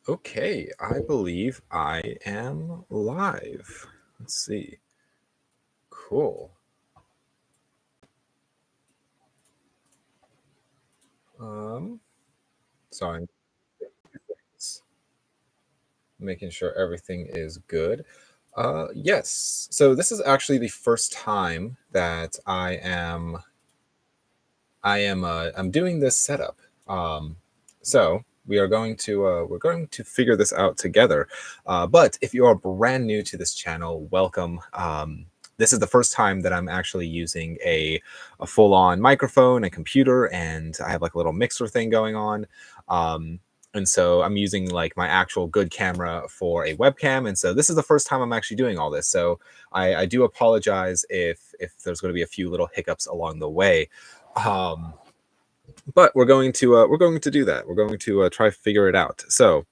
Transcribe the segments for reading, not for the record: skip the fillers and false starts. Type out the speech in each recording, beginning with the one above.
Okay, I believe I am live. Let's see. Cool. Sorry, making sure everything is good. Yes. So this is actually the first time that I'm doing this setup. So we're going to figure this out together. But if you are brand new to this channel, welcome. This is the first time that I'm actually using a full-on microphone and computer, and I have like a little mixer thing going on. Um, and so I'm using like my actual good camera for a webcam, and so this is the first time I'm actually doing all this. So I do apologize if there's going to be a few little hiccups along the way. Um, but we're going to do that. We're going to try to figure it out. So,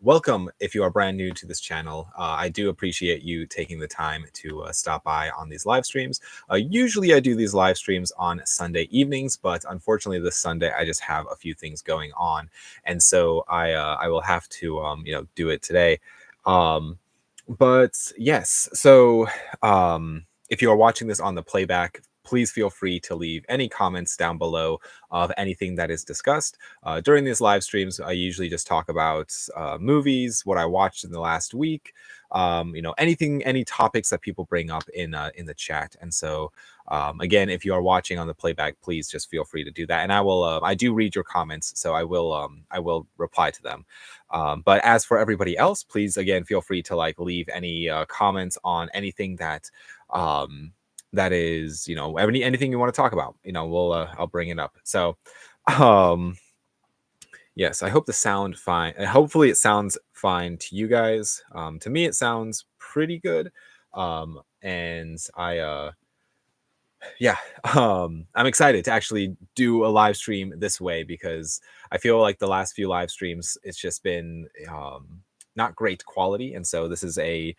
welcome if you are brand new to this channel. I do appreciate you taking the time to stop by on these live streams. Usually, I do these live streams on Sunday evenings, but unfortunately, this Sunday I just have a few things going on, and so I will have to do it today. Um, but yes, so if you are watching this on the playback, please feel free to leave any comments down below of anything that is discussed. During these live streams, I usually just talk about movies, what I watched in the last week, anything, any topics that people bring up in the chat. And so, again, if you are watching on the playback, please just feel free to do that. And I will, I do read your comments, so I will reply to them. But as for everybody else, please again feel free to like leave any comments on anything that that is anything you want to talk about. We'll I'll bring it up. So um yes, I hope the sound fine. Hopefully it sounds fine to you guys. To me it sounds pretty good. And I yeah, I'm excited to actually do a live stream this way because I feel like the last few live streams it's just been not great quality, and so this is a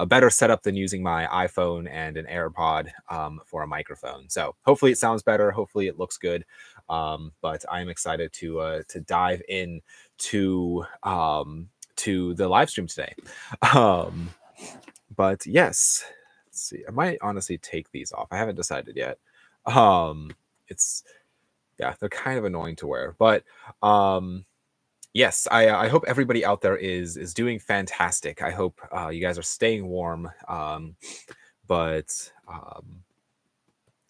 better setup than using my iPhone and an AirPod for a microphone. So hopefully it sounds better. Hopefully it looks good. But I'm excited to dive in to the live stream today. Um, but yes, let's see. I might honestly take these off. I haven't decided yet. Um, it's yeah, they're kind of annoying to wear, but yes, I hope everybody out there is doing fantastic. I hope you guys are staying warm. But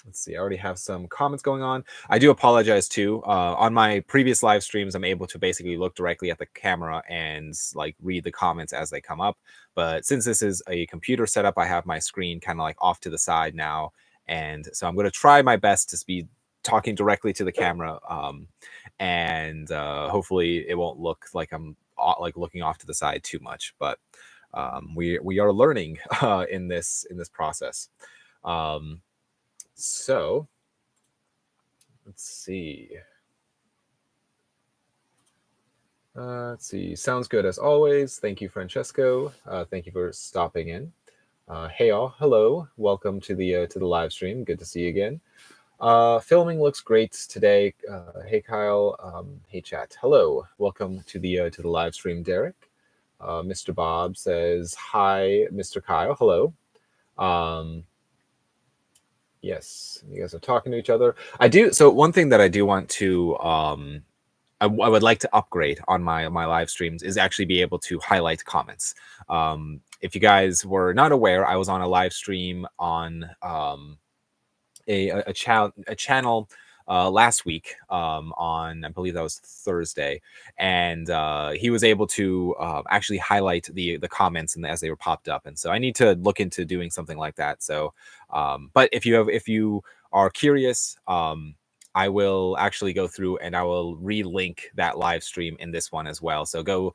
let's see. I already have some comments going on. I do apologize too. On my previous live streams, I'm able to basically look directly at the camera and like read the comments as they come up. But since this is a computer setup, I have my screen kind of like off to the side now, and so I'm going to try my best to be talking directly to the camera, and hopefully it won't look like I'm like looking off to the side too much. But we are learning in this process. Um, so let's see. Let's see. Sounds good as always. Thank you, Francesco. Thank you for stopping in. Hey all, hello. Welcome to the live stream. Good to see you again. Filming looks great today. Hey Kyle. Hey chat. Hello. Welcome to the live stream, Derek. Mr. Bob says hi, Mr. Kyle. Hello. Yes, you guys are talking to each other. I do. So one thing that I do want to I would like to upgrade on my live streams is actually be able to highlight comments. If you guys were not aware, I was on a live stream on a channel last week on I believe that was Thursday, and he was able to actually highlight the comments and as they were popped up, and so I need to look into doing something like that. So, but if you are curious, I will actually go through and I will relink that live stream in this one as well. So go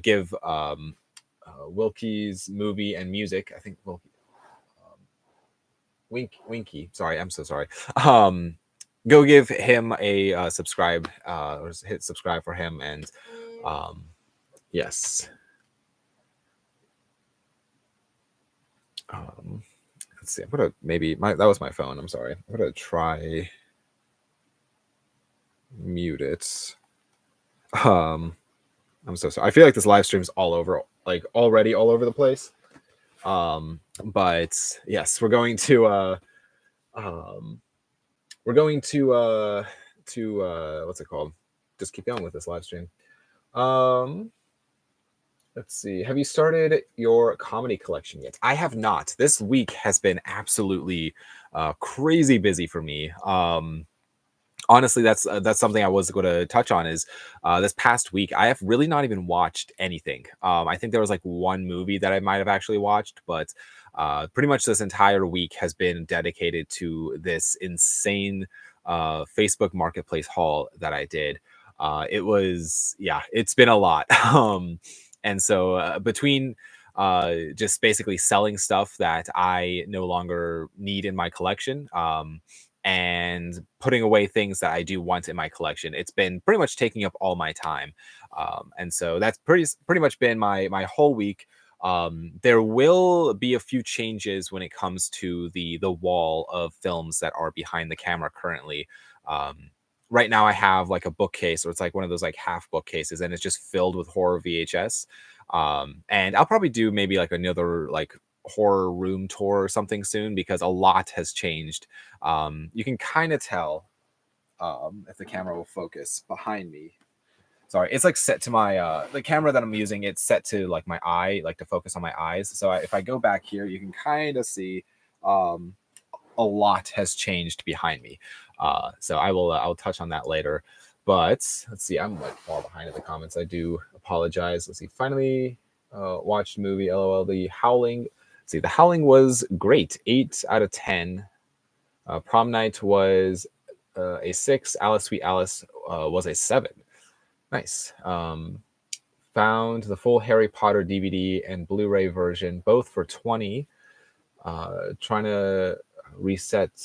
give Wilkie's movie and music. I think Wilkie. Winky. Sorry, I'm so sorry. Go give him a subscribe or hit subscribe for him, and yes. Let's see. I'm gonna that was my phone. I'm sorry. I'm gonna try mute it. I'm so sorry. I feel like this live stream's all over, like already all over the place. But yes, we're going to um, what's it called? Just keep going with this live stream. Let's see. Have you started your comedy collection yet? I have not. This week has been absolutely crazy busy for me. Honestly, that's something I was going to touch on. Is this past week I have really not even watched anything. I think there was like one movie that I might have actually watched, but pretty much this entire week has been dedicated to this insane Facebook Marketplace haul that I did. It's been a lot. And so between just basically selling stuff that I no longer need in my collection, and putting away things that I do want in my collection, it's been pretty much taking up all my time. And so that's pretty much been my whole week. There will be a few changes when it comes to the wall of films that are behind the camera currently. Right now I have like a bookcase, or it's like one of those like half bookcases, and it's just filled with horror VHS. And I'll probably do maybe like another like horror room tour or something soon, because a lot has changed. You can kind of tell if the camera will focus behind me. Sorry, it's like set to my the camera that I'm using. It's set to like my eye, like to focus on my eyes. So if I go back here, you can kind of see um, a lot has changed behind me. So I'll touch on that later. But let's see, I'm like far behind in the comments. I do apologize. Let's see. Finally watched movie. LOL. The Howling. Let's see, The Howling was great. 8 out of 10. Prom Night was a 6. Alice Sweet Alice was a 7. Nice. Found the full Harry Potter DVD and Blu-ray version, both for 20. Trying to resell.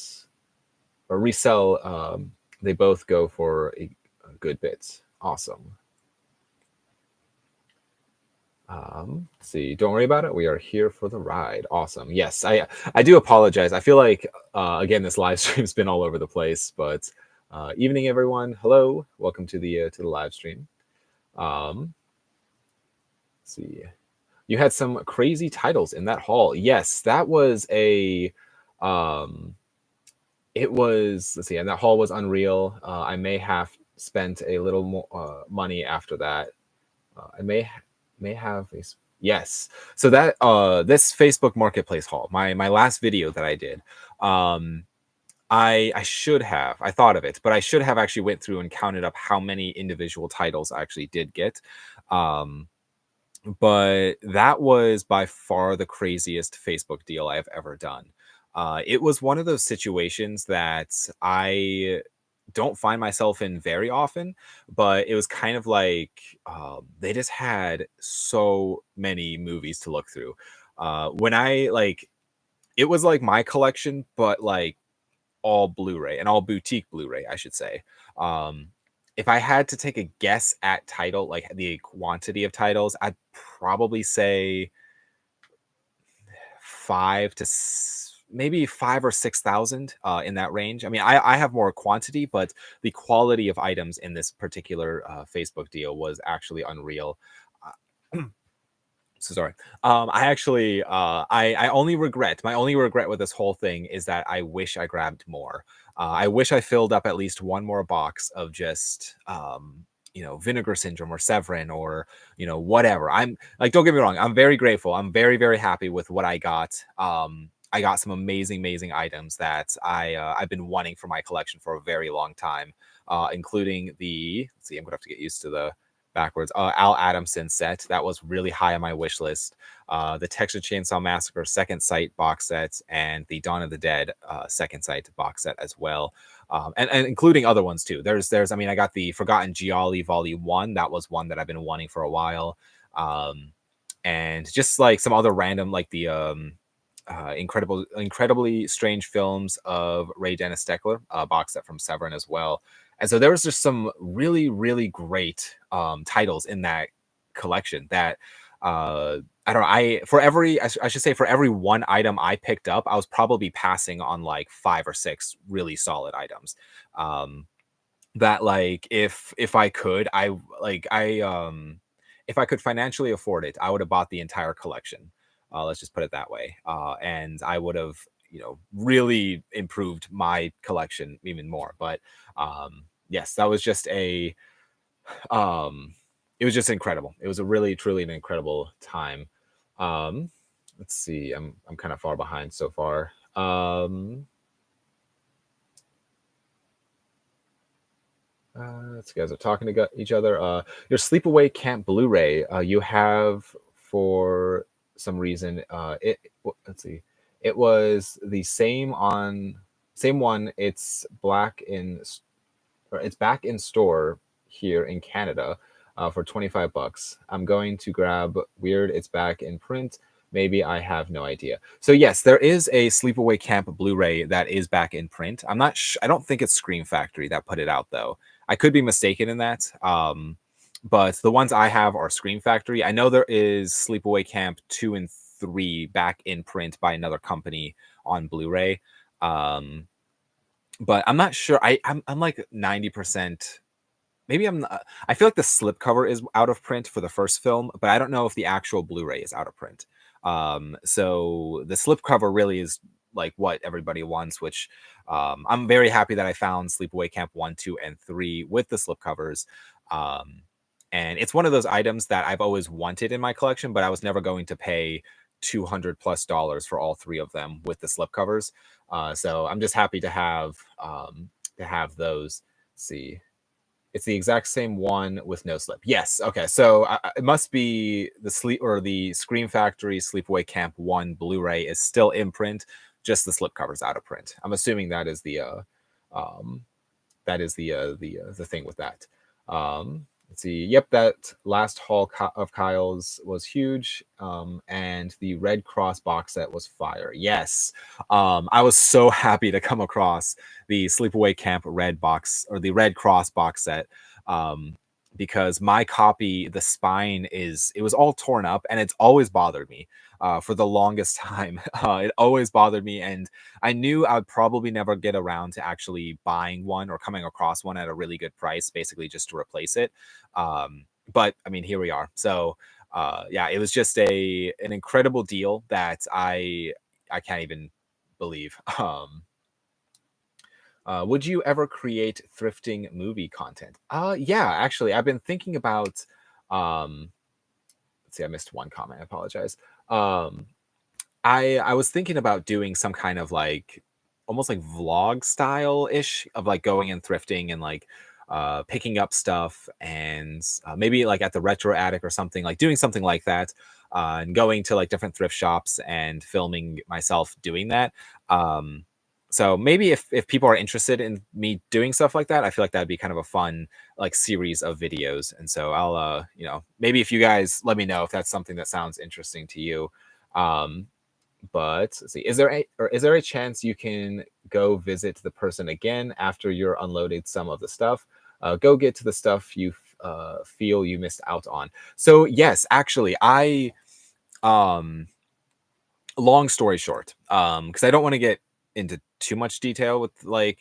They both go for a good bit. Awesome. Let's see. Don't worry about it. We are here for the ride. Awesome. Yes, I do apologize. I feel like again this live stream's been all over the place, but evening everyone. Hello. Welcome to the live stream. Let's see. You had some crazy titles in that haul. Yes, that was a it was, let's see, and that haul was unreal. I may have spent a little more money after that. I may have a, yes. So that this Facebook Marketplace haul, my last video that I did, I should have, I thought of it, but I should have actually went through and counted up how many individual titles I actually did get. But that was by far the craziest Facebook deal I have ever done. It was one of those situations that I don't find myself in very often, but it was kind of like they just had so many movies to look through. When I like, it was like my collection, but like all Blu-ray and all boutique Blu-ray, I should say. If I had to take a guess at title, like the quantity of titles, I'd probably say maybe 5 or 6,000 in that range. I mean, I have more quantity, but the quality of items in this particular Facebook deal was actually unreal. So sorry. I actually, I only regret, my only regret with this whole thing is that I wish I grabbed more. I wish I filled up at least one more box of just, Vinegar Syndrome or Severin or, whatever. I'm like, don't get me wrong. I'm very grateful. I'm very, very happy with what I got. I got some amazing, amazing items that I've been wanting for my collection for a very long time, including let's see, I'm gonna have to get used to the backwards. Al Adamson set that was really high on my wish list. The Texas Chainsaw Massacre Second Sight box set and the Dawn of the Dead Second Sight box set as well, and including other ones too. I mean, I got the Forgotten Gialli Volume 1. That was one that I've been wanting for a while, and just like some other random like the incredibly strange films of Ray Dennis Steckler box set from Severin as well. And so there was just some really, really great titles in that collection that I don't know. I should say for every one item I picked up, I was probably passing on like 5 or 6 really solid items. That like if I could, I if I could financially afford it, I would have bought the entire collection. Let's just put it that way. And I would have, really improved my collection even more. But yes, that was just um, it was just incredible. It was a really, truly an incredible time. Um, let's see. I'm kind of far behind so far. Let's guys are talking to each other. Your Sleepaway Camp Blu-ray, you have for some reason. Let's see. It was the same one. It's it's back in store here in Canada for 25 bucks. I'm going to grab Weird. It's back in print. Maybe I have no idea. So yes, there is a Sleepaway Camp Blu-ray that is back in print. I'm not. I don't think it's Scream Factory that put it out though. I could be mistaken in that. But the ones I have are Scream Factory. I know there is Sleepaway Camp 2 and 3 back in print by another company on Blu-ray. But I'm not sure. I'm like 90%. Maybe I'm not, I feel like the slipcover is out of print for the first film, but I don't know if the actual Blu-ray is out of print. So the slipcover really is like what everybody wants, which I'm very happy that I found Sleepaway Camp 1, 2, and 3 with the slipcovers. And it's one of those items that I've always wanted in my collection, but I was never going to pay $200+ for all three of them with the slipcovers. So I'm just happy to have those. Let's see. It's the exact same one with no slip. Yes. Okay. So it must be the Scream Factory Sleepaway Camp 1 Blu-ray is still in print, just the slipcover's out of print. I'm assuming that is the thing with that. Let's see. Yep, that last haul of Kyle's was huge. And the Red Cross box set was fire. Yes. I was so happy to come across the Sleepaway Camp Red box or the Red Cross box set. Because my copy, the spine it was all torn up and it's always bothered me for the longest time. It always bothered me. And I knew I would probably never get around to actually buying one or coming across one at a really good price, basically just to replace it. But I mean, here we are. So yeah, it was just an incredible deal that I can't even believe. Would you ever create thrifting movie content? Yeah, actually, I've been thinking about. Let's see, I missed one comment. I apologize. I was thinking about doing some kind of like almost like vlog style ish of like going and thrifting and like picking up stuff and maybe like at the retro attic or something, like doing something like that, and going to like different thrift shops and filming myself doing that. So maybe if people are interested in me doing stuff like that, I feel like that'd be kind of a fun like series of videos. And so I'll maybe if you guys let me know if that's something that sounds interesting to you. But let's see, is there a chance you can go visit the person again after you're unloaded some of the stuff? Go get to the stuff you feel you missed out on. So yes, actually, long story short, because I don't want to get into too much detail with like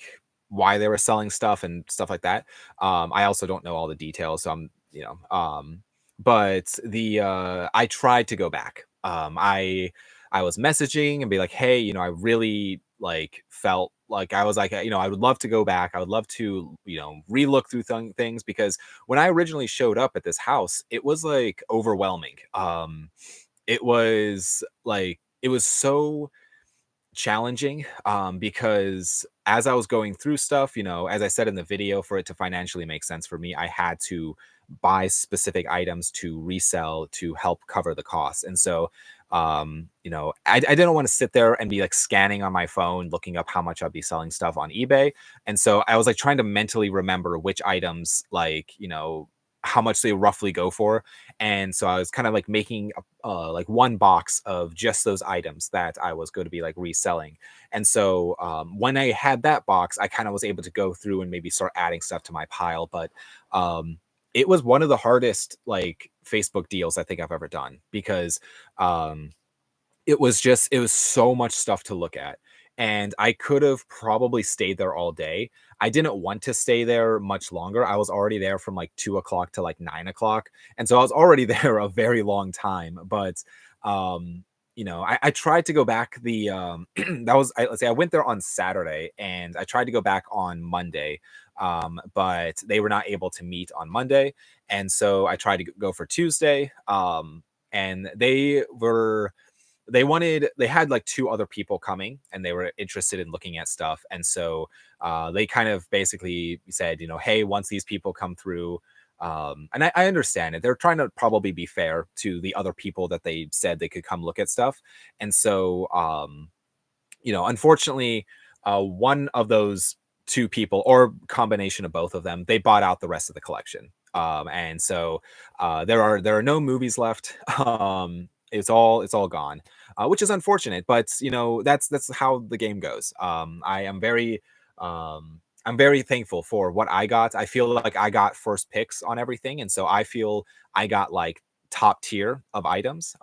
why they were selling stuff and stuff like that. I also don't know all the details, so but I tried to go back. I was messaging and be like, hey, I really like felt like I was like, I would love to go back. I would love to, relook through things because when I originally showed up at this house, it was like overwhelming. It was so challenging because as I was going through stuff, as I said in the video, for it to financially make sense for me, I had to buy specific items to resell to help cover the costs. And so I didn't want to sit there and be like scanning on my phone looking up how much I'd be selling stuff on eBay. And so I was like trying to mentally remember which items like how much they roughly go for. And so I was kind of like making like one box of just those items that I was going to be like reselling. And so when I had that box, I kind of was able to go through and maybe start adding stuff to my pile. But it was one of the hardest like Facebook deals I think I've ever done because it was so much stuff to look at. And I could have probably stayed there all day. I didn't want to stay there much longer. I was already there from like 2 o'clock to like 9 o'clock. And so I was already there a very long time. But, um, I tried to go back let's say I went there on Saturday and I tried to go back on Monday. But they were not able to meet on Monday. And so I tried to go for Tuesday. And they had like two other people coming and they were interested in looking at stuff. And so they kind of basically said, hey, once these people come through, and I understand it, they're trying to probably be fair to the other people that they said they could come look at stuff. And so unfortunately, one of those two people, or combination of both of them, they bought out the rest of the collection. And so there are no movies left. It's all gone, which is unfortunate. But that's how the game goes. I'm very thankful for what I got. I feel like I got first picks on everything, and so I feel I got like top tier of items.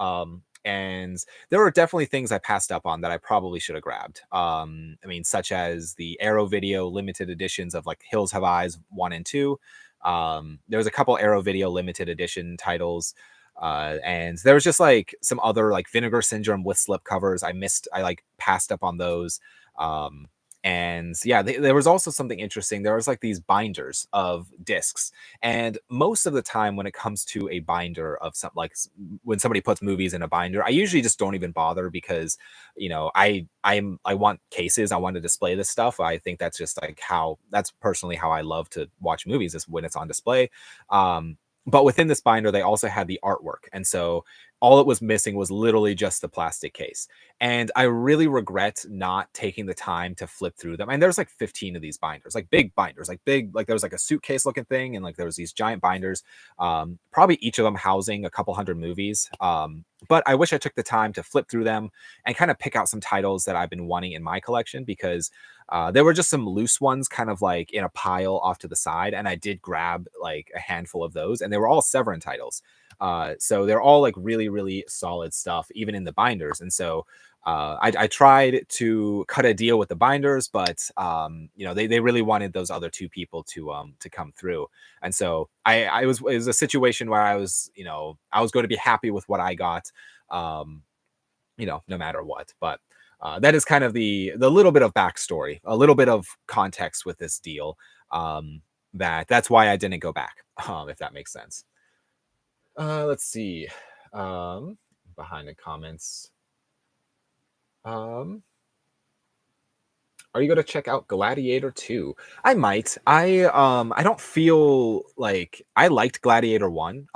And there were definitely things I passed up on that I probably should have grabbed. I mean, such as the Arrow Video limited editions of like Hills Have Eyes 1 and 2. There was a couple Arrow Video limited edition titles. And there was just like some other like Vinegar Syndrome with slip covers. I like passed up on those. And yeah, there was also something interesting. There was like these binders of discs, and most of the time when it comes to a binder of some like when somebody puts movies in a binder, I usually just don't even bother because I want cases. I want to display this stuff. I think that's just like that's personally how I love to watch movies, is when it's on display. But within this binder, they also had the artwork, and so all it was missing was literally just the plastic case. And I really regret not taking the time to flip through them. And there's like 15 of these binders, like big binders, like big, like there was like a suitcase looking thing. And like there was these giant binders, probably each of them housing a couple hundred movies. But I wish I took the time to flip through them and kind of pick out some titles that I've been wanting in my collection, because there were just some loose ones kind of like in a pile off to the side. And I did grab like a handful of those, and they were all Severin titles. So they're all like really, really solid stuff, even in the binders. And so I tried to cut a deal with the binders, but they really wanted those other two people to come through. And so it was a situation where I was going to be happy with what I got, no matter what. But that is kind of the little bit of backstory, a little bit of context with this deal. That's why I didn't go back, if that makes sense. Let's see. Behind the comments. Are you going to check out Gladiator 2? I might. I don't feel like I liked Gladiator 1,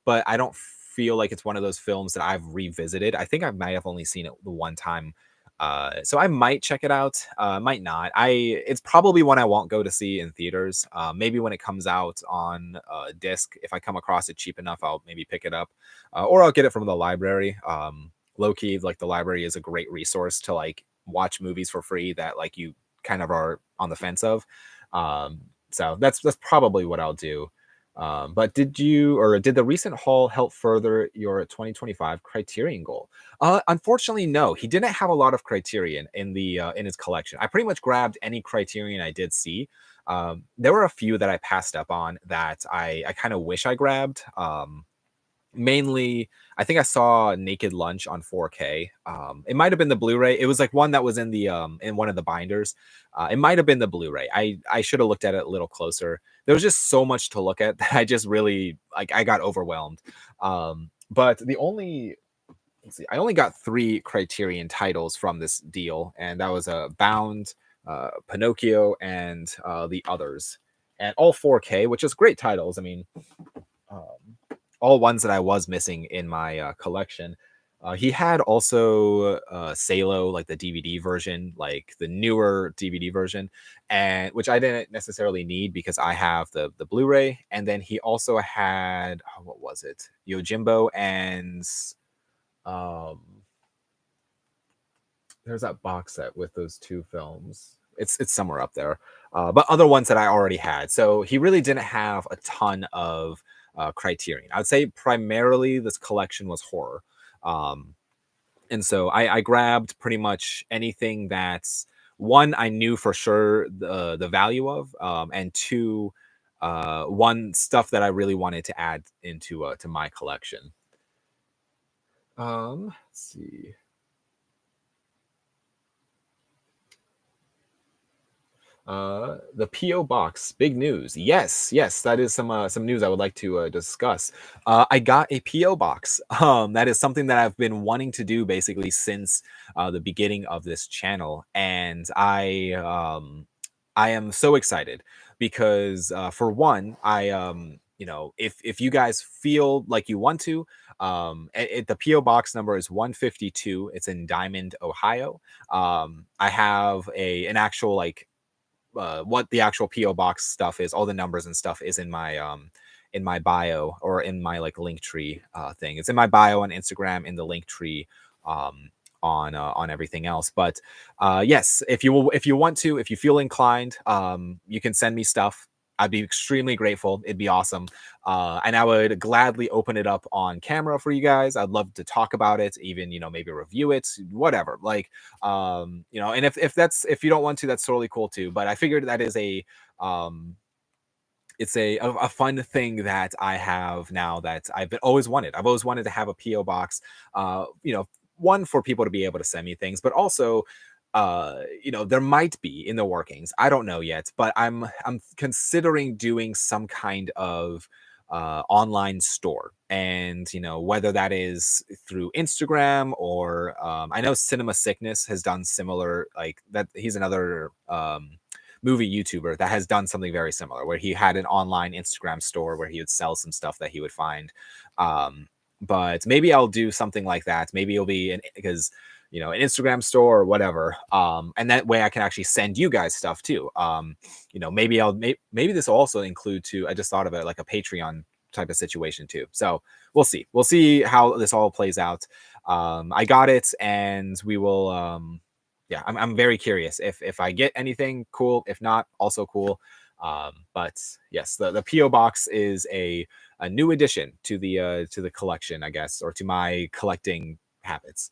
but I don't feel like it's one of those films that I've revisited. I think I might have only seen it the one time. So I might check it out. Might not. It's probably one I won't go to see in theaters. Maybe when it comes out on disc, if I come across it cheap enough, I'll maybe pick it up, or I'll get it from the library. Low key, like the library is a great resource to like watch movies for free that like you kind of are on the fence of. So that's probably what I'll do. But did the recent haul help further your 2025 Criterion goal? Unfortunately, no. He didn't have a lot of Criterion in his collection. I pretty much grabbed any Criterion I did see. There were a few that I passed up on that I kind of wish I grabbed. Mainly, I think I saw Naked Lunch on 4K. It might have been the Blu-ray. It was like one that was in the in one of the binders. It might have been the Blu-ray. I should have looked at it a little closer. There was just so much to look at that I just really I got overwhelmed. But I only got 3 Criterion titles from this deal, and that was Bound, Pinocchio, and the others, and all 4K, which is great titles. I mean, all ones that I was missing in my collection. He had also Salo, like the DVD version, like the newer DVD version, and which I didn't necessarily need because I have the Blu-ray. And then he also had what was it? Yojimbo and there's that box set with those 2 films. It's somewhere up there. But other ones that I already had. So he really didn't have a ton of Criterion. I would say primarily this collection was horror. And so I grabbed pretty much anything that one, I knew for sure the value of, and two, one, stuff that I really wanted to add into to my collection. Let's see. The PO box, big news. Yes, yes, that is some news I would like to discuss. I got a PO box. That is something that I've been wanting to do basically since the beginning of this channel, and I am so excited because for one, if you guys feel like you want to, the PO box number is 152. It's in Diamond, Ohio. I have an actual like what the actual PO box stuff is, all the numbers and stuff is in my bio or in my like link tree thing. It's in my bio on Instagram, in the link tree um on everything else. But yes, if you want to, if you feel inclined, you can send me stuff. I'd be extremely grateful. It'd be awesome. And I would gladly open it up on camera for you guys. I'd love to talk about it, even, maybe review it, whatever. Like, and if you don't want to, that's totally cool too. But I figured that is it's a fun thing that I have now that always wanted. I've always wanted to have a PO box. One, for people to be able to send me things, but also there might be in the workings. I don't know yet, but I'm considering doing some kind of online store, and whether that is through Instagram or I know Cinema Sickness has done similar, like that. He's another movie YouTuber that has done something very similar, where he had an online Instagram store where he would sell some stuff that he would find. But maybe I'll do something like that. Maybe it'll be because an Instagram store or whatever. And that way I can actually send you guys stuff too. Maybe this will also include too. I just thought of it like a Patreon type of situation too. So we'll see. We'll see how this all plays out. I got it, and we will. Yeah, I'm very curious if I get anything cool. If not, also cool. But yes, the PO box is a new addition to the collection, I guess, or to my collecting habits.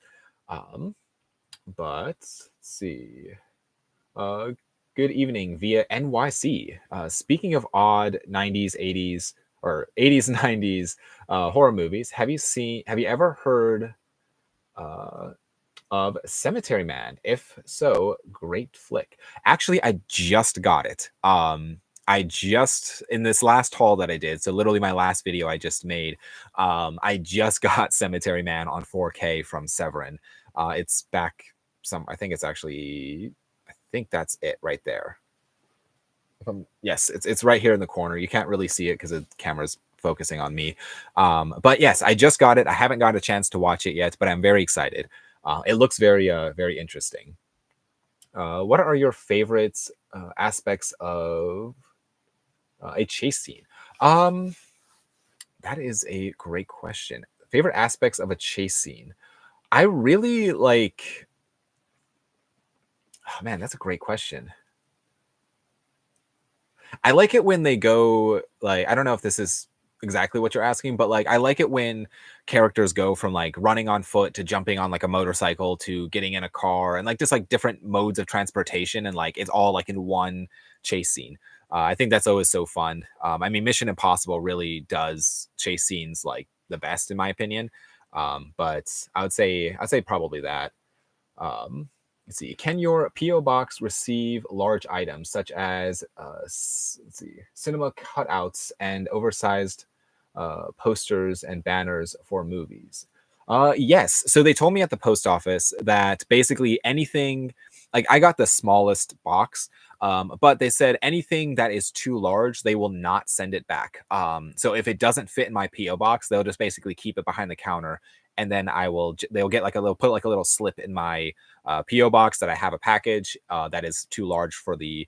But let's see. Uh, Good evening via NYC. Speaking of odd 90s, 80s, or 80s, 90s horror movies, have you ever heard of Cemetery Man? If so, great flick. Actually, I just got it. I just, in this last haul that I did, so literally my last video I just made, I just got Cemetery Man on 4K from Severin. It's back I think it's actually, I think that's it right there. Yes, it's right here in the corner. You can't really see it because the camera's focusing on me. But yes, I just got it. I haven't got a chance to watch it yet, but I'm very excited. It looks very interesting. What are your favorite aspects of a chase scene? That is a great question. Favorite aspects of a chase scene? I really like. Oh man, that's a great question. I like it when they go like, I don't know if this is exactly what you're asking, but like I like it when characters go from like running on foot to jumping on like a motorcycle to getting in a car, and like just like different modes of transportation, and like it's all like in one chase scene. I think that's always so fun. I mean, Mission Impossible really does chase scenes like the best in my opinion. But I'd say probably that. Let's see. Can your PO box receive large items such as let's see, cinema cutouts and oversized posters and banners for movies? Yes. So they told me at the post office that basically anything, like I got the smallest box, but they said anything that is too large, they will not send it back. So if it doesn't fit in my PO box, they'll just basically keep it behind the counter, and then they'll get like put like a little slip in my PO box that I have a package that is too large for the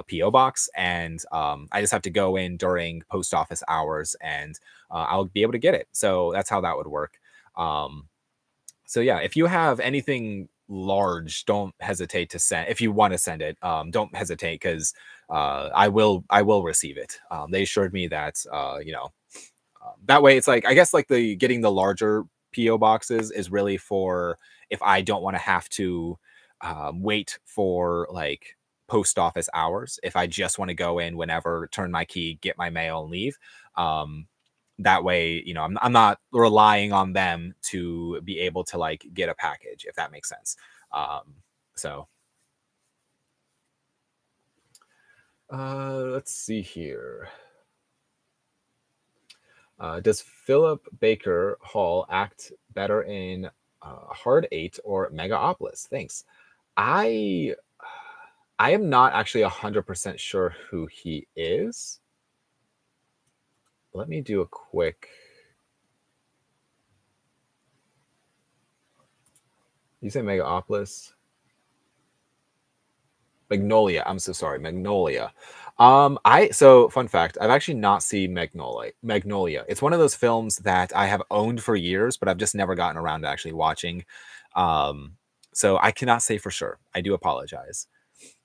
PO box, and I just have to go in during post office hours, and I'll be able to get it. So that's how that would work. So yeah, if you have anything large, don't hesitate to send. If you want to send it, don't hesitate, because I will receive it. They assured me that that way it's like, I guess like the getting the larger PO boxes is really for if I don't want to have to wait for like post office hours. If I just want to go in whenever, turn my key, get my mail, and leave. Um, that way, I'm not relying on them to be able to like get a package, if that makes sense. So let's see here. Does Philip Baker Hall act better in Hard Eight or Megaopolis? Thanks. I I am not actually 100% sure who he is. Let me do a quick. You say Megaopolis? Magnolia. I'm so sorry, Magnolia. So fun fact, I've actually not seen Magnolia. It's one of those films that I have owned for years, but I've just never gotten around to actually watching. Um, so I cannot say for sure. I do apologize.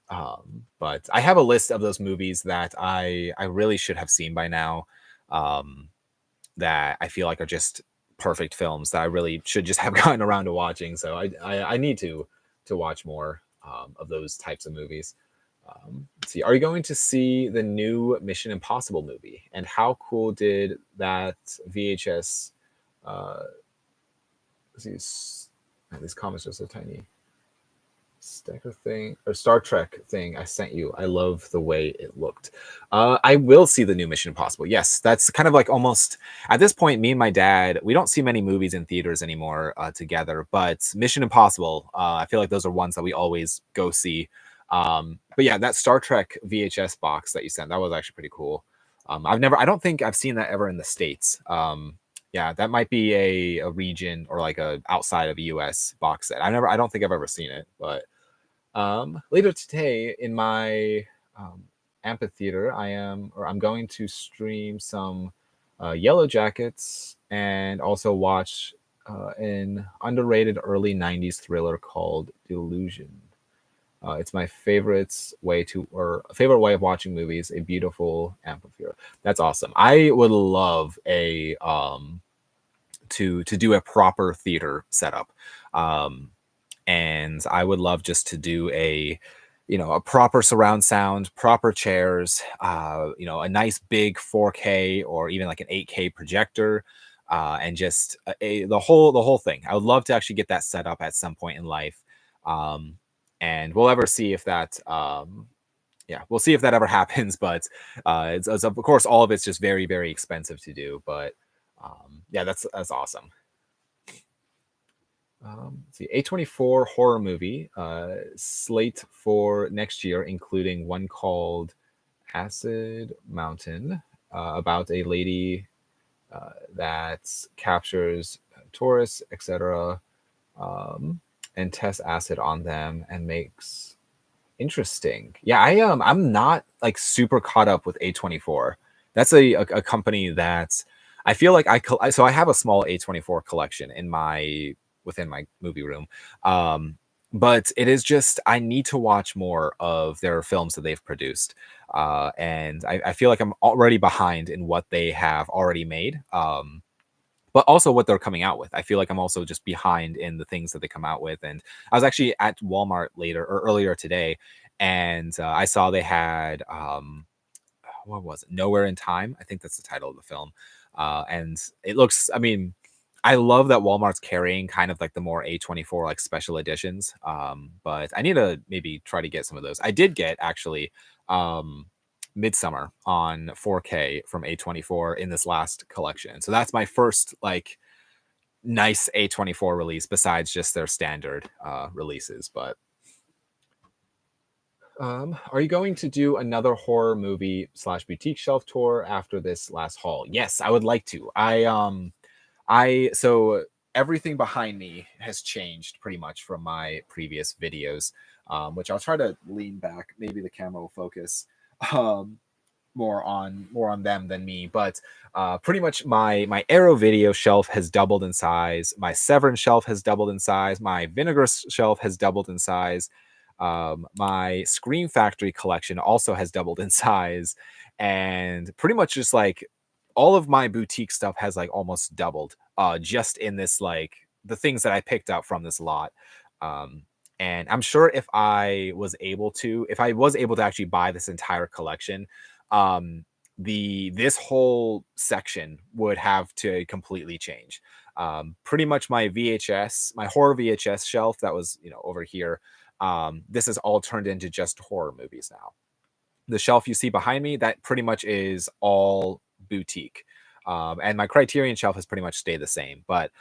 But I have a list of those movies that I really should have seen by now. Um, that I feel like are just perfect films that I really should just have gotten around to watching. So I need to watch more of those types of movies. Let's see, are you going to see the new Mission Impossible movie? And how cool did that VHS? These comments are so tiny. Stacker thing or Star Trek thing I sent you. I love the way it looked. I will see the new Mission Impossible. Yes, that's kind of like almost at this point. Me and my dad, we don't see many movies in theaters anymore together. But Mission Impossible, I feel like those are ones that we always go see. But yeah, that Star Trek VHS box that you sent, that was actually pretty cool. I don't think I've seen that ever in the States. Yeah, that might be a region or like a outside of the US box set. I don't think I've ever seen it, but later today in my amphitheater, I'm going to stream some Yellow Jackets and also watch an underrated early 90s thriller called Delusion. It's my favorite way of watching movies, a beautiful amphitheater. That's awesome. I would love a to do a proper theater setup. And I would love just to do a proper surround sound, proper chairs, a nice big 4K or even like an 8K projector, and just the whole thing. I would love to actually get that set up at some point in life, and we'll ever see if that. Yeah, we'll see if that ever happens, but it's of course all of it's just very, very expensive to do. But yeah, that's awesome. Let's see, A24 horror movie slate for next year, including one called Acid Mountain, about a lady that captures tourists, etc., and tests acid on them and makes interesting. Yeah, I'm not like super caught up with A24. That's a company that I feel like so I have a small A24 collection within my movie room. But it is just I need to watch more of their films that they've produced. And I feel like I'm already behind in what they have already made. But also what they're coming out with. I feel like I'm also just behind in the things that they come out with. And I was actually at Walmart earlier today, and I saw they had what was it? Nowhere in Time. I think that's the title of the film. And it looks. I mean, I love that Walmart's carrying kind of like the more A24 like special editions. But I need to maybe try to get some of those. I did get actually. Midsummer on 4K from A24 in this last collection. So that's my first like nice A24 release besides just their standard releases. But are you going to do another horror movie / boutique shelf tour after this last haul? Yes, I would like to. So everything behind me has changed pretty much from my previous videos, which I'll try to lean back. Maybe the camera will focus. More on them than me, but pretty much my Arrow video shelf has doubled in size, my Severin shelf has doubled in size, my Vinegar shelf has doubled in size, my Scream Factory collection also has doubled in size, and pretty much just like all of my boutique stuff has like almost doubled just in this like the things that I picked out from this lot. And I'm sure if I was able to, actually buy this entire collection, um, this whole section would have to completely change. Pretty much my VHS, my horror VHS shelf that was, over here. This is all turned into just horror movies now. The shelf you see behind me, that pretty much is all boutique. And my Criterion shelf has pretty much stayed the same. But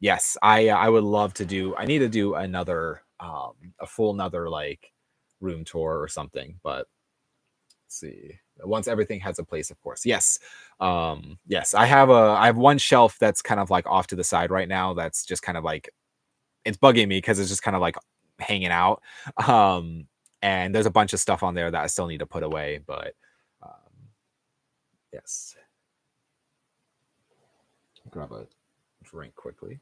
yes, I would love to do. I need to do another a full another like room tour or something. But let's see. Once everything has a place, of course. Yes, yes. I have one shelf that's kind of like off to the side right now. That's just kind of like it's bugging me because it's just kind of like hanging out. Um, and there's a bunch of stuff on there that I still need to put away. But yes, grab a drink quickly.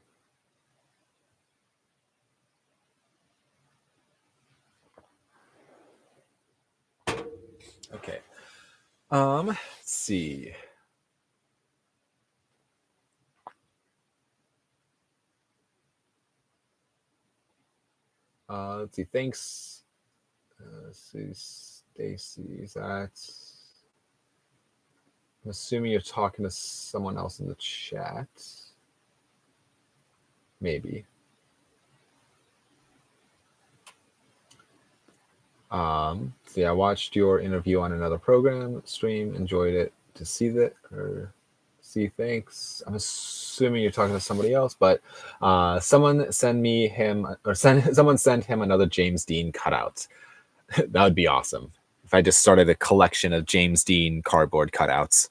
Okay. Let's see. Let's see. Thanks. Let's see. Stacy's at. I'm assuming you're talking to someone else in the chat. Maybe. See, I watched your interview on another program stream. Enjoyed it. To see that or see, thanks. I'm assuming you're talking to somebody else, but someone send me him or someone send him another James Dean cutout. That would be awesome if I just started a collection of James Dean cardboard cutouts.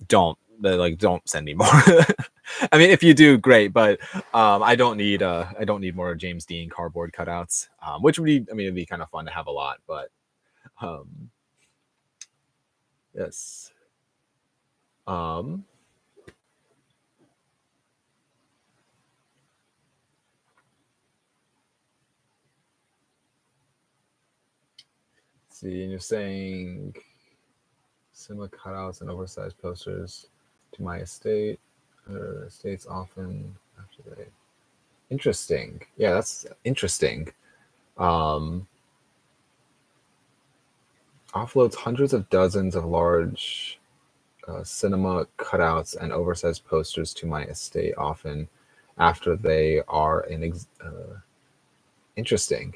Don't send me more. I mean, if you do, great, but I don't need more James Dean cardboard cutouts. Which would be, I mean, it'd be kind of fun to have a lot, but yes. See, and you're saying similar cutouts and oversized posters to my estate or estates often after they. Interesting. Yeah, that's interesting. Offloads hundreds of dozens of large cinema cutouts and oversized posters to my estate often after they are interesting.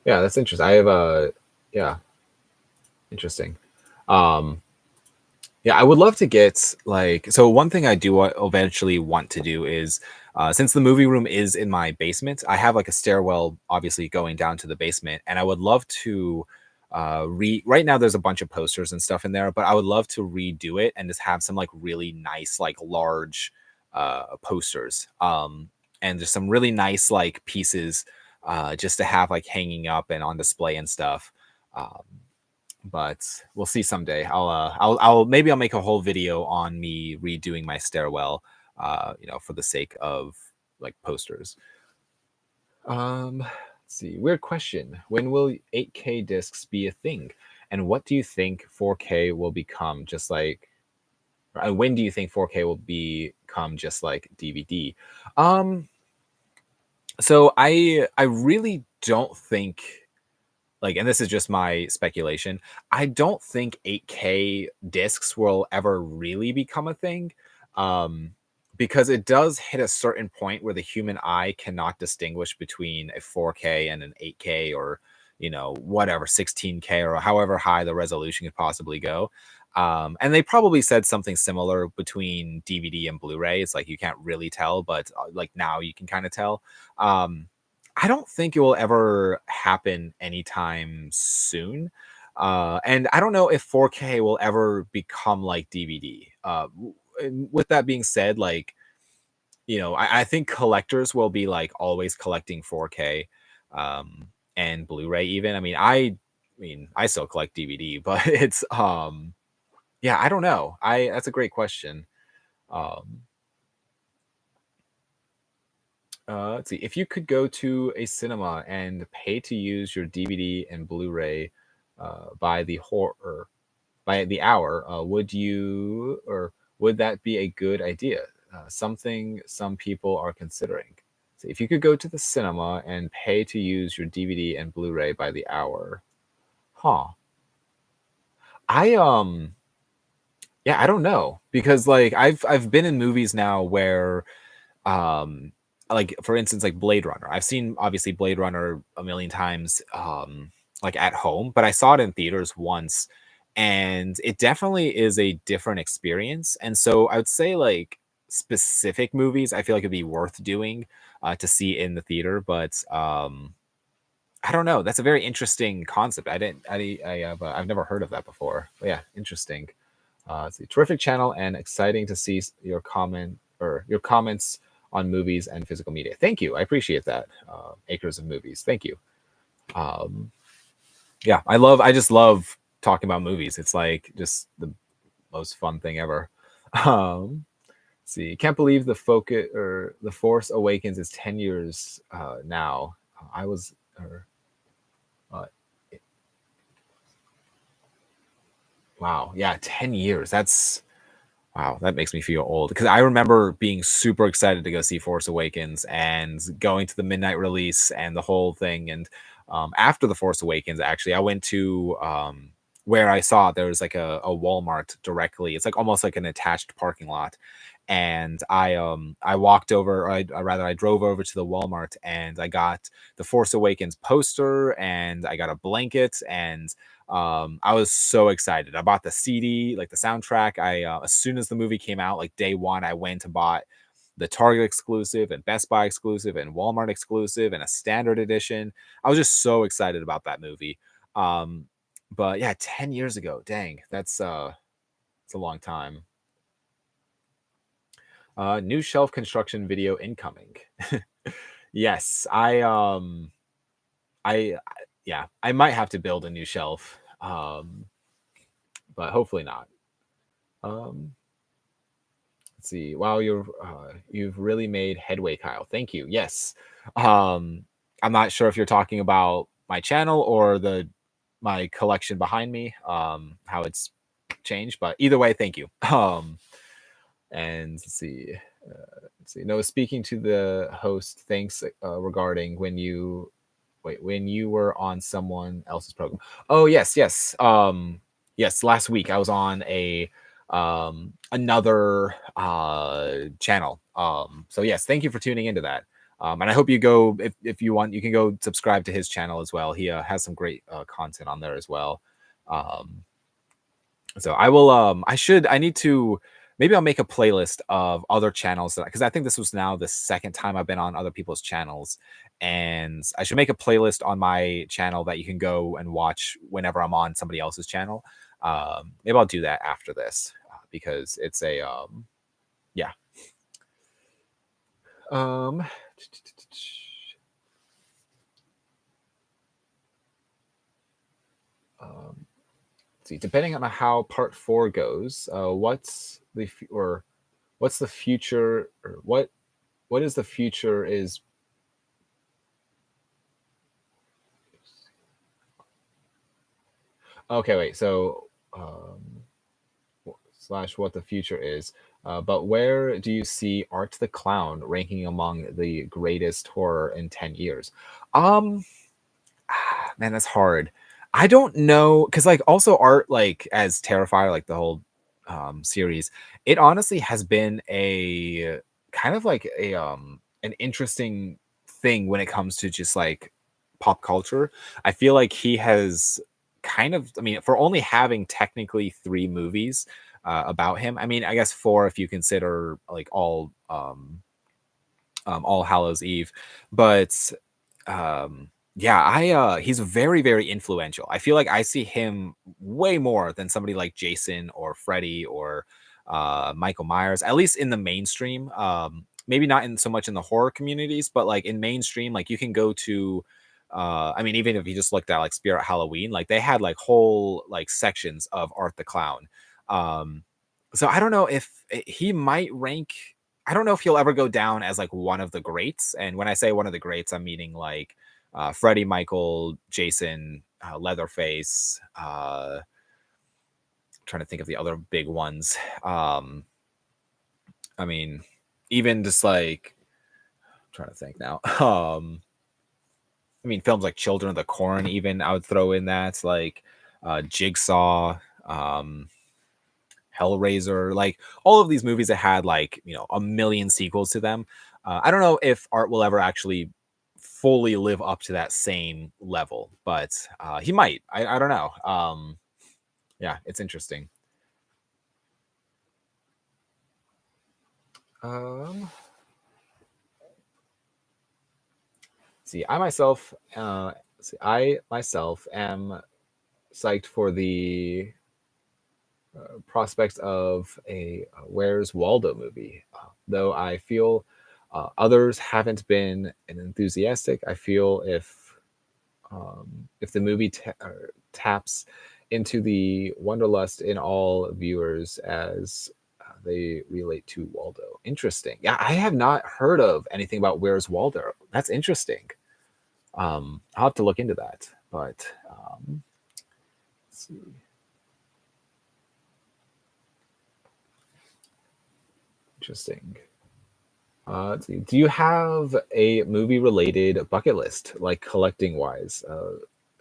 Yeah, that's interesting. I have a yeah, interesting. Yeah, I would love to get like so. One thing I do eventually want to do is since the movie room is in my basement, I have like a stairwell obviously going down to the basement, and I would love to right now there's a bunch of posters and stuff in there, but I would love to redo it and just have some like really nice like large posters and there's some really nice like pieces just to have like hanging up and on display and stuff. Um, but we'll see someday. I'll maybe I'll make a whole video on me redoing my stairwell, for the sake of like posters. Let's see. Weird question. When will 8K discs be a thing? And what do you think 4K will become? Just like, when do you think 4K will become just like DVD? So I really don't think like, and this is just my speculation, I don't think 8K discs will ever really become a thing. Because it does hit a certain point where the human eye cannot distinguish between a 4K and an 8K or, whatever, 16K or however high the resolution could possibly go. And they probably said something similar between DVD and Blu-ray. It's like you can't really tell, but like now you can kind of tell. I don't think it will ever happen anytime soon. And I don't know if 4K will ever become like DVD. With that being said, like, I think collectors will be like always collecting 4K and Blu-ray even. I still collect DVD, but it's yeah, I don't know. I That's a great question. Um let's see. If you could go to a cinema and pay to use your DVD and Blu-ray by the hour, would that be a good idea? Something some people are considering. So if you could go to the cinema and pay to use your DVD and Blu-ray by the hour, huh? I yeah, I don't know, because like I've been in movies now where um like for instance like Blade Runner. I've seen obviously Blade Runner a million times like at home, but I saw it in theaters once, and it definitely is a different experience. And so I would say like specific movies I feel like it'd be worth doing to see in the theater, but I don't know. That's a very interesting concept. I've never heard of that before. But yeah, interesting. It's a terrific channel and exciting to see your your comments on movies and physical media. Thank you. I appreciate that. Acres of Movies. Thank you. Um, yeah, I just love talking about movies. It's like just the most fun thing ever. Let's see, can't believe the Force Awakens is 10 years now. I was, or, uh, wow, yeah, 10 years. Wow, that makes me feel old, because I remember being super excited to go see Force Awakens and going to the midnight release and the whole thing. And after the Force Awakens, actually, I went to where I saw there was like a Walmart directly. It's like almost like an attached parking lot. And I walked over, or I drove over to the Walmart, and I got the Force Awakens poster, and I got a blanket, and I was so excited. I bought the CD, like the soundtrack. As soon as the movie came out, like day one, I went and bought the Target exclusive and Best Buy exclusive and Walmart exclusive and a standard edition. I was just so excited about that movie. Um, but yeah, 10 years ago, dang, it's a long time. New shelf construction video incoming. Yes, yeah, I might have to build a new shelf. But hopefully not. Um, let's see. Wow, you've really made headway, Kyle. Thank you. Yes. I'm not sure if you're talking about my channel or my collection behind me, how it's changed, but either way, thank you. And let's see. No, speaking to the host, thanks regarding when you were on someone else's program. Oh yes, yes. Yes, last week I was on a another channel. So yes, thank you for tuning into that. And I hope you go, if you want, you can go subscribe to his channel as well. He has some great content on there as well. Um, so I will I need to, maybe I'll make a playlist of other channels, because I think this was now the second time I've been on other people's channels, and I should make a playlist on my channel that you can go and watch whenever I'm on somebody else's channel. Maybe I'll do that after this, because it's a yeah. Um see, depending on how part 4 goes, what's the future, or what is the future is. Okay, wait. So, slash what the future is. But where do you see Art the Clown ranking among the greatest horror in 10 years? Um, Man, that's hard. I don't know, because like also Art, like as Terrifier, like the whole series, it honestly has been a kind of like a an interesting thing when it comes to just like pop culture. I feel like he has kind of, I mean, for only having technically 3 movies about him. I mean, I guess 4 if you consider like All Hallows Eve, but yeah, he's very, very influential. I feel like I see him way more than somebody like Jason or Freddy or Michael Myers, at least in the mainstream. Maybe not in so much in the horror communities, but like in mainstream, like you can go to I mean, even if you just looked at like Spirit Halloween, like they had like whole like sections of Art the Clown. Um, so I don't know if he might rank. I don't know if he'll ever go down as like one of the greats. And when I say one of the greats, I'm meaning like Freddie, Michael, Jason, Leatherface. Trying to think of the other big ones. I mean, even just like trying to think now. I mean, films like Children of the Corn, even I would throw in that, like Jigsaw, Hellraiser, like all of these movies that had like a million sequels to them. I don't know if art will ever actually fully live up to that same level, but he might. I don't know. Yeah, it's interesting. Um, see, I myself am psyched for the prospects of a Where's Waldo movie. Though I feel others haven't been enthusiastic. I feel if the movie taps into the wanderlust in all viewers as they relate to Waldo. Interesting. Yeah, I have not heard of anything about Where's Waldo. That's interesting. I'll have to look into that. But let's see. Interesting. Let's see. Do you have a movie related bucket list, like collecting wise,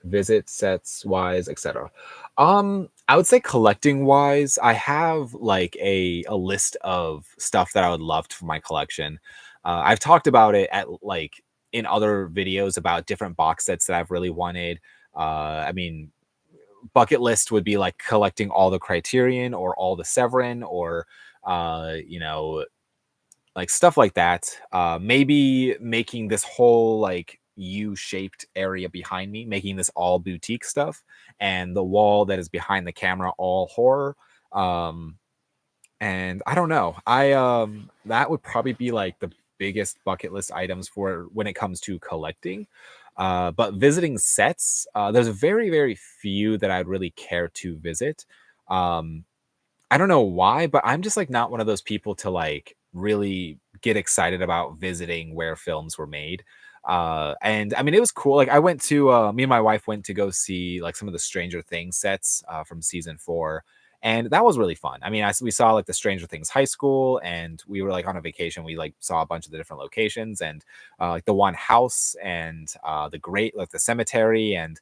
visit sets wise, etc.? I would say collecting wise, I have like a list of stuff that I would love for my collection. I've talked about it at like in other videos about different box sets that I've really wanted. I mean, bucket list would be like collecting all the Criterion or all the Severin or like stuff like that. Maybe making this whole like U-shaped area behind me, making this all boutique stuff, and the wall that is behind the camera all horror. Um, and I don't know. I that would probably be like the biggest bucket list items for when it comes to collecting. But visiting sets, there's very, very few that I'd really care to visit. Um, I don't know why, but I'm just like not one of those people to like really get excited about visiting where films were made. And I mean, it was cool. Like I went to me and my wife went to go see like some of the Stranger Things sets from season 4, and that was really fun. I mean, we saw like the Stranger Things high school, and we were like on a vacation. We like saw a bunch of the different locations, and like the one house, and the great like the cemetery, and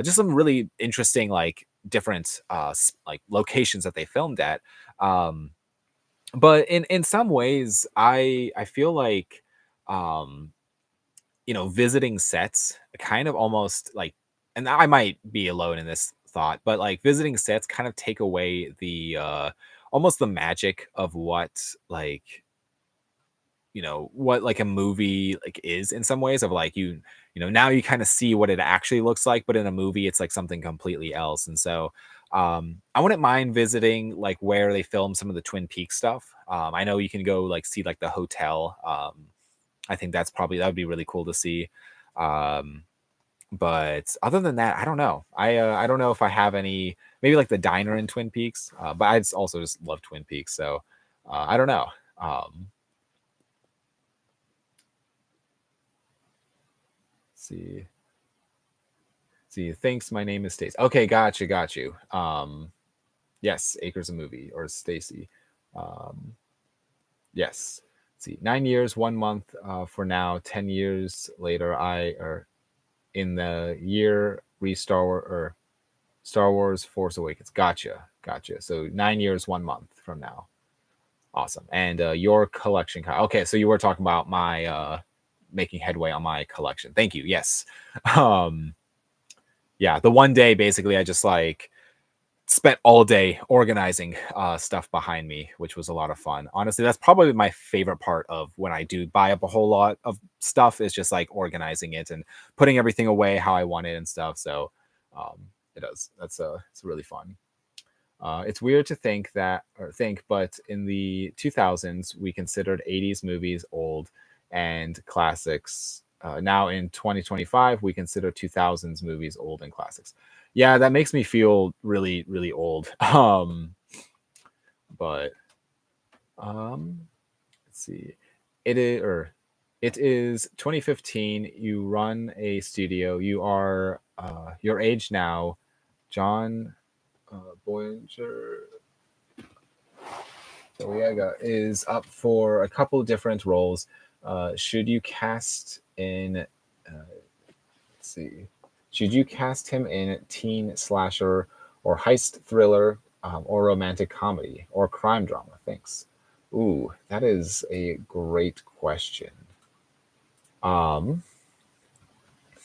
just some really interesting like different like locations that they filmed at. Um, but in some ways, I feel like um, visiting sets kind of almost like, and I might be alone in this thought, but like visiting sets kind of take away the almost the magic of what like what like a movie like is in some ways of like now you kind of see what it actually looks like, but in a movie it's like something completely else. And so I wouldn't mind visiting like where they film some of the Twin Peaks stuff. I know you can go like see like the hotel. I think that would be really cool to see. um but other than that, I don't know. I don't know if I have any, maybe like the diner in Twin Peaks, but also just love Twin Peaks, so I don't know. See. See, thanks. My name is Stacy. Okay, got you. Yes, Acres a movie or Stacy. Um, yes. See, 9 years, 1 month for now. 10 years later, I or in the year Star Wars Force Awakens. Gotcha. So 9 years, 1 month from now. Awesome. And your collection. Okay, so you were talking about my making headway on my collection. Thank you. Yes. Um, yeah, the one day basically I just like spent all day organizing stuff behind me, which was a lot of fun. Honestly, that's probably my favorite part of when I do buy up a whole lot of stuff, is just like organizing it and putting everything away how I want it and stuff. So um, it does. It's really fun. It's weird to think, but in the 2000s, we considered 80s movies old and classics. Now in 2025, we consider 2000s movies old and classics. Yeah, that makes me feel really, really old. But let's see. It is 2015. You run a studio. You are your age now, John Boyinger Boyega is up for a couple different roles. Should you cast in? Let's see. Should you cast him in teen slasher or heist thriller or romantic comedy or crime drama? Thanks. Ooh, that is a great question. Um,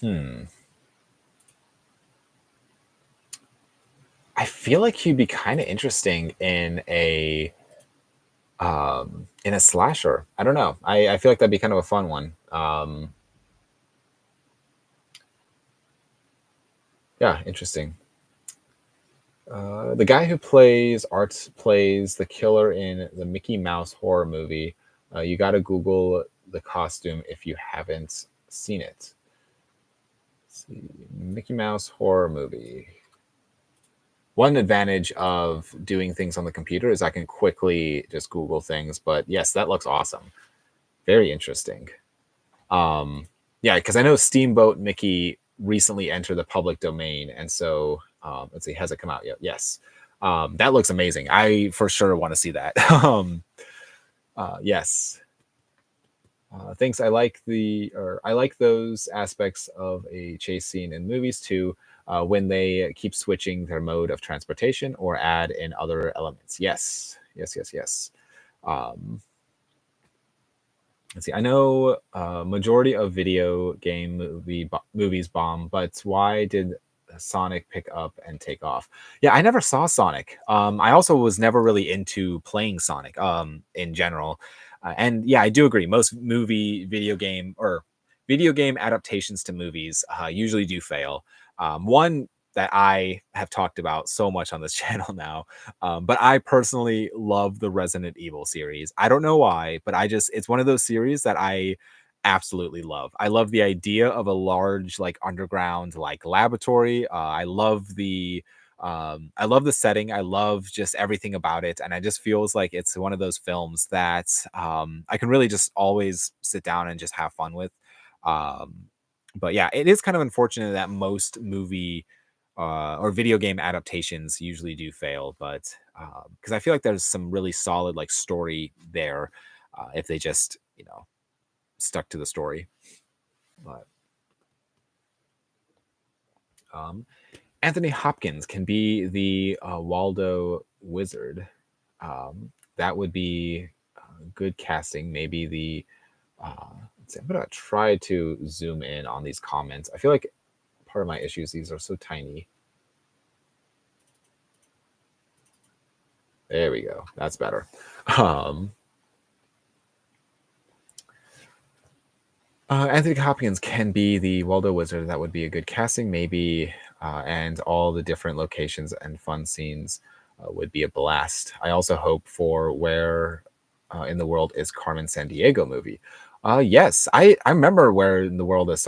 hmm. I feel like he'd be kind of interesting in a slasher. I don't know. I feel like that'd be kind of a fun one. Yeah, interesting. The guy who plays the killer in the Mickey Mouse horror movie. You got to Google the costume if you haven't seen it. Let's see, Mickey Mouse horror movie. One advantage of doing things on the computer is I can quickly just Google things. But yes, that looks awesome. Very interesting. Yeah, because I know Steamboat Mickey recently entered the public domain, and so let's see, has it come out yet? Yes, that looks amazing. I for sure want to see that. Yes, thanks. I like those aspects of a chase scene in movies too, when they keep switching their mode of transportation or add in other elements. Yes, yes, yes, yes. Um, Let's see. I know majority of video game movies bomb, but why did Sonic pick up and take off? Yeah, I never saw Sonic. I also was never really into playing Sonic in general. And yeah, I do agree. Most video game adaptations to movies usually do fail. One that I have talked about so much on this channel now, but I personally love the Resident Evil series. I don't know why, but it's one of those series that I absolutely love. I love the idea of a large, like, underground, like, laboratory. I love the setting. I love just everything about it. And I just feels like it's one of those films that I can really just always sit down and just have fun with. Um, but yeah, it is kind of unfortunate that most movie or video game adaptations usually do fail, but because I feel like there's some really solid like story there if they just stuck to the story. But um, Anthony Hopkins can be the Waldo Wizard. That would be good casting. Maybe the let's see, I'm gonna try to zoom in on these comments. I feel like part of my issues, these are so tiny. There we go. That's better. Um, Anthony Hopkins can be the Waldo Wizard. That would be a good casting, maybe. And all the different locations and fun scenes would be a blast. I also hope for Where in the World is Carmen Sandiego movie. Yes, I remember Where in the World is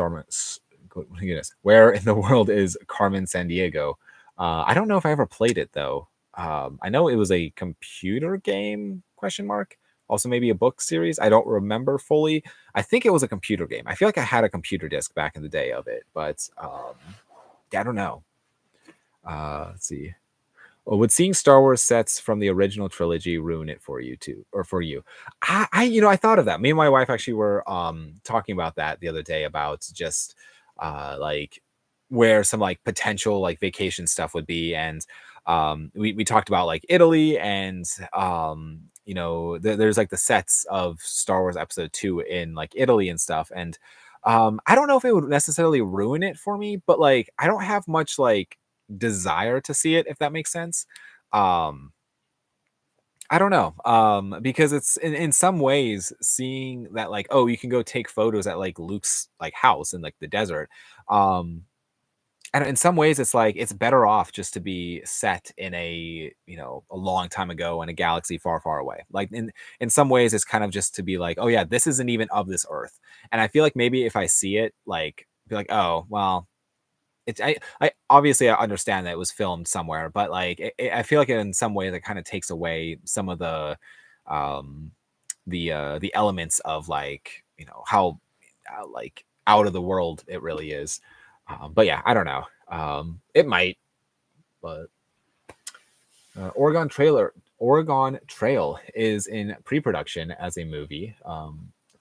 goodness, Where in the World is Carmen Sandiego. I don't know if I ever played it though. I know it was a computer game? Question mark. Also, maybe a book series. I don't remember fully. I think it was a computer game. I feel like I had a computer disc back in the day of it, but yeah, I don't know. Let's see. Oh, would seeing Star Wars sets from the original trilogy ruin it for you too, or for you? I thought of that. Me and my wife actually were talking about that the other day about just like where some like potential like vacation stuff would be, and we talked about like Italy, and there's like the sets of Star Wars Episode 2 in like Italy and stuff, and I don't know if it would necessarily ruin it for me, but like I don't have much like desire to see it, if that makes sense. Um, I don't know. Because it's in some ways seeing that like, oh, you can go take photos at like Luke's like house in like the desert. Um, and in some ways it's like it's better off just to be set in a long time ago in a galaxy far, far away. Like in some ways it's kind of just to be like, oh yeah, this isn't even of this earth. And I feel like maybe if I see it, like be like, oh, well, I obviously I understand that it was filmed somewhere, but like I feel like in some ways it kind of takes away some of um the elements of like how like out of the world it really is. But yeah, I don't know. It might, but Oregon Trail is in pre-production as a movie.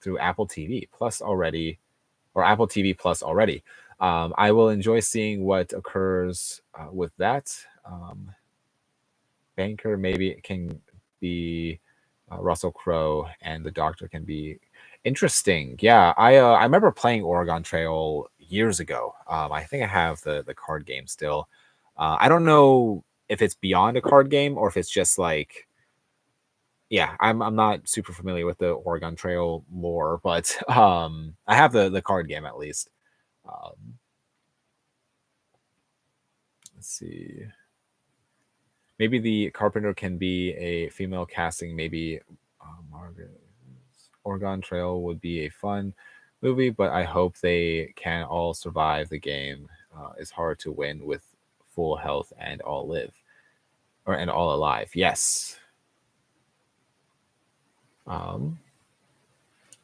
through Apple TV Plus already, or Apple TV Plus already. I will enjoy seeing what occurs with that. Banker maybe it can be Russell Crowe, and the Doctor can be interesting. Yeah, I remember playing Oregon Trail years ago. I think I have the card game still. I don't know if it's beyond a card game or if it's just like, yeah, I'm not super familiar with the Oregon Trail lore, but I have the card game at least. Let's see. Maybe the Carpenter can be a female casting. Maybe Margaret. Oregon Trail would be a fun movie, but I hope they can all survive the game. It's hard to win with full health and all live, and all alive. Yes. Let's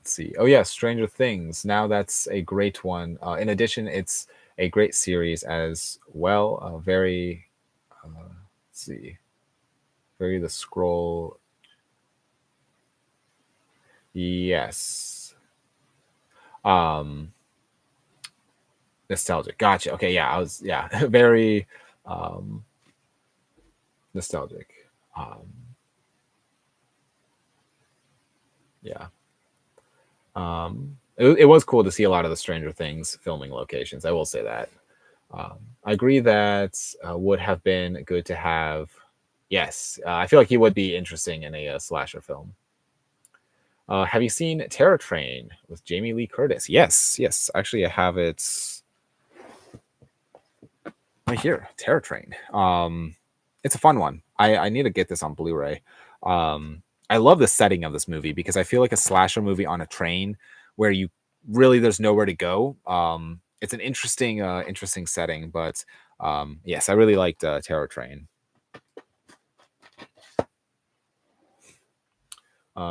see. Oh yeah, Stranger Things. Now that's a great one. In addition, it's a great series as well. Very. Let's see. Very the scroll. Yes. Nostalgic. Gotcha. Okay, yeah, I was very nostalgic. Yeah. It was cool to see a lot of the Stranger Things filming locations. I will say that. I agree that would have been good to have. Yes, I feel like he would be interesting in a slasher film. Have you seen Terror Train with Jamie Lee Curtis? Yes, yes. Actually, I have it right here. Terror Train. It's a fun one. I need to get this on Blu-ray. I love the setting of this movie because I feel like a slasher movie on a train where you really there's nowhere to go. It's an interesting setting, but yes, I really liked Terror Train.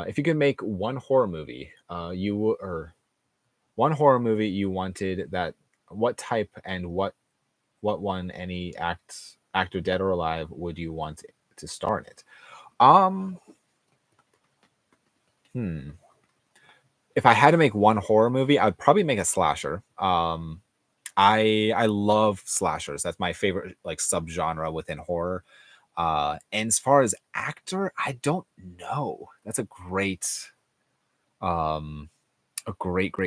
If you could make one horror movie, one horror movie you wanted that, what type and what one, any actor dead or alive would you want to star in it? Um, If I had to make one horror movie, I'd probably make a slasher. I love slashers. That's my favorite like subgenre within horror. And as far as actor, I don't know. That's a great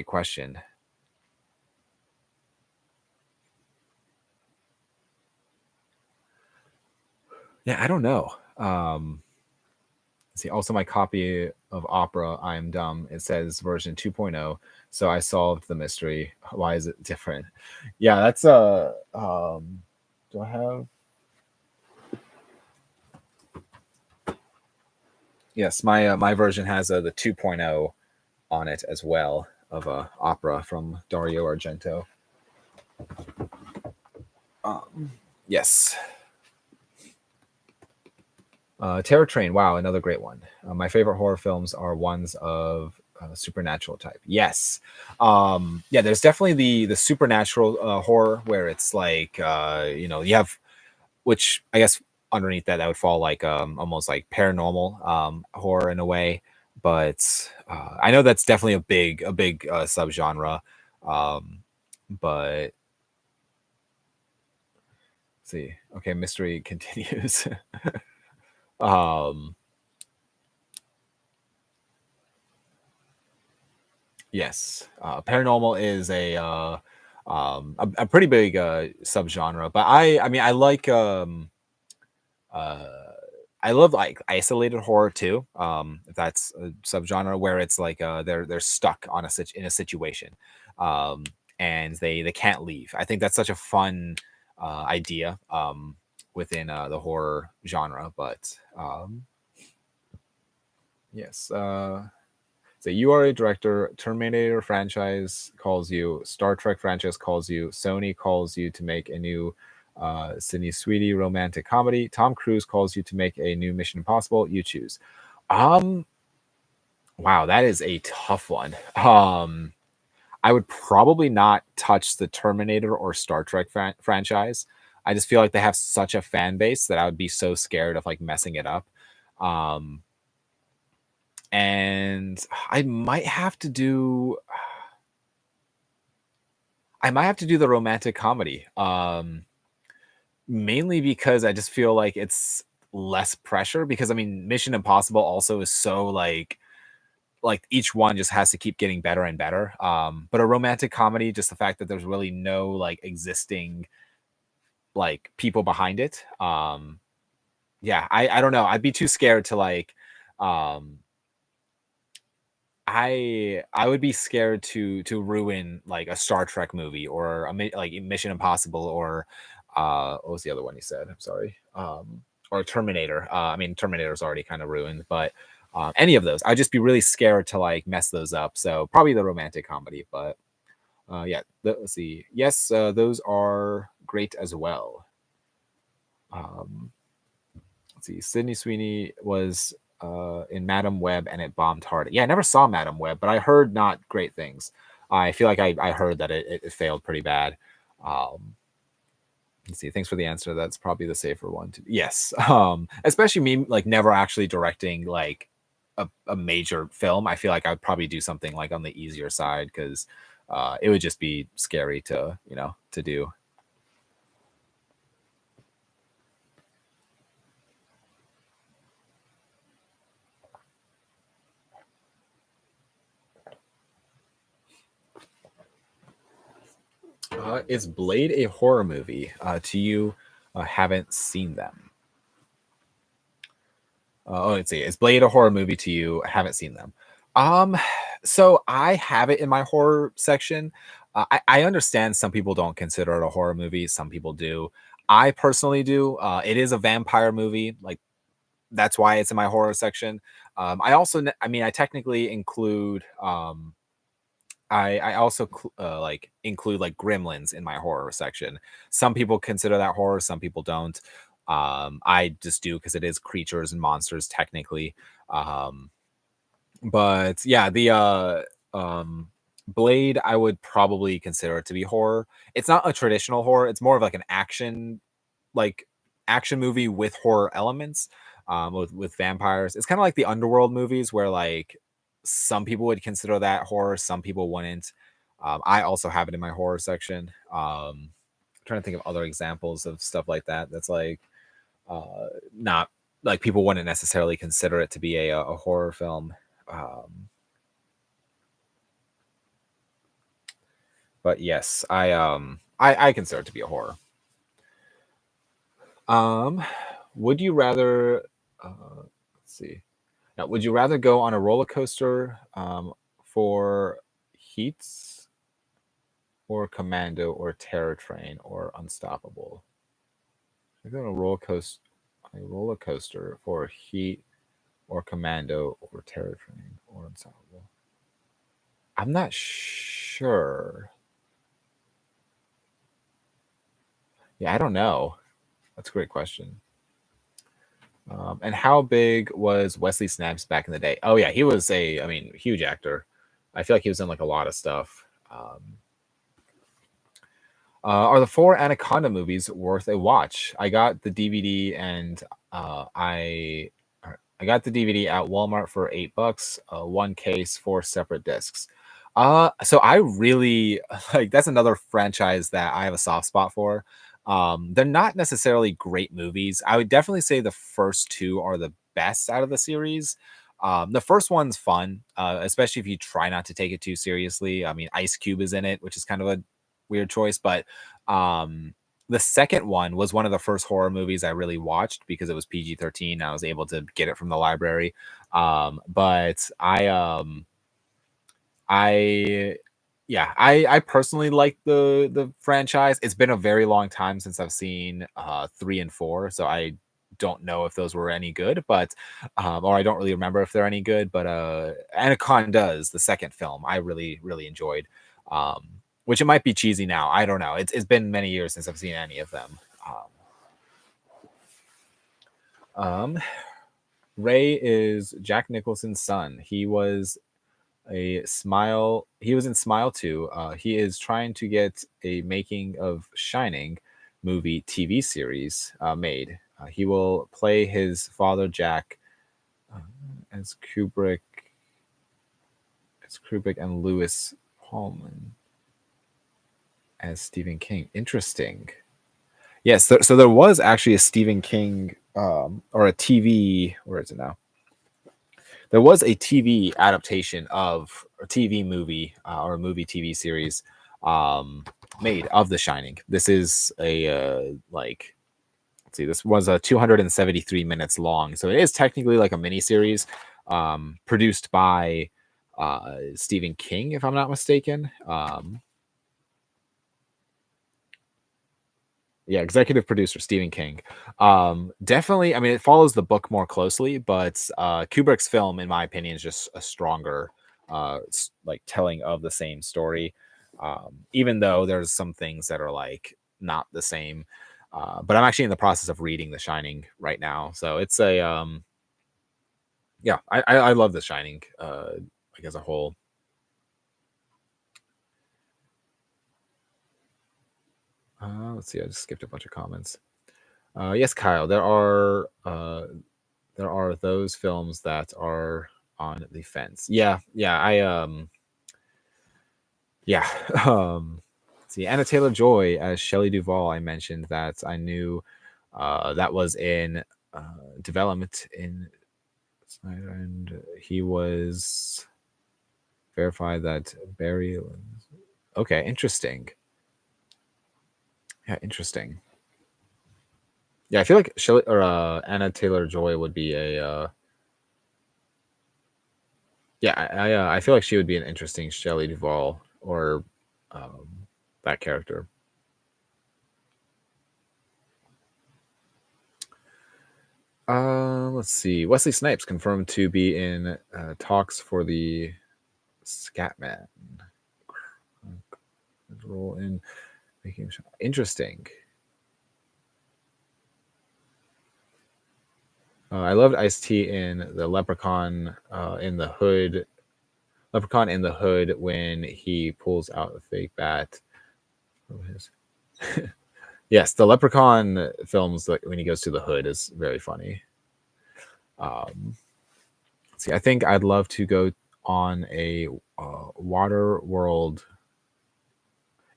question. Yeah, I don't know. See, also my copy of Opera, I Am Dumb, it says version 2.0. So I solved the mystery. Why is it different? Yeah, that's do I have? Yes, my version has the 2.0 on it as well of Opera from Dario Argento. Yes. Terror Train, wow, another great one. My favorite horror films are ones of supernatural type. Yes, yeah. There's definitely the supernatural horror where it's like you have, which I guess underneath that would fall like almost like paranormal horror in a way. But I know that's definitely a big subgenre. But let's see, okay, mystery continues. um Yes, paranormal is a pretty big subgenre, but I mean uh, I love like isolated horror too. If that's a subgenre where it's like they're stuck on in a situation, um, and they can't leave. I think that's such a fun idea within the horror genre. But yes. So you are a director. Terminator franchise calls you. Star Trek franchise calls you. Sony calls you to make a new Sydney Sweeney romantic comedy. Tom Cruise calls you to make a new Mission Impossible. You choose. Um, wow, that is a tough one. I would probably not touch the Terminator or Star Trek franchise. I just feel like they have such a fan base that I would be so scared of like messing it up. Um, and I might have to do the romantic comedy. Mainly because I just feel like it's less pressure because I mean Mission Impossible also is so like each one just has to keep getting better and better. But a romantic comedy, just the fact that there's really no like existing like people behind it. Yeah, I don't know. I'd be too scared to like um I would be scared to ruin like a Star Trek movie or like Mission Impossible or what was the other one you said? I'm sorry. Or Terminator. I mean Terminator's already kind of ruined, but any of those, I'd just be really scared to like mess those up. So probably the romantic comedy, but yeah. Let's see. Yes, those are great as well. Um, let's see. Sydney Sweeney was in Madam Web and it bombed hard. Yeah, I never saw Madam Web, but I heard not great things. I feel like I heard that it failed pretty bad. Um, let's see. Thanks for the answer. That's probably the safer one. Yes. Especially me like never actually directing like a major film. I feel like I'd probably do something like on the easier side because it would just be scary to to do. Is Blade a horror movie? To you, haven't seen them. Let's see. Is Blade a horror movie to you? Haven't seen them. Um, so I have it in my horror section. I understand some people don't consider it a horror movie. Some people do. I personally do. It is a vampire movie. Like that's why it's in my horror section. I also, I mean, I technically include I also like include like Gremlins in my horror section. Some people consider that horror, some people don't. I just do because it is creatures and monsters technically. Um, but yeah, the Blade I would probably consider it to be horror. It's not a traditional horror. It's more of like an like action movie with horror elements, with vampires. It's kind of like the underworld movies where like some people would consider that horror, some people wouldn't. I also have it in my horror section. Trying to think of other examples of stuff like that. That's like not like people wouldn't necessarily consider it to be a horror film. But yes, I consider it to be a horror. Um, would you rather? Let's see. Now, would you rather go on a roller coaster for Heats or Commando or Terror Train or Unstoppable? I go on a roller coaster for Heat or Commando or Terror Train or Unstoppable. I'm not sure. Yeah, I don't know. That's a great question. And how big was Wesley Snipes back in the day? Oh yeah, he was I mean, huge actor. I feel like he was in like a lot of stuff. Are the four Anaconda movies worth a watch? I got the DVD and I got the DVD at Walmart for $8. One case, four separate discs. So I really like that's another franchise that I have a soft spot for. They're not necessarily great movies. I would definitely say the first two are the best out of the series. The first one's fun, especially if you try not to take it too seriously. I mean, Ice Cube is in it, which is kind of a weird choice, but the second one was one of the first horror movies I really watched because it was PG-13. I was able to get it from the library. But I yeah, I personally like the franchise. It's been a very long time since I've seen 3 and 4, so I don't know if those were any good, but or I don't really remember if they're any good, but Anaconda is the second film I really enjoyed. Um which it might be cheesy now. I don't know. It's been many years since I've seen any of them. Um, Ray is Jack Nicholson's son. He was in Smile 2. He is trying to get a making of Shining movie TV series made. He will play his father Jack as Kubrick. Kubrick and Lewis Pullman as Stephen King. Interesting. Yes, so there was actually a Stephen King or a TV. Where is it now? There was a TV adaptation of a TV movie or a movie TV series made of The Shining. This is a like, let's see, this was a 273 minutes long, so it is technically like a mini series produced by Stephen King, if I'm not mistaken. Yeah, executive producer Stephen King. Definitely, I mean, it follows the book more closely, but Kubrick's film, in my opinion, is just a stronger, like telling of the same story. Even though there's some things that are like not the same. But I'm actually in the process of reading The Shining right now, so it's a yeah, I love The Shining like as a whole. Let's see, I just skipped a bunch of comments. Yes, Kyle, there are those films that are on the fence. Yeah, yeah. See, Anna Taylor Joy as Shelley Duvall. I mentioned that I knew that was in development in Snyder, and he was verified that Barry. Okay, interesting. Yeah, interesting. Yeah, I feel like Shelley or Anna Taylor Joy would be a. Yeah, I feel like she would be an interesting Shelley Duvall or that character. Let's see. Wesley Snipes confirmed to be in talks for the Scatman role in making. Interesting. I loved Ice-T in the Leprechaun in the Hood. Leprechaun in the Hood when he pulls out a fake bat from his. Yes, the Leprechaun films, like when he goes to the Hood, is very funny. See, I think I'd love to go on a water world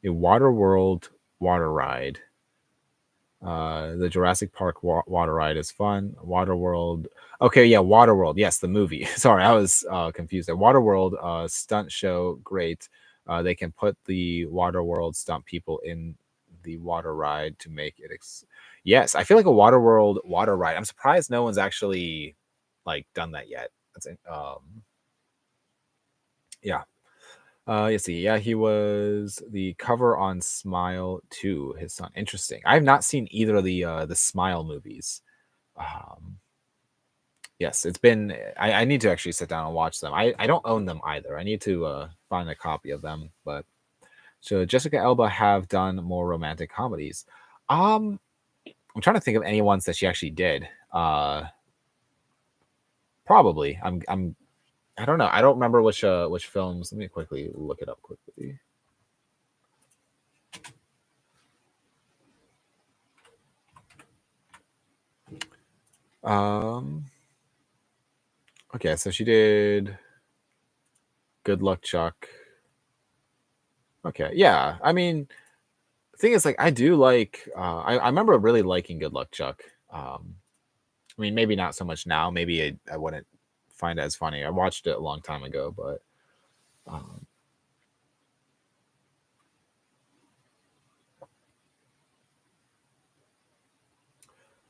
water ride. The Jurassic Park water ride is fun. Waterworld. Okay, yeah, Waterworld. Yes, the movie. Sorry, I was confused there. Waterworld stunt show, great. They can put the Waterworld stunt people in the water ride to make it. Yes, I feel like a Waterworld water ride. I'm surprised no one's actually like done that yet. That's yeah. You see, yeah, he was the cover on Smile 2, his son. Interesting. I have not seen either of the Smile movies. Um, yes, it's been. I need to actually sit down and watch them. I don't own them either. I need to find a copy of them. But should Jessica Alba have done more romantic comedies? I'm trying to think of any ones that she actually did. Probably. I don't know. I don't remember which films. Let me quickly look it up quickly. Okay, so she did Good Luck Chuck. Okay, yeah. I mean, the thing is, like, I do like. I remember really liking Good Luck Chuck. I mean, maybe not so much now. Maybe I wouldn't find it as funny. I watched it a long time ago, but.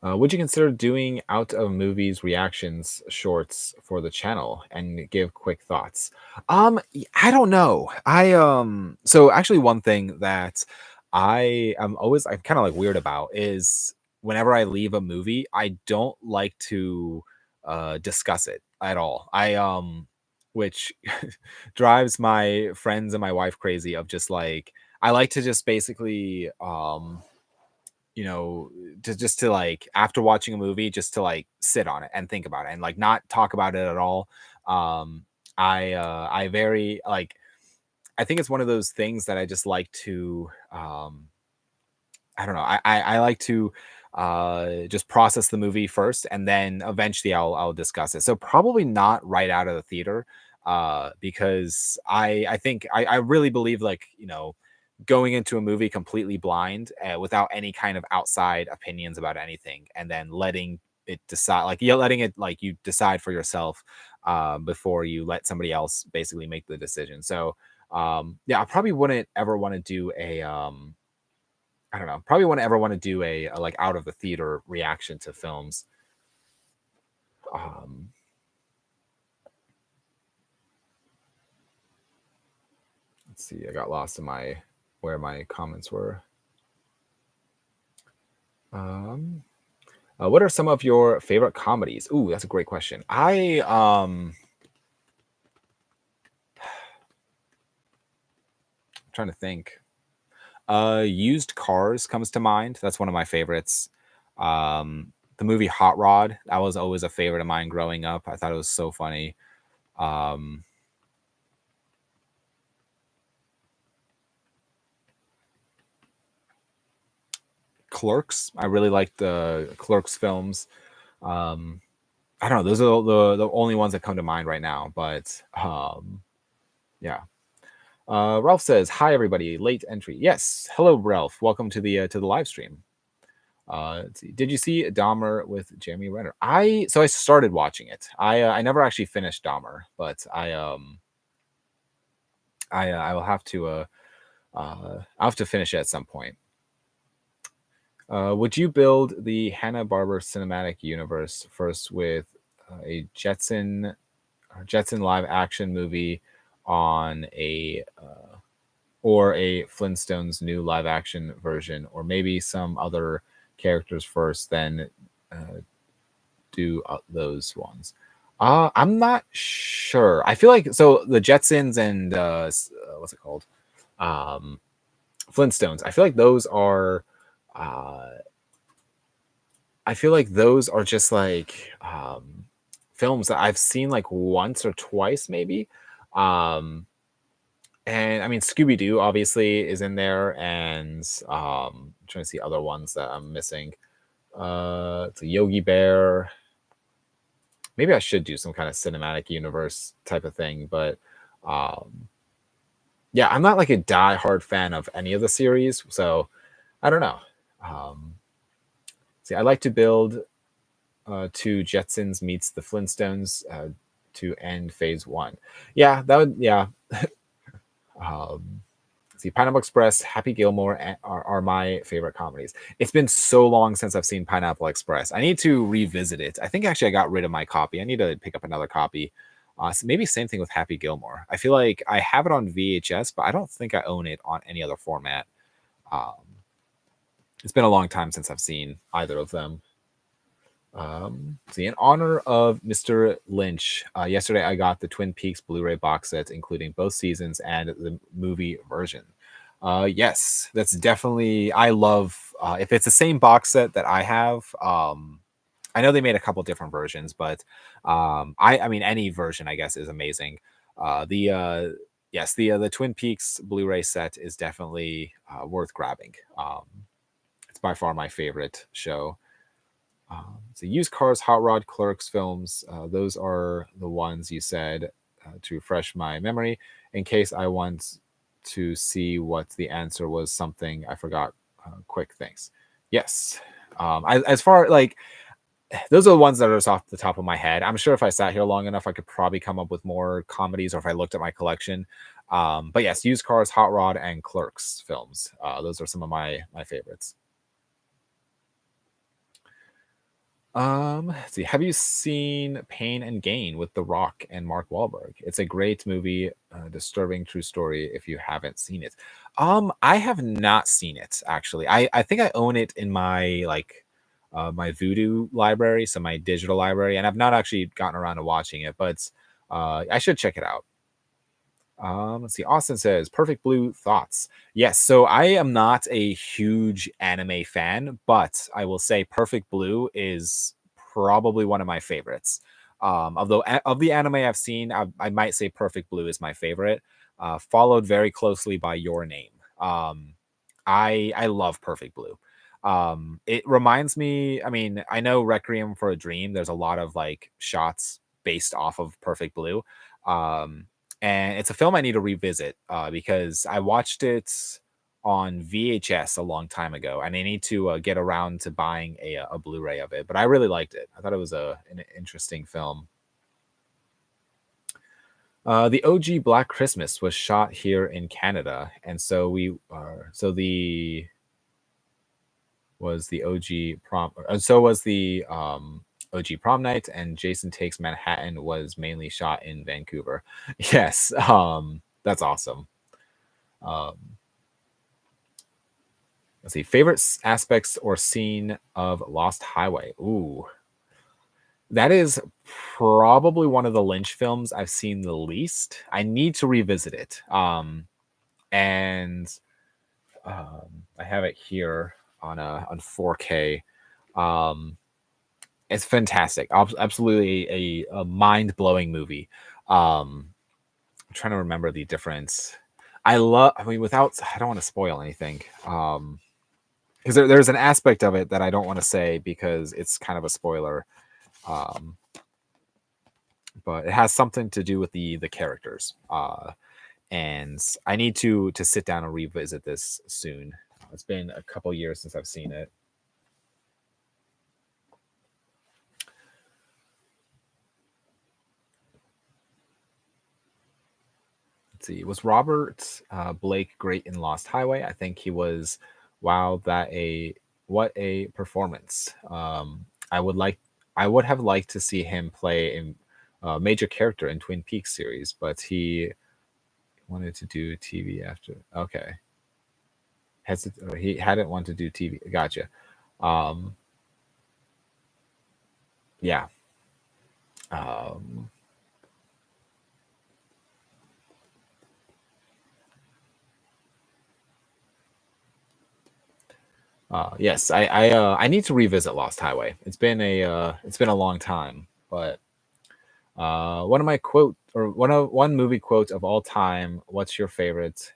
Would you consider doing out of movies reactions shorts for the channel and give quick thoughts? I don't know. So actually one thing that I'm kind of like weird about is whenever I leave a movie, I don't like to discuss it at all. Which drives my friends and my wife crazy of just like I like to just basically you know, just to like after watching a movie, just to like sit on it and think about it and like not talk about it at all. I very like I think it's one of those things that I just like to I don't know. I like to just process the movie first and then eventually I'll discuss it. So probably not right out of the theater. because I think I really believe, like, going into a movie completely blind, without any kind of outside opinions about anything, and then letting it decide, like, yeah, letting it, like, you decide for yourself, before you let somebody else basically make the decision. So yeah, I probably wouldn't ever want to do a I don't know, probably wouldn't ever want to do a like out of the theater reaction to films. um let's see, I got lost in my where my comments were. um what are some of your favorite comedies? Ooh, that's a great question. I'm trying to think. Used Cars comes to mind. That's one of my favorites. The movie Hot Rod, that was always a favorite of mine growing up. I thought it was so funny. Um, Clerks, I really like the Clerks films. Um, I don't know. Those are the only ones that come to mind right now. But yeah. Ralph says, "Hi everybody, late entry." Yes, hello Ralph. Welcome to the live stream. Let's see. Did you see Dahmer with Jeremy Renner? I started watching it. I never actually finished Dahmer, but I will have to I'll have to finish it at some point. Would you build the Hanna-Barbera cinematic universe first with a Jetson live action movie on a or a Flintstones new live action version, or maybe some other characters first, then uh, do those ones? I'm not sure. I feel like, so the Jetsons and what's it called? Um, Flintstones. I feel like those are. Uh, I feel like those are just like films that I've seen like once or twice, maybe. Um, and I mean, Scooby Doo obviously is in there, and I'm trying to see other ones that I'm missing. It's a Yogi Bear. Maybe I should do some kind of cinematic universe type of thing, but um, yeah, I'm not like a die-hard fan of any of the series, so I don't know. Um, see, I like to build to Jetsons meets the Flintstones to end phase one. Yeah, that would, yeah. um, see, Pineapple Express, Happy Gilmore are my favorite comedies. It's been so long since I've seen Pineapple Express. I need to revisit it. I think actually I got rid of my copy. I need to pick up another copy. So maybe same thing with Happy Gilmore. I feel like I have it on VHS, but I don't think I own it on any other format. Um, it's been a long time since I've seen either of them. See, in honor of Mr. Lynch, yesterday I got the Twin Peaks Blu-ray box set, including both seasons and the movie version. Yes, that's definitely. I love if it's the same box set that I have. I know they made a couple different versions, but I mean any version I guess is amazing. The yes, the Twin Peaks Blu-ray set is definitely worth grabbing. It's by far my favorite show. So Used Cars, Hot Rod, Clerks films. Those are the ones you said to refresh my memory in case I want to see what the answer was. Something I forgot. Quick, thanks. Yes. As far like those are the ones that are just off the top of my head. I'm sure if I sat here long enough, I could probably come up with more comedies, or if I looked at my collection. But yes, Used Cars, Hot Rod, and Clerks films. Those are some of my favorites. Let's see. Have you seen Pain and Gain with The Rock and Mark Wahlberg? It's a great movie, disturbing true story if you haven't seen it. I have not seen it actually. I think I own it in my like my Voodoo library, so my digital library, and I've not actually gotten around to watching it, but I should check it out. Let's see. Austin says, "Perfect Blue thoughts." Yes, so I am not a huge anime fan, but I will say Perfect Blue is probably one of my favorites. Although of the anime I've seen, I might say Perfect Blue is my favorite, followed very closely by Your Name. I love Perfect Blue. It reminds me. I mean, I know Requiem for a Dream. There's a lot of like shots based off of Perfect Blue. And it's a film I need to revisit because I watched it on VHS a long time ago, and I need to get around to buying a Blu-ray of it. But I really liked it. I thought it was an interesting film. The OG Black Christmas was shot here in Canada, and so we are. So the was the OG prom, and so was the OG Prom Night, and Jason Takes Manhattan was mainly shot in Vancouver. Yes, that's awesome. Um, let's see, favorite aspects or scene of Lost Highway. Ooh, that is probably one of the Lynch films I've seen the least. I need to revisit it. And I have it here on 4K. It's fantastic. Absolutely a mind-blowing movie. I'm trying to remember the difference. I mean, I don't want to spoil anything. Because there's an aspect of it that I don't want to say because it's kind of a spoiler. But it has something to do with the characters. And I need to sit down and revisit this soon. It's been a couple years since I've seen it. Let's see. Was Robert Blake great in Lost Highway? I think he was. Wow, what a performance. I would have liked to see him play a major character in Twin Peaks series, but he wanted to do TV after. Okay. He hadn't wanted to do TV. Gotcha. Yeah. Yes, I need to revisit Lost Highway. It's been a long time, but one of my one movie quote of all time. What's your favorite?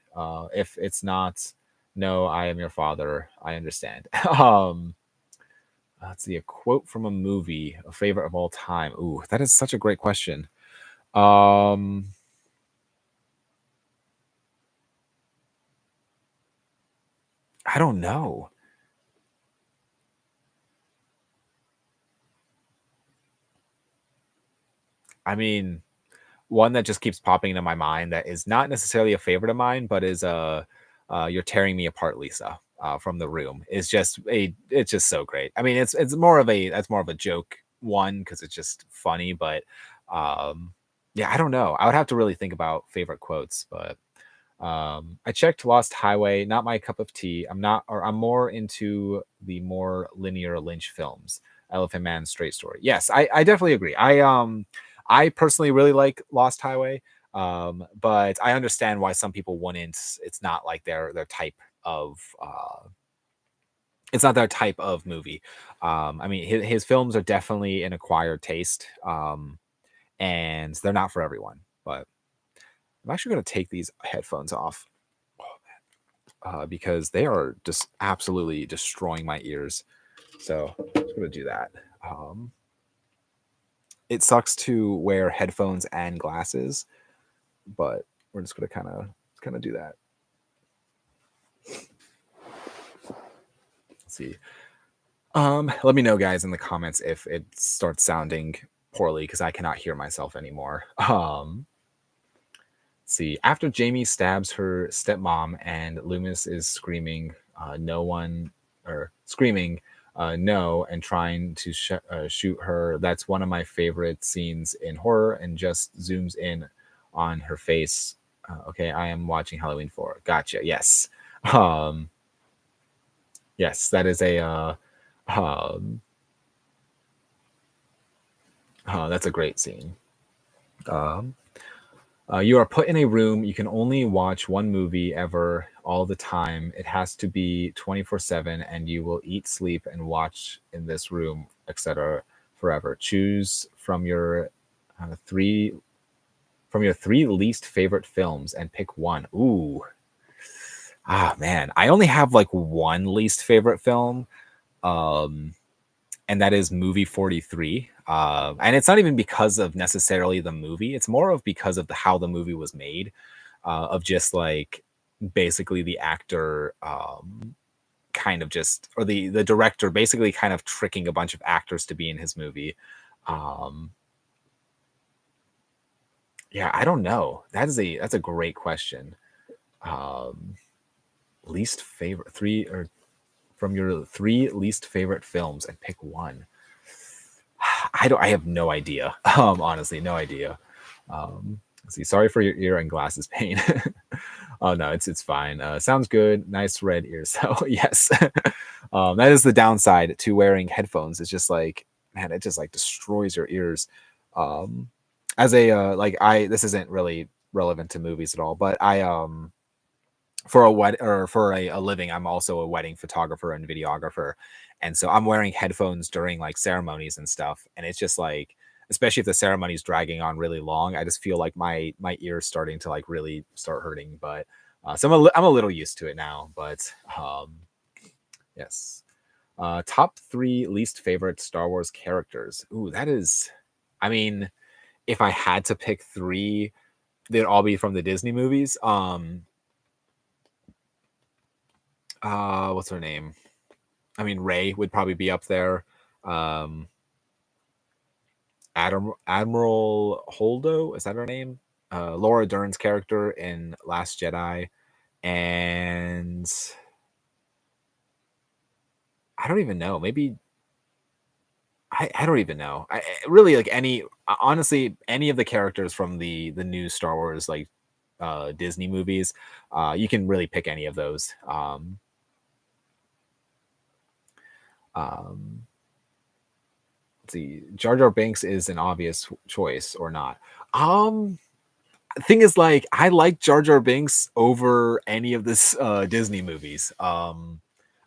If it's not, no, I am your father. I understand. Let's see, a quote from a movie, a favorite of all time. Ooh, that is such a great question. I don't know. I mean, one that just keeps popping into my mind that is not necessarily a favorite of mine, but is "You're Tearing Me Apart, Lisa," from The Room. It's just so great. I mean, it's more of a joke one because it's just funny, but yeah, I don't know. I would have to really think about favorite quotes, but I checked Lost Highway, not my cup of tea. I'm more into the more linear Lynch films. Elephant Man, Straight Story. Yes, I definitely agree. I personally really like Lost Highway, but I understand why some people wouldn't. It's not like their type of. It's not their type of movie. I mean, his films are definitely an acquired taste, and they're not for everyone. But I'm actually going to take these headphones off because they are just absolutely destroying my ears. So I'm just going to do that. It sucks to wear headphones and glasses, but we're just going to kind of do that. Let's see. Let me know, guys, in the comments if it starts sounding poorly because I cannot hear myself anymore. See, after Jamie stabs her stepmom and Loomis is screaming no and trying to shoot her. That's one of my favorite scenes in horror, and just zooms in on her face. Okay, I am watching Halloween 4. Gotcha. Yes. Yes, that is that's a great scene. You are put in a room. You can only watch one movie ever, all the time. It has to be 24/7, and you will eat, sleep, and watch in this room, etc. forever. Choose from your three least favorite films and pick one. Ooh. Man, I only have like one least favorite film, and that is movie 43. And it's not even because of necessarily the movie. It's more of because of how the movie was made, of just like basically the actor kind of just, or the director basically kind of tricking a bunch of actors to be in his movie. Um, yeah, I don't know. That's a great question. Um, least favorite three, or from your three least favorite films, and pick one. I have no idea. Honestly, no idea. Let's see. Sorry for your ear and glasses pain. Oh no, it's fine. Sounds good. Nice red ears. So yes, that is the downside to wearing headphones. It's just like, man, it just like destroys your ears. Um, as a like I this isn't really relevant to movies at all, but I for a or for a living, I'm also a wedding photographer and videographer, and so I'm wearing headphones during like ceremonies and stuff, and it's just like, especially if the ceremony's dragging on really long, I just feel like my ears starting to like really start hurting. But so I'm a little used to it now. But yes, top three least favorite Star Wars characters. Ooh, that is, I mean, if I had to pick three, they'd all be from the Disney movies. What's her name? I mean, Ray would probably be up there. Um, Admiral Holdo, is that her name? Laura Dern's character in Last Jedi, and I don't even know. Maybe I don't even know. I really like any, honestly, any of the characters from the new Star Wars like Disney movies. You can really pick any of those. Um, let's see, Jar Jar Binks is an obvious choice or not. Um, thing is, like, I like Jar Jar Binks over any of this Disney movies.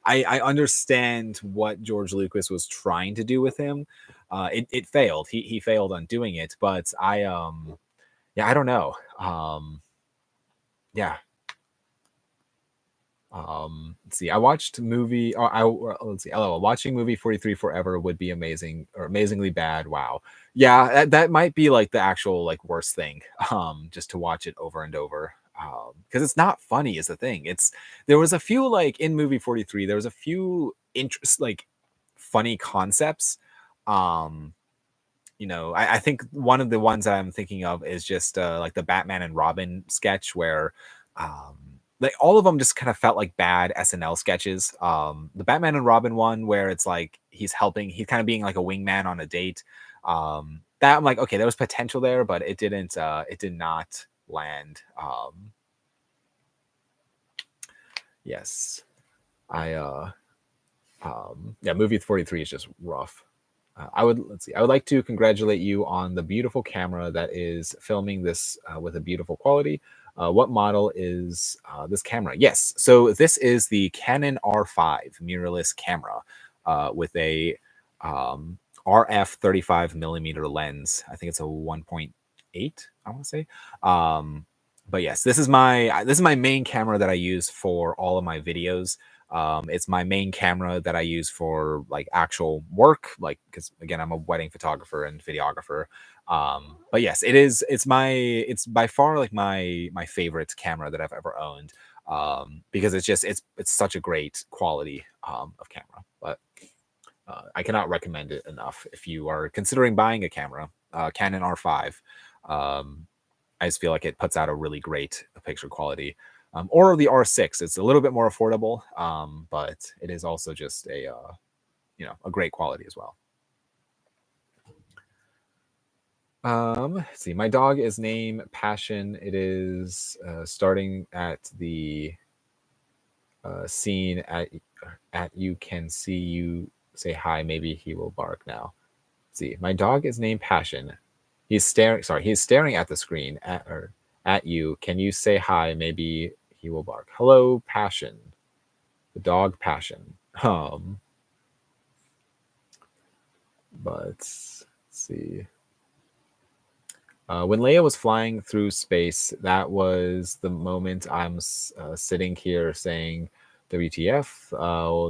I understand what George Lucas was trying to do with him. It failed. He failed on doing it, but yeah, I don't know. Yeah. Let's see. I watched movie. Let's see. LOL. Watching movie 43 forever would be amazing or amazingly bad. Wow. Yeah, that might be like the actual like worst thing. Just to watch it over and over. Because it's not funny is the thing. There was a few like in movie 43. There was a few interest like funny concepts. Um, I think one of the ones that I'm thinking of is just like the Batman and Robin sketch where um like all of them just kind of felt like bad SNL sketches. The Batman and Robin one where it's like he's kind of being like a wingman on a date. That I'm like, okay, there was potential there, but it did not land. Yes. I yeah, movie 43 is just rough. Let's see. I would like to congratulate you on the beautiful camera that is filming this with a beautiful quality. What model is this camera? Yes, so this is the Canon R5 mirrorless camera with a RF 35 millimeter lens. I think it's a 1.8. I want to say. But yes, this is my main camera that I use for all of my videos. It's my main camera that I use for like actual work, like because again I'm a wedding photographer and videographer. But yes, it's by far like my favorite camera that I've ever owned. Because it's such a great quality of camera. But I cannot recommend it enough if you are considering buying a camera. Canon R5. Um, I just feel like it puts out a really great picture quality. Or the R6. It's a little bit more affordable, but it is also just a great quality as well. Let's see. My dog is named Passion. It is starting at the scene at you can see you say hi. Maybe he will bark now. Let's see. My dog is named Passion. He's staring. Sorry, he's staring at the screen at you. Can you say hi? Maybe he will bark. Hello, Passion. The dog Passion. But let's see. When Leia was flying through space, that was the moment I'm sitting here saying, "WTF?"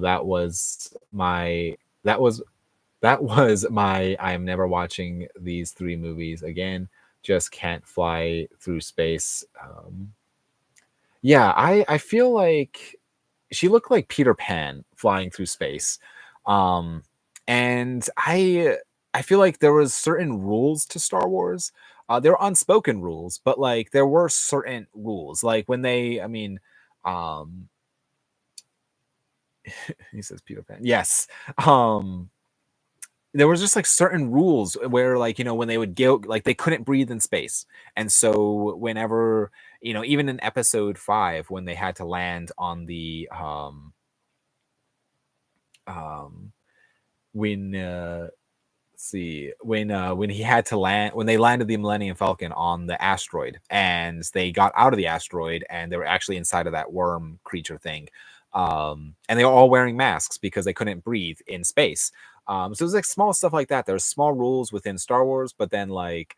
That was that was my I am never watching these three movies again. Just can't fly through space. Yeah, I feel like she looked like Peter Pan flying through space. Um, and I feel like there was certain rules to Star Wars. There were unspoken rules, but like there were certain rules. Like when they, I mean, um, he says Peter Pan. Yes. Um, there was just like certain rules where like when they would go like they couldn't breathe in space, and so whenever even in episode 5 when they had to land on the um when let's see when he had to land when they landed the Millennium Falcon on the asteroid, and they got out of the asteroid and they were actually inside of that worm creature thing, and they were all wearing masks because they couldn't breathe in space. So it was like small stuff like that. There's small rules within Star Wars, but then like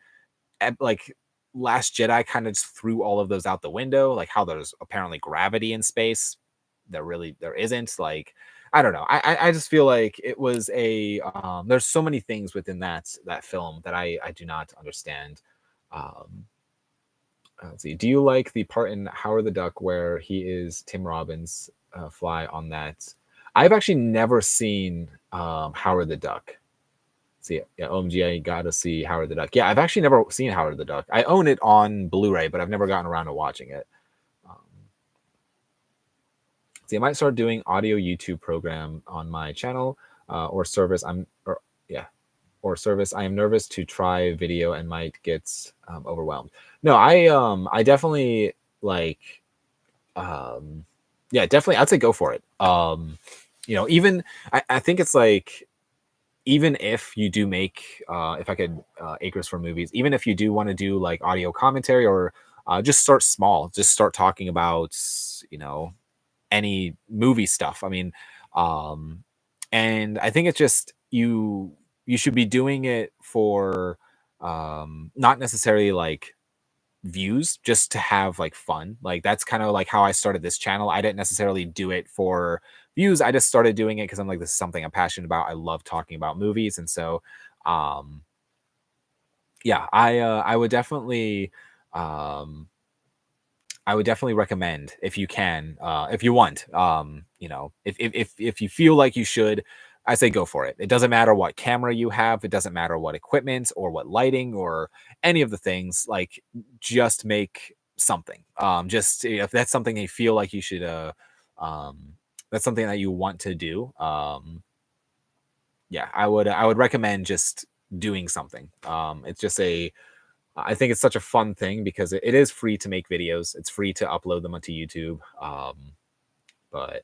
Last Jedi kind of just threw all of those out the window, like how there's apparently gravity in space. There isn't. Like I don't know. I just feel like it was a there's so many things within that film that I do not understand. Um let's see. Do you like the part in Howard the Duck where he is Tim Robbins fly on that? I've actually never seen Howard the Duck. See, yeah, OMG, I gotta see Howard the Duck. Yeah, I've actually never seen Howard the Duck. I own it on Blu-ray, but I've never gotten around to watching it. Um, See, I might start doing audio YouTube program on my channel or service. Or service. I am nervous to try video and might get overwhelmed. No, I definitely like yeah, definitely I'd say go for it. Even I think it's like even if you do make if I could acres for movies, even if you do want to do like audio commentary or just start small, just start talking about any movie stuff. I mean, um, and I think it's just you should be doing it for not necessarily like views, just to have like fun. Like that's kind of like how I started this channel. I didn't necessarily do it for views. I just started doing it because I'm like, this is something I'm passionate about. I love talking about movies, and so um, yeah, um, I would definitely recommend if you can, if you want, if you feel like you should, I say go for it. It doesn't matter what camera you have. It doesn't matter what equipment or what lighting or any of the things. Like, just make something. Just if that's something you feel like you should, um, that's something that you want to do. Yeah, I would recommend just doing something. It's just I think it's such a fun thing because it is free to make videos. It's free to upload them onto YouTube. But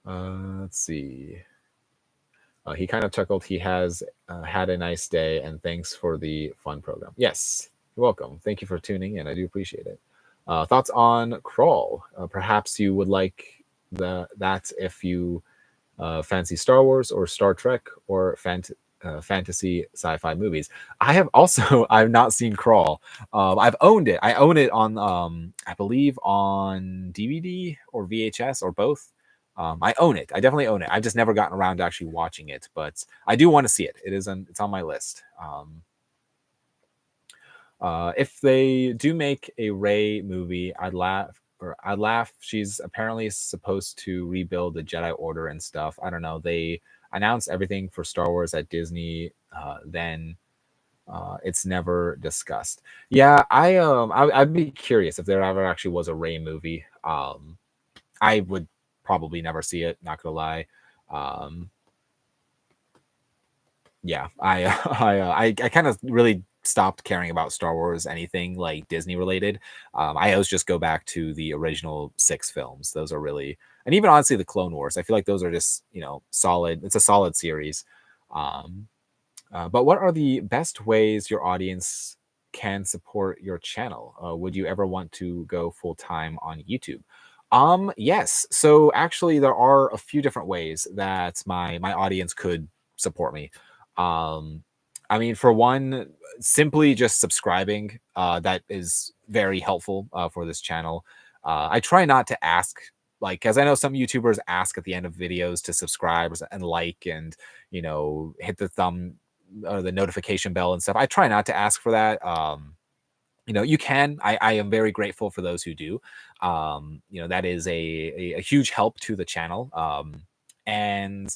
let's see. He kind of chuckled. He has had a nice day, and thanks for the fun program. Yes, you're welcome. Thank you for tuning in. I do appreciate it. Thoughts on Crawl? Perhaps you would like that if you fancy Star Wars or Star Trek or fantasy sci-fi movies. I have also I've not seen Crawl. I've owned it. I own it on I believe on DVD or VHS or both. I own it. I definitely own it. I've just never gotten around to actually watching it, but I do want to see it. It's on my list. If they do make a Rey movie, I'd laugh. Or I'd laugh. She's apparently supposed to rebuild the Jedi Order and stuff. I don't know. They announced everything for Star Wars at Disney. Then it's never discussed. Yeah, I'd be curious if there ever actually was a Rey movie. I would probably never see it. Not gonna lie. Um, yeah, I kind of really stopped caring about Star Wars, anything like Disney related. I always just go back to the original 6 films. Those are really, and even honestly, the Clone Wars. I feel like those are just solid. It's a solid series. Um, but what are the best ways your audience can support your channel? Would you ever want to go full time on YouTube? Yes. So actually, there are a few different ways that my audience could support me. Um, I mean, for one, simply just subscribing. That is very helpful for this channel. I try not to ask like, because I know some YouTubers ask at the end of videos to subscribe and like, and hit the thumb or the notification bell and stuff. I try not to ask for that. You can. I am very grateful for those who do. That is a huge help to the channel. And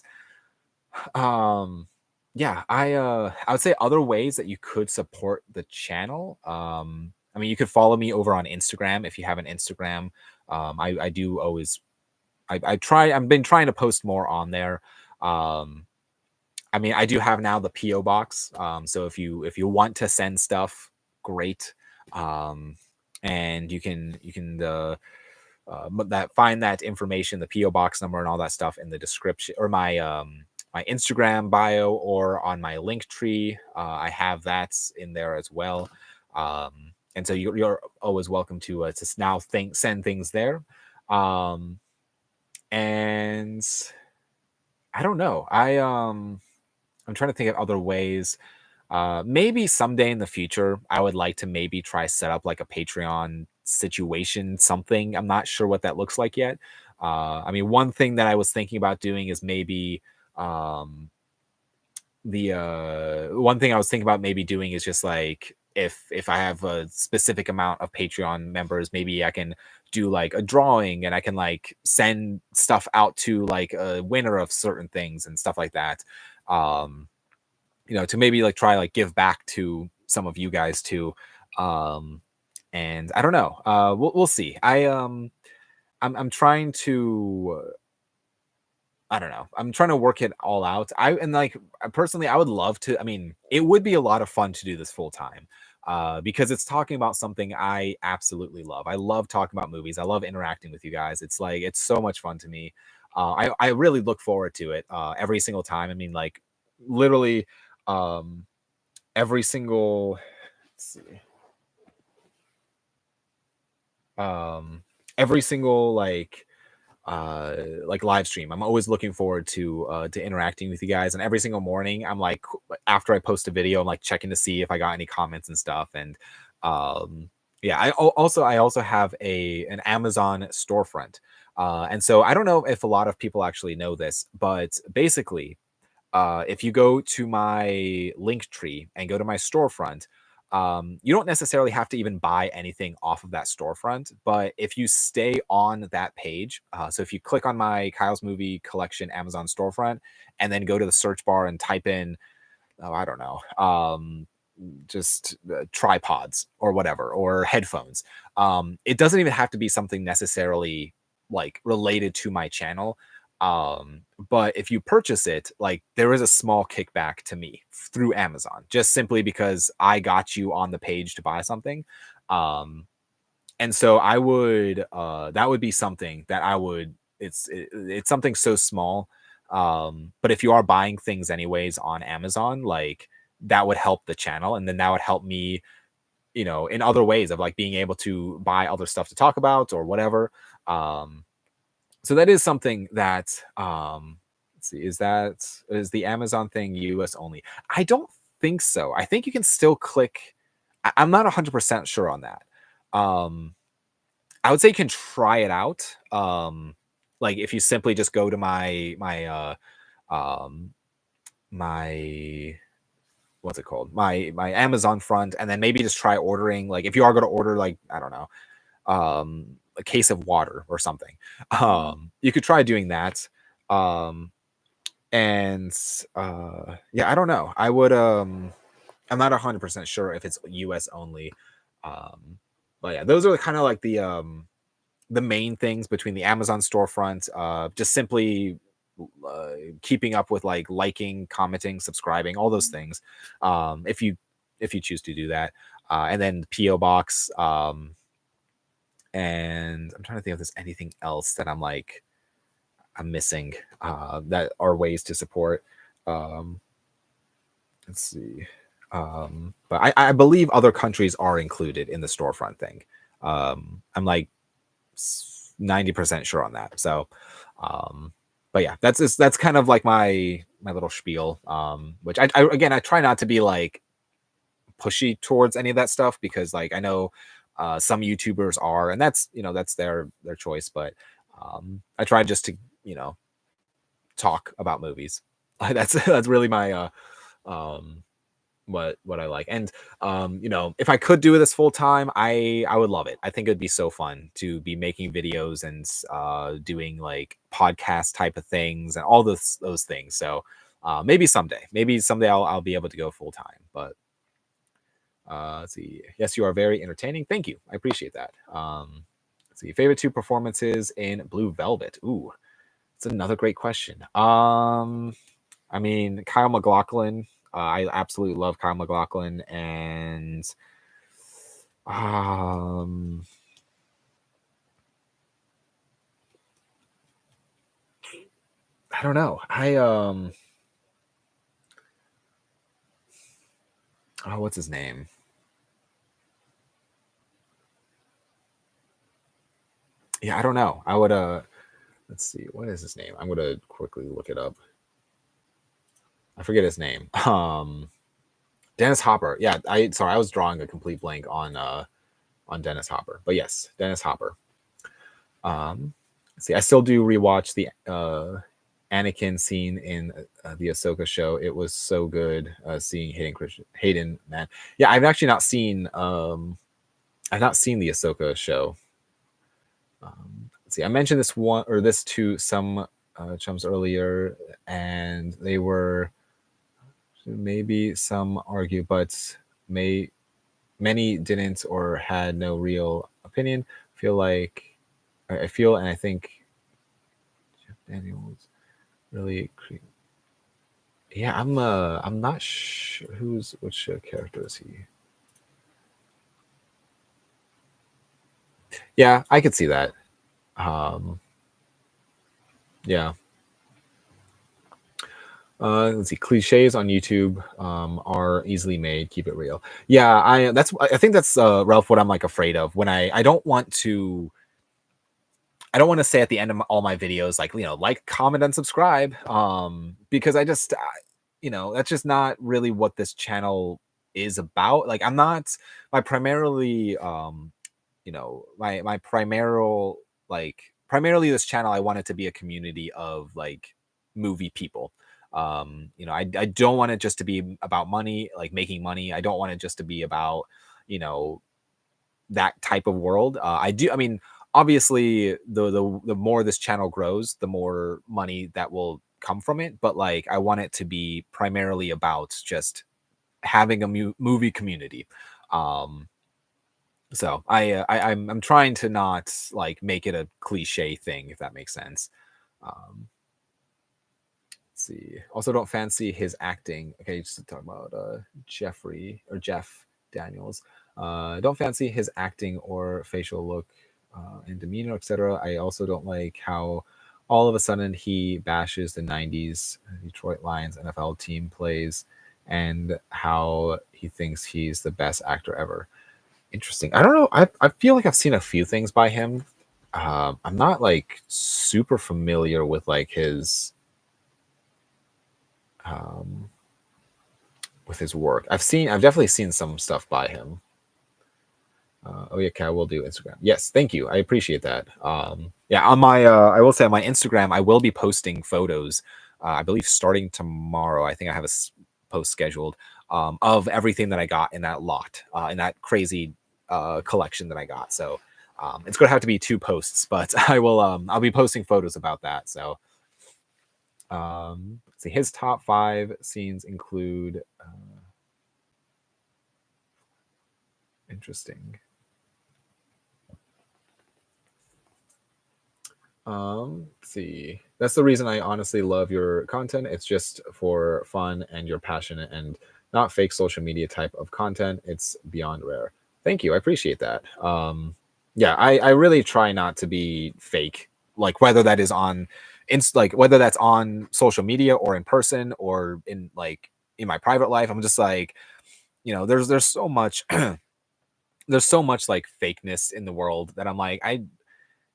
yeah, I would say other ways that you could support the channel. I mean, you could follow me over on Instagram if you have an Instagram. I do always I've been trying to post more on there. Um, I mean, I do have now the PO box. So if you want to send stuff, great. And that find that information, the PO box number and all that stuff in the description, or my Instagram bio, or on my link tree. I have that in there as well. And so you're always welcome to now send things there. And I don't know. I'm trying to think of other ways. Maybe someday in the future, I would like to maybe try set up like a Patreon situation, something. I'm not sure what that looks like yet. I mean, one thing that I was thinking about doing is maybe the one thing I was thinking about maybe doing is just like, if I have a specific amount of Patreon members, maybe I can do like a drawing, and I can like send stuff out to like a winner of certain things and stuff like that. To maybe like try like give back to some of you guys too. And I don't know. We'll see. I'm trying to. I don't know. I'm trying to work it all out. Personally, I would love to. I mean, it would be a lot of fun to do this full time, because it's talking about something I absolutely love. I love talking about movies. I love interacting with you guys. It's so much fun to me. I really look forward to it every single time. I mean, like literally, every single. Let's see. Every single like live stream, I'm always looking forward to interacting with you guys. And every single morning, I'm like, after I post a video, I'm like checking to see if I got any comments and stuff. And yeah, I also have an Amazon storefront. And so I don't know if a lot of people actually know this, but basically, if you go to my link tree and go to my storefront, you don't necessarily have to even buy anything off of that storefront. But if you stay on that page, so if you click on my Kyle's Movie Collection Amazon storefront, and then go to the search bar and type in, oh, I don't know, just tripods or whatever, or headphones. It doesn't even have to be something necessarily like related to my channel. But if you purchase it, like there is a small kickback to me through Amazon, just simply because I got you on the page to buy something. And so I would, that would be something that I would, it's something so small. But if you are buying things anyways on Amazon, like that would help the channel. And then that would help me, in other ways of like being able to buy other stuff to talk about or whatever. So that is something that, let's see, is the Amazon thing US only? I don't think so. I think you can still click. I'm not 100% sure on that. I would say you can try it out. Like if you simply just go to my what's it called? My Amazon front, and then maybe just try ordering. Like if you are going to order, like, I don't know, a case of water or something, you could try doing that. And yeah, I don't know. I would I'm not 100% sure if it's US only. But yeah, those are kind of like the main things between the Amazon storefront, just simply keeping up with like liking, commenting, subscribing, all those things, if you choose to do that, and then the PO box. And I'm trying to think if there's anything else that I'm missing, that are ways to support. Let's see. But I believe other countries are included in the storefront thing. I'm like 90% sure on that. So, but yeah, that's kind of like my little spiel. Which I try not to be like pushy towards any of that stuff, because like I know some YouTubers are, and that's their choice. But I try just to, you know, talk about movies. That's really my um what I like. And you know, if I could do this full time, I would love it. I think it'd be so fun to be making videos and doing like podcast type of things and all those things. So maybe someday I'll be able to go full time. But let's see. Yes, you are very entertaining. Thank you. I appreciate that. Let's see. Favorite 2 performances in Blue Velvet. Ooh, it's another great question. I mean, Kyle MacLachlan. I absolutely love Kyle MacLachlan, and um, I don't know. Oh, what's his name? Yeah, I don't know. I would let's see, what is his name? I'm gonna quickly look it up. I forget his name. Dennis Hopper. Yeah, I was drawing a complete blank on Dennis Hopper. But yes, Dennis Hopper. See, I still do rewatch the Anakin scene in the Ahsoka show. It was so good seeing Hayden, man. Yeah, I've actually not seen I've not seen the Ahsoka show. Let's see, I mentioned this to some chums earlier, and they were maybe some argue, but many didn't or had no real opinion. I feel and I think Jeff Daniels really yeah, I'm not sure which character is he. Yeah, I could see that. Yeah. Let's see. Cliches on YouTube are easily made. Keep it real. Yeah, I think that's Ralph. What I'm like afraid of when I don't want to. I don't want to say at the end of all my videos like, you know, like, comment, and subscribe because I just you know, that's just not really what this channel is about. Like, I'm not my primarily you know, my primarily this channel, I want it to be a community of like movie people. You know, I don't want it just to be about money, like making money. I don't want it just to be about, you know, that type of world. I mean, obviously the more this channel grows, the more money that will come from it, but like I want it to be primarily about just having a movie community. um so I'm trying to not like make it a cliche thing, if that makes sense. Let's see. Also, don't fancy his acting. Okay, just to talk about Jeff Daniels. Don't fancy his acting or facial look and demeanor, etc. I also don't like how all of a sudden he bashes the '90s Detroit Lions NFL team plays, and how he thinks he's the best actor ever. Interesting. I don't know. I feel like I've seen a few things by him. I'm not like super familiar with like his um, with his work. I've definitely seen some stuff by him. Oh yeah, okay, I will do Instagram. Yes, thank you. I appreciate that. Yeah, on my I will say on my Instagram, I will be posting photos. I believe starting tomorrow. I think I have a post scheduled of everything that I got in that lot, in that crazy collection that I got. So it's gonna have to be 2 posts, but I'll be posting photos about that. So let's see, his top 5 scenes include interesting. Let's see. That's the reason I honestly love your content. It's just for fun and you're passionate and not fake social media type of content. It's beyond rare. Thank you. I appreciate that. Yeah, I really try not to be fake, like whether that is on like whether that's on social media or in person or in like in my private life. I'm just like, you know, there's so much there's so much like fakeness in the world that I'm like,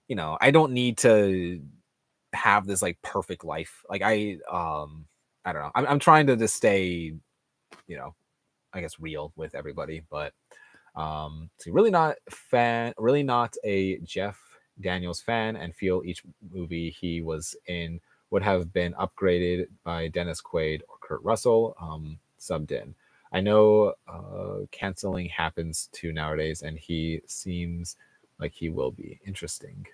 you know, I don't need to have this like perfect life. Like I don't know. I'm trying to just stay, you know, I guess real with everybody, but so really not a Jeff Daniels fan and feel each movie he was in would have been upgraded by Dennis Quaid or Kurt Russell. Subbed in. I know canceling happens too nowadays, and he seems like he will be. Interesting.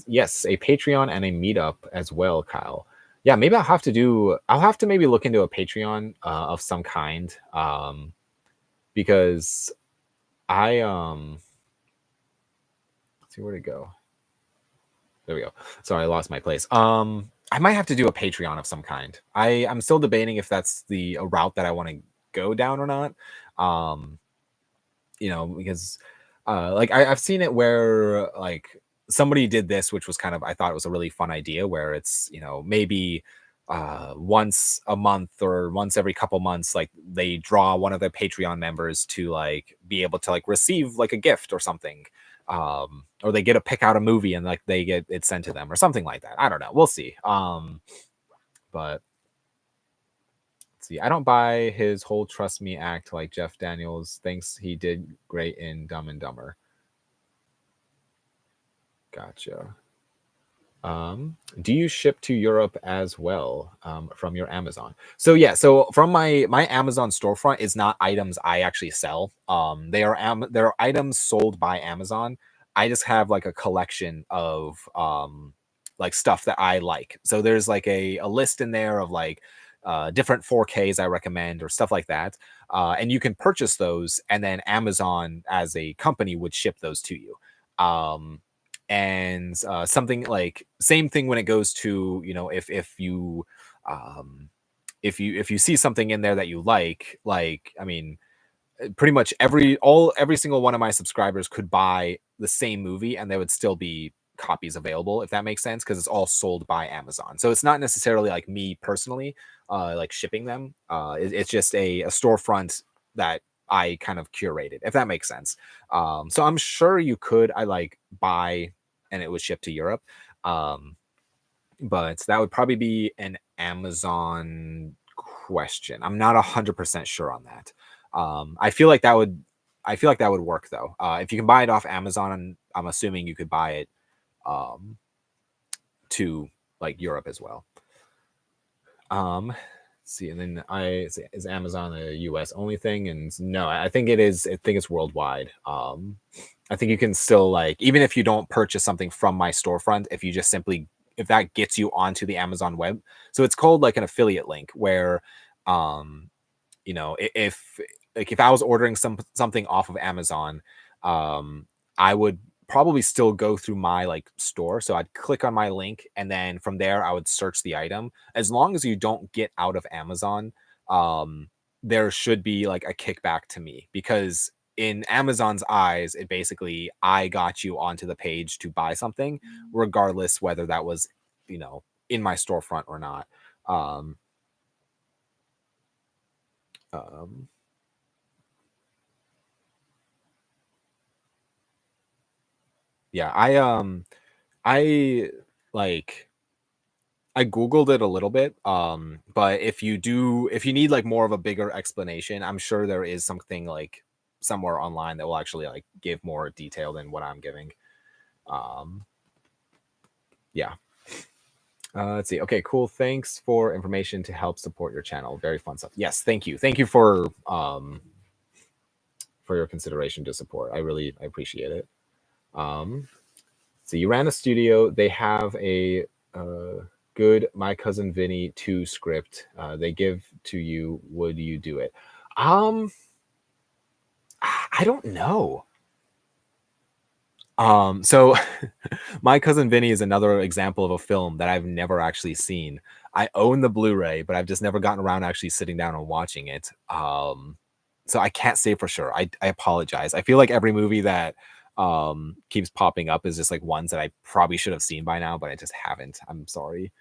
Yes, a Patreon and a meetup as well, Kyle. Yeah, maybe I'll have to maybe look into a Patreon of some kind, because let's see where to go. There we go. Sorry, I lost my place. I might have to do a Patreon of some kind. I'm still debating if that's a route that I want to go down or not. Because like I've seen it where like somebody did this, which was kind of, I thought it was a really fun idea, where it's, maybe once a month or once every couple months, like they draw one of their Patreon members to like be able to like receive like a gift or something, or they get to pick out a movie and like they get it sent to them or something like that. I don't know, we'll see. But let's see, I don't buy his whole trust me act like Jeff Daniels thinks he did great in Dumb and Dumber. Gotcha. Do you ship to Europe as well from your Amazon? So yeah, so from my Amazon storefront is not items I actually sell. They are items sold by Amazon. I just have like a collection of like stuff that I like. So there's like a list in there of like different 4Ks I recommend or stuff like that. And you can purchase those, and then Amazon as a company would ship those to you. And something like same thing when it goes to, if you see something in there that you like, I mean, pretty much every single one of my subscribers could buy the same movie and there would still be copies available, if that makes sense, because it's all sold by Amazon. So it's not necessarily like me personally like shipping them. It's just a storefront that I kind of curated, if that makes sense. So I'm sure you could I like buy and it was shipped to Europe. But that would probably be an Amazon question. I'm not 100% sure on that. I feel like that would work though. If you can buy it off Amazon, I'm assuming you could buy it to like Europe as well. See, and then is Amazon a US only thing? And no, I think it is. I think it's worldwide. I think you can still like, even if you don't purchase something from my storefront, if that gets you onto the Amazon web. So it's called like an affiliate link where, if I was ordering something off of Amazon, I would probably still go through my like store. So I'd click on my link, and then from there I would search the item. As long as you don't get out of Amazon, there should be like a kickback to me, because in Amazon's eyes, it basically, I got you onto the page to buy something, regardless whether that was, in my storefront or not. Yeah, I like I googled it a little bit, but if you need like more of a bigger explanation, I'm sure there is something like somewhere online that will actually like give more detail than what I'm giving. Yeah. Let's see. Okay, cool. Thanks for information to help support your channel. Very fun stuff. Yes, thank you. Thank you for your consideration to support. I appreciate it. So you ran a studio. They have a good My Cousin Vinny 2 script. They give to you. Would you do it? I don't know. So My Cousin Vinny is another example of a film that I've never actually seen. I own the Blu-ray, but I've just never gotten around to actually sitting down and watching it. So I can't say for sure. I apologize. I feel like every movie that keeps popping up is just like ones that I probably should have seen by now, but I just haven't. I'm sorry.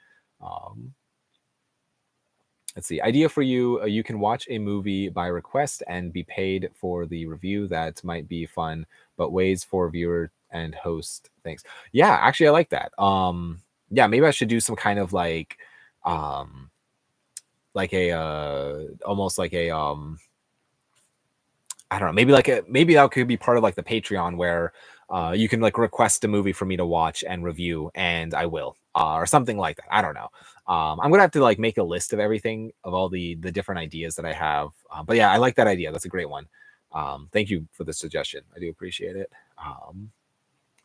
Let's see. Idea for you. You can watch a movie by request and be paid for the review. That might be fun, but ways for viewer and host things. Yeah, actually I like that. Yeah, maybe I should do some kind of like a almost like a I don't know, maybe that could be part of like the Patreon where you can like request a movie for me to watch and review, and I will, or something like that. I don't know. I'm gonna have to like make a list of everything, of all the different ideas that I have. But yeah, I like that idea. That's a great one. Thank you for the suggestion. I do appreciate it.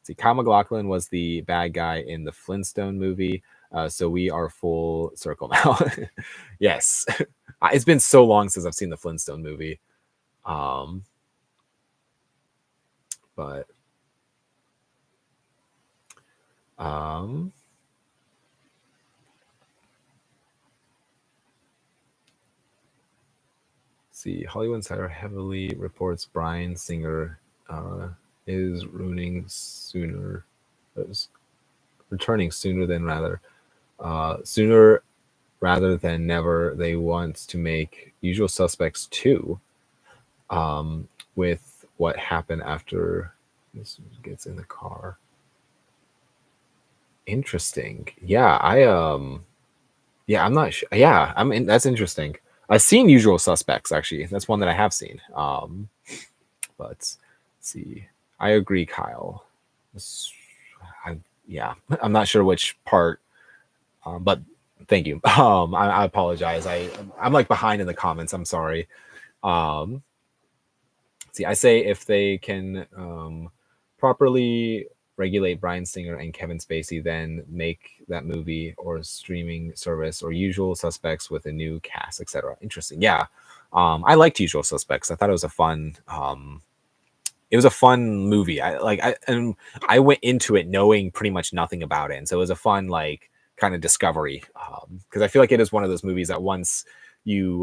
See, Kyle MacLachlan was the bad guy in the Flintstone movie. So we are full circle now. Yes. It's been so long since I've seen the Flintstone movie. But see, Hollywood Insider heavily reports Bryan Singer is returning sooner rather than never. They want to make Usual Suspects 2 with what happened after this gets in the car. Interesting. Yeah, I'm not sure. Yeah, that's interesting. I've seen Usual Suspects, actually. That's one that I have seen. But let's see. I agree, Kyle. I'm not sure which part, but thank you. I apologize. I'm like behind in the comments. I'm sorry. See, I say if they can properly regulate Bryan Singer and Kevin Spacey, then make that movie or streaming service or Usual Suspects with a new cast, etc. Interesting. Yeah. I liked Usual Suspects. I thought it was a fun movie. I went into it knowing pretty much nothing about it, and so it was a fun like kind of discovery, because I feel like it is one of those movies that once you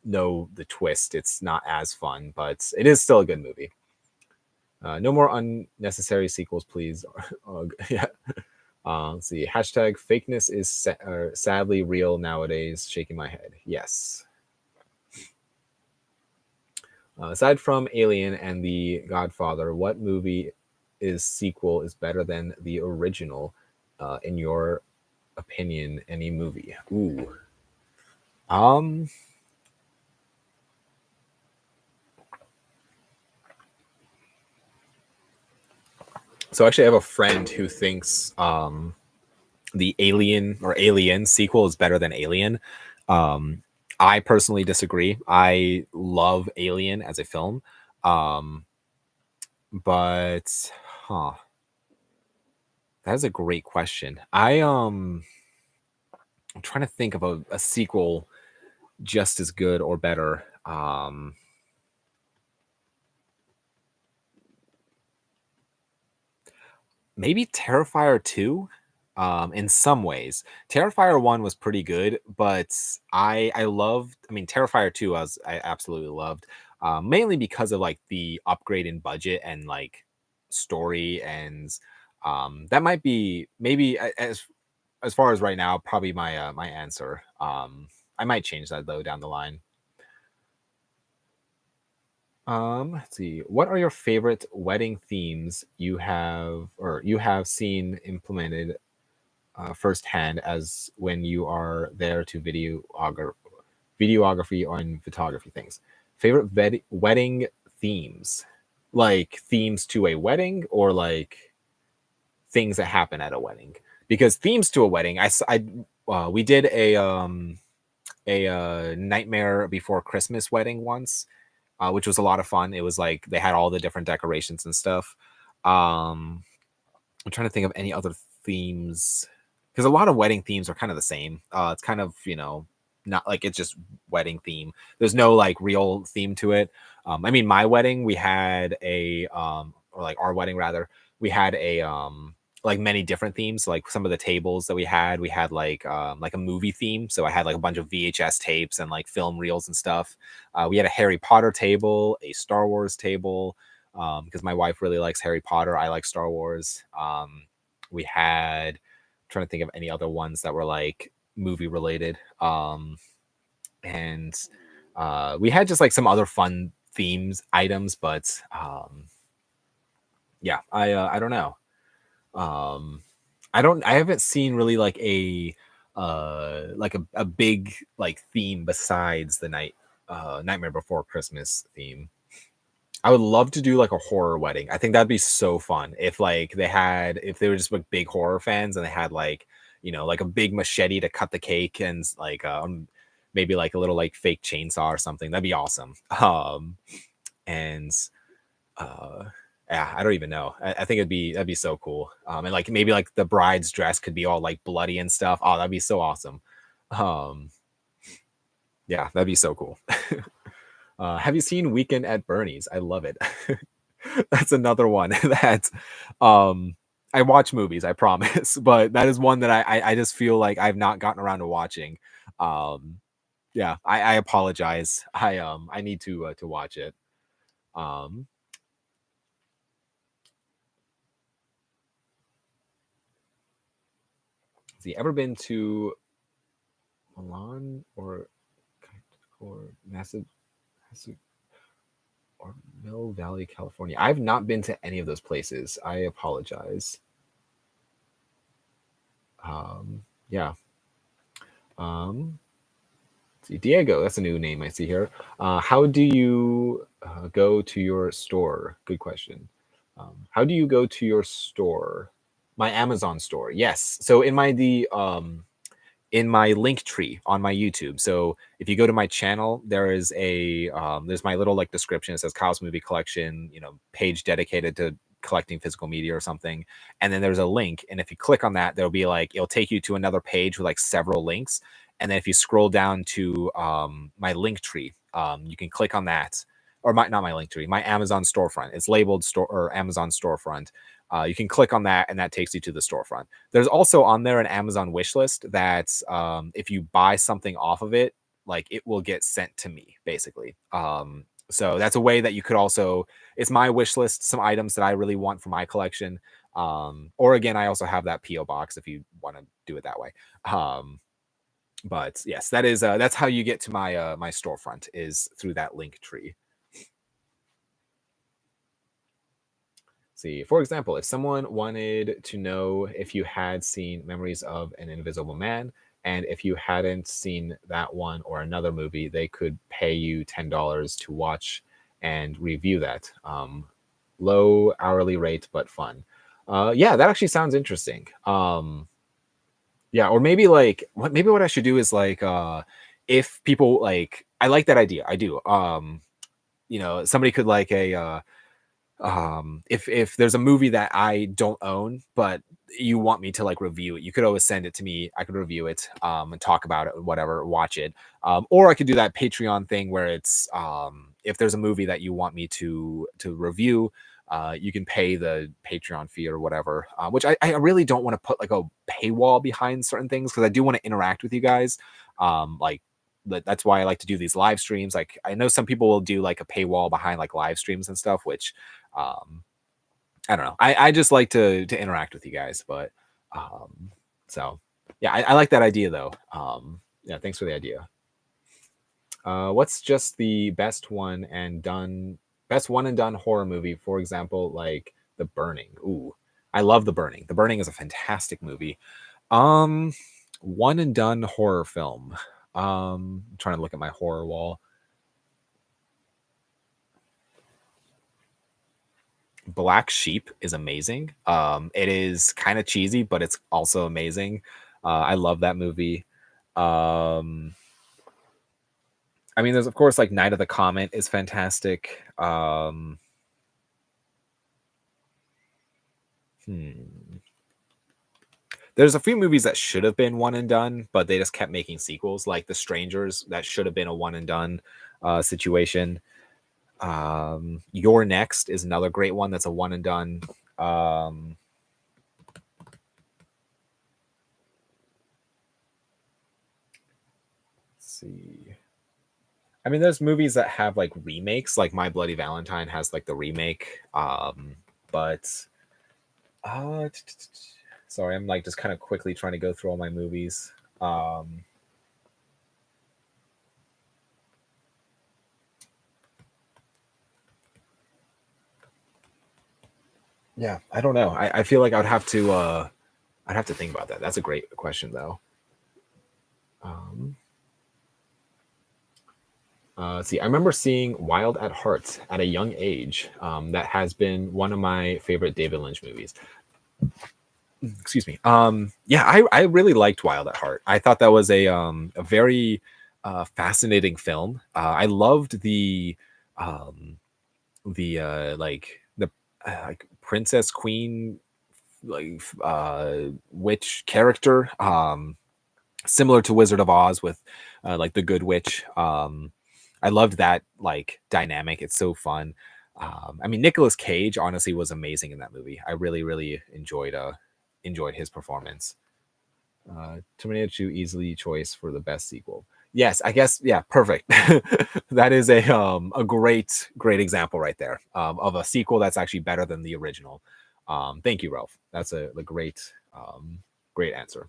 know the twist, it's not as fun, but it is still a good movie. No more unnecessary sequels, please. Yeah. Let's see. Hashtag fakeness is sadly real nowadays. Shaking my head. Yes. Aside from Alien and The Godfather, what movie sequel is better than the original, in your opinion? Any movie? Ooh. So actually, I have a friend who thinks the Alien sequel is better than Alien. I personally disagree. I love Alien as a film, but that is a great question. I'm trying to think of a sequel just as good or better. Maybe Terrifier 2. In some ways, Terrifier 1 was pretty good, but I mean, Terrifier 2 I absolutely loved, mainly because of like the upgrade in budget and like story, and that might be maybe as far as right now, probably my answer. I might change that though down the line. Let's see. What are your favorite wedding themes you have seen implemented firsthand, as when you are there to videography and photography things? Favorite wedding themes, like themes to a wedding, or like things that happen at a wedding? Because themes to a wedding, we did a Nightmare Before Christmas wedding once, which was a lot of fun. It was like they had all the different decorations and stuff. I'm trying to think of any other themes, because a lot of wedding themes are kind of the same. It's kind of, not like it's just wedding theme. There's no like real theme to it. I mean, my wedding, we had or like our wedding rather, we had like many different themes. Like some of the tables that we had like a movie theme. So I had like a bunch of VHS tapes and like film reels and stuff. We had a Harry Potter table, a Star Wars table, because my wife really likes Harry Potter. I like Star Wars. We had, I'm trying to think of any other ones that were like movie related. And we had just like some other fun themes items, but yeah, I don't know. I haven't seen really like a big like theme besides the Nightmare Before Christmas theme. I would love to do like a horror wedding. I think that'd be so fun if like if they were just like big horror fans and they had like, like a big machete to cut the cake and like maybe like a little like fake chainsaw or something. That'd be awesome. And uh yeah, I don't even know. I think that'd be so cool. And like maybe like the bride's dress could be all like bloody and stuff. Oh, that'd be so awesome. Um yeah, that'd be so cool. Have you seen Weekend at Bernie's? I love it. That's another one that I watch movies, I promise, but that is one that I just feel like I've not gotten around to watching. Um, yeah, I apologize. I need to watch it. Um, has he ever been to Milan or Massive or Mill Valley, California? I've not been to any of those places. I apologize. Yeah. Um, see, Diego, that's a new name I see here. How do you go to your store? Good question. How do you go to your store? My Amazon store. Yes. So in my link tree on my YouTube. So if you go to my channel, there is there's my little like description. It says Kyle's Movie Collection, page dedicated to collecting physical media or something. And then there's a link. And if you click on that, there'll be like, it'll take you to another page with like several links. And then if you scroll down to my link tree, you can click on that, or not my link tree, my Amazon storefront. It's labeled store or Amazon storefront. You can click on that, and that takes you to the storefront. There's also on there an Amazon wish list that if you buy something off of it, like it will get sent to me, basically. So that's a way that you could also. It's my wish list, some items that I really want for my collection. Or again, I also have that PO box if you want to do it that way. But yes, that's how you get to my storefront is through that link tree. See, for example, if someone wanted to know if you had seen Memories of an Invisible Man, and if you hadn't seen that one or another movie, they could pay you $10 to watch and review that. Low hourly rate, but fun. Yeah, that actually sounds interesting. Yeah, or maybe like what I should do is like if people like I like that idea. I do. Somebody could like if there's a movie that I don't own but you want me to like review it, you could always send it to me. I could review it and talk about it, whatever, watch it. Or I could do that Patreon thing where it's if there's a movie that you want me to review, you can pay the Patreon fee or whatever, which I really don't want to put like a paywall behind certain things because I do want to interact with you guys. Like that's why I like to do these live streams. Like I know some people will do like a paywall behind like live streams and stuff, which I don't know. I just like to interact with you guys, but so yeah, I like that idea though. Yeah, thanks for the idea. What's just the best one and done horror movie? For example, like The Burning. Ooh, I love The Burning. The Burning is a fantastic movie. One and done horror film. I'm trying to look at my horror wall. Black Sheep is amazing. It is kind of cheesy, but it's also amazing. I love that movie. I mean, there's of course like Night of the Comet is fantastic. There's a few movies that should have been one and done, but they just kept making sequels, like The Strangers. That should have been a one and done situation. Your Next is another great one that's a one and done. Let's see. I mean, there's movies that have like remakes, like My Bloody Valentine has like the remake. But sorry, I'm like just kind of quickly trying to go through all my movies. Yeah, I don't know. I feel like I'd have to think about that. That's a great question though. Let's see. I remember seeing Wild at Heart at a young age. That has been one of my favorite David Lynch movies. Excuse me. Yeah, I really liked Wild at Heart. I thought that was a very fascinating film. I loved like the like princess queen like witch character, similar to Wizard of Oz with like the good witch. I loved that like dynamic. It's so fun. I mean, Nicolas Cage honestly was amazing in that movie. I really enjoyed his performance. Terminator 2 easily choice for the best sequel. Yes, I guess. Yeah, perfect. That is a great example right there, of a sequel that's actually better than the original. Thank you, Ralph. That's a great answer.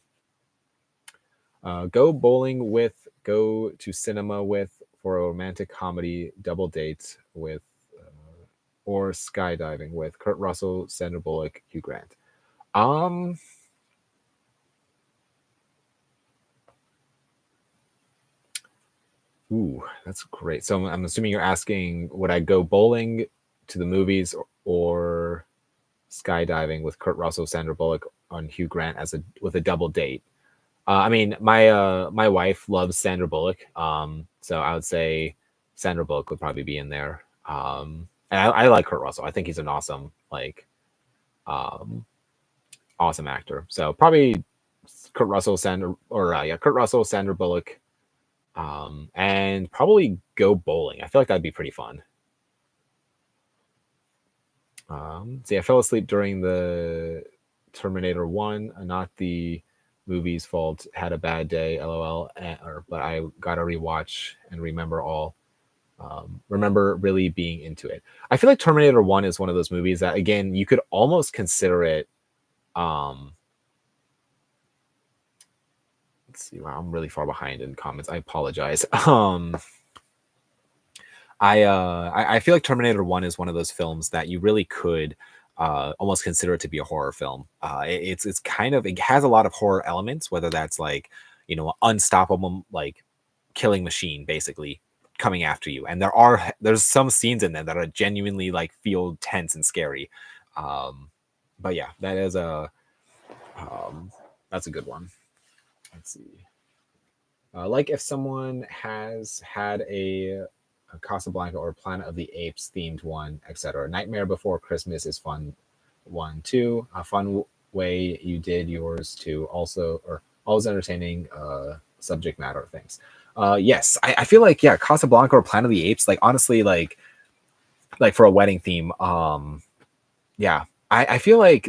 Go bowling with, go to cinema with, for a romantic comedy double date with, or skydiving with Kurt Russell, Sandra Bullock, Hugh Grant. Um, Ooh, that's great. So I'm assuming you're asking, would I go bowling to the movies, or skydiving with Kurt Russell, Sandra Bullock, on Hugh Grant as a with a double date? I mean, my wife loves Sandra Bullock, so I would say Sandra Bullock would probably be in there. And I like Kurt Russell. I think he's an um, awesome actor. So probably Kurt Russell, Sandra, or yeah, Kurt Russell, Sandra Bullock, and probably go bowling. I feel like that'd be pretty fun. See, I fell asleep during the Terminator 1, not the movie's fault. Had a bad day, lol. But I got to rewatch and remember all. Remember really being into it. I feel like Terminator 1 is one of those movies that, again, you could almost consider it. Um, let's see, wow, I'm really far behind in comments. I apologize. I feel like Terminator 1 is one of those films that you really could almost consider it to be a horror film. It's kind of, it has a lot of horror elements, whether that's like, unstoppable like killing machine basically coming after you, and there's some scenes in there that are genuinely like feel tense and scary. Um, but yeah, um, that's a good one. Let's see. Like if someone has had a Casablanca or Planet of the Apes themed one, etc. Nightmare Before Christmas is fun one too. A fun way you did yours too. Also, or always entertaining subject matter things. Yes, I feel like, yeah, Casablanca or Planet of the Apes. Like honestly, like for a wedding theme. Yeah, I feel like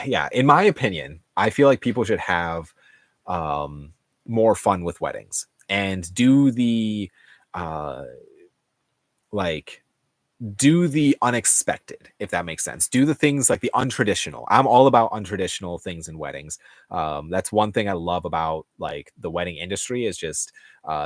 yeah, in my opinion, I feel like people should have um more fun with weddings and do the uh like do the unexpected, if that makes sense. Do the things like the untraditional. I'm all about untraditional things in weddings. That's one thing I love about like the wedding industry, is just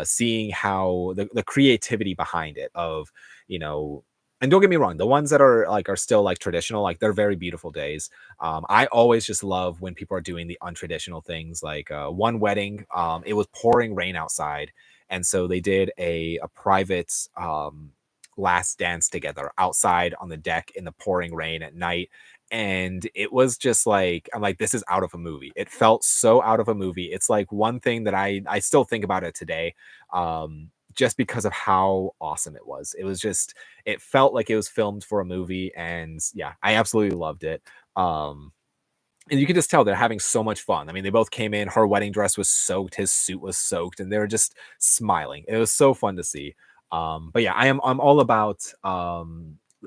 seeing how the creativity behind it of, you know, and don't get me wrong, the ones that are still like traditional, like they're very beautiful days. I always just love when people are doing the untraditional things. Like one wedding, it was pouring rain outside, and so they did a private last dance together outside on the deck in the pouring rain at night. And it was just like, I'm like, this is out of a movie. It felt so out of a movie. It's like one thing that I still think about it today, just because of how awesome it was. It was just, it felt like it was filmed for a movie. And yeah, I absolutely loved it. And you can just tell they're having so much fun. I mean, they both came in, her wedding dress was soaked, his suit was soaked, and they were just smiling. It was so fun to see. But yeah, I'm all about the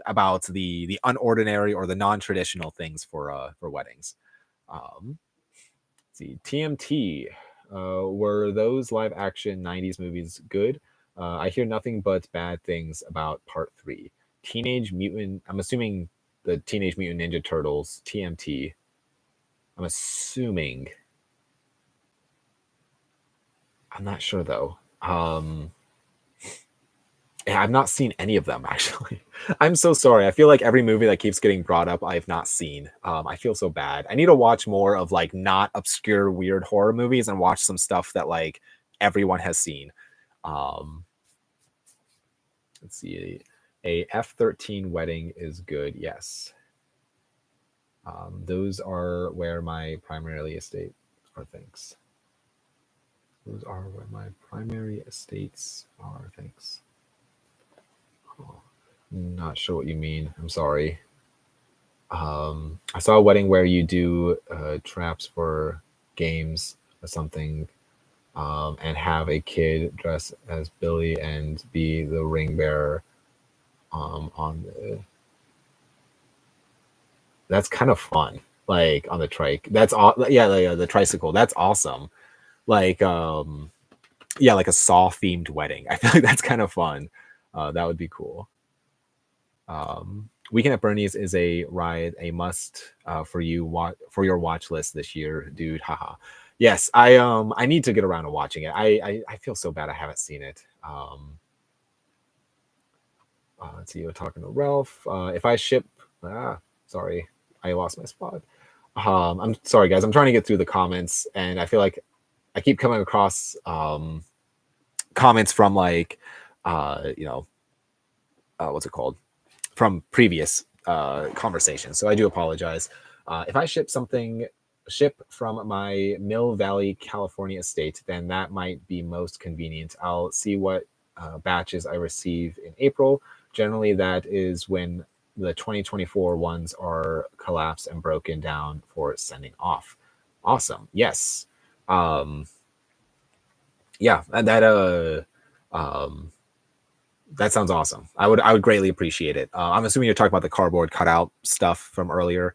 unordinary or the non-traditional things for weddings. Let's see, TMT. Were those live action 90s movies good? I hear nothing but bad things about part three. Teenage Mutant, I'm assuming the Teenage Mutant Ninja Turtles, TMT. I'm assuming. I'm not sure though. Yeah, I've not seen any of them actually. I'm so sorry. I feel like every movie that keeps getting brought up, I've not seen. I feel so bad. I need to watch more of like not obscure, weird horror movies and watch some stuff that like everyone has seen. Um, let's see. A F-13 wedding is good. Yes. Those are where my primarily estate are things. Those are where my primary estates are things. Oh, not sure what you mean. I'm sorry. I saw a wedding where you do traps for games or something, and have a kid dress as Billy and be the ring bearer. On the That's kind of fun. Like on the trike. That's all. Yeah, the tricycle. That's awesome. Like yeah, like a Saw themed wedding. I feel like that's kind of fun. That would be cool. Weekend at Bernie's is a ride, a must for you for your watch list this year, dude. Haha. Yes, I need to get around to watching it. I feel so bad I haven't seen it. Let's see, you're talking to Ralph. If I ship, sorry, I lost my spot. I'm sorry, guys. I'm trying to get through the comments, and I feel like I keep coming across comments from like, what's it called? From previous conversations. So I do apologize. If I ship from my Mill Valley, California estate, then that might be most convenient. I'll see what batches I receive in April. Generally, that is when the 2024 ones are collapsed and broken down for sending off. Awesome. Yes. Yeah, and that sounds awesome. I would greatly appreciate it. I'm assuming you're talking about the cardboard cutout stuff from earlier.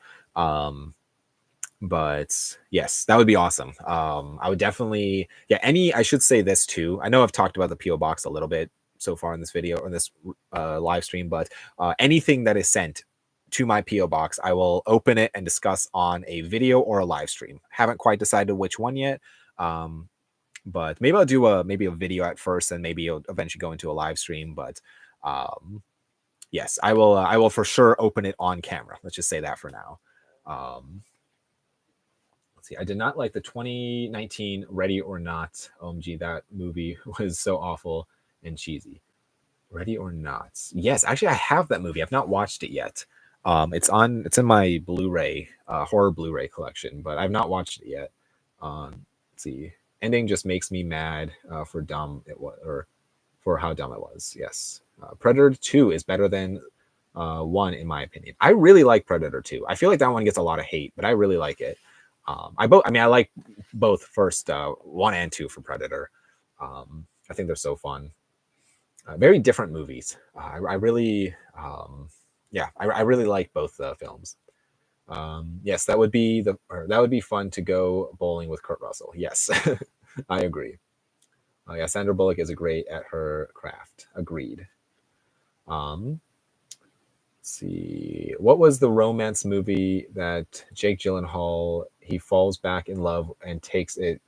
But yes, that would be awesome. I would definitely, yeah, I should say this too. I know I've talked about the PO box a little bit so far in this video or in this live stream, but anything that is sent to my PO box, I will open it and discuss on a video or a live stream. Haven't quite decided which one yet. But maybe I'll do a video at first, and maybe it'll eventually go into a live stream. But yes, I will for sure open it on camera. Let's just say that for now. Let's see. I did not like the 2019 Ready or Not. OMG, that movie was so awful and cheesy. Ready or Not. Yes, actually, I have that movie. I've not watched it yet. It's in my Blu-ray horror Blu-ray collection, but I've not watched it yet. Let's see. Ending just makes me mad for dumb it was, or for how dumb it was. Yes, Predator 2 is better than 1 in my opinion. I really like Predator 2. I feel like that one gets a lot of hate, but I really like it. I like both first 1 and 2 for Predator. I think they're so fun. Very different movies. I really I really like both films. Yes, that would be fun to go bowling with Kurt Russell. Yes, I agree. Yeah, Sandra Bullock is great at her craft. Agreed. Let's see, what was the romance movie that Jake Gyllenhaal, he falls back in love and takes it,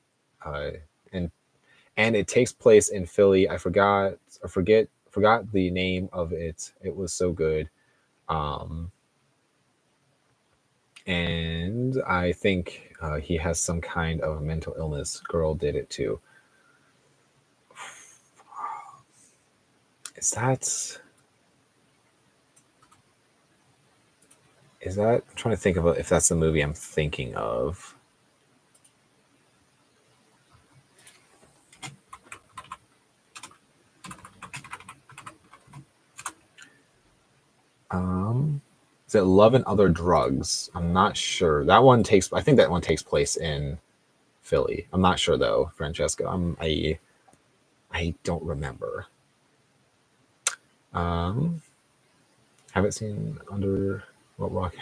and it takes place in Philly. I forgot the name of it. It was so good. And I think he has some kind of mental illness. Girl did it too. Is that? I'm trying to think about if that's the movie I'm thinking of. Is it Love and Other Drugs? I'm not sure. I think that one takes place in Philly. I'm not sure though, Francesca. I don't remember. Haven't seen Under What Rock.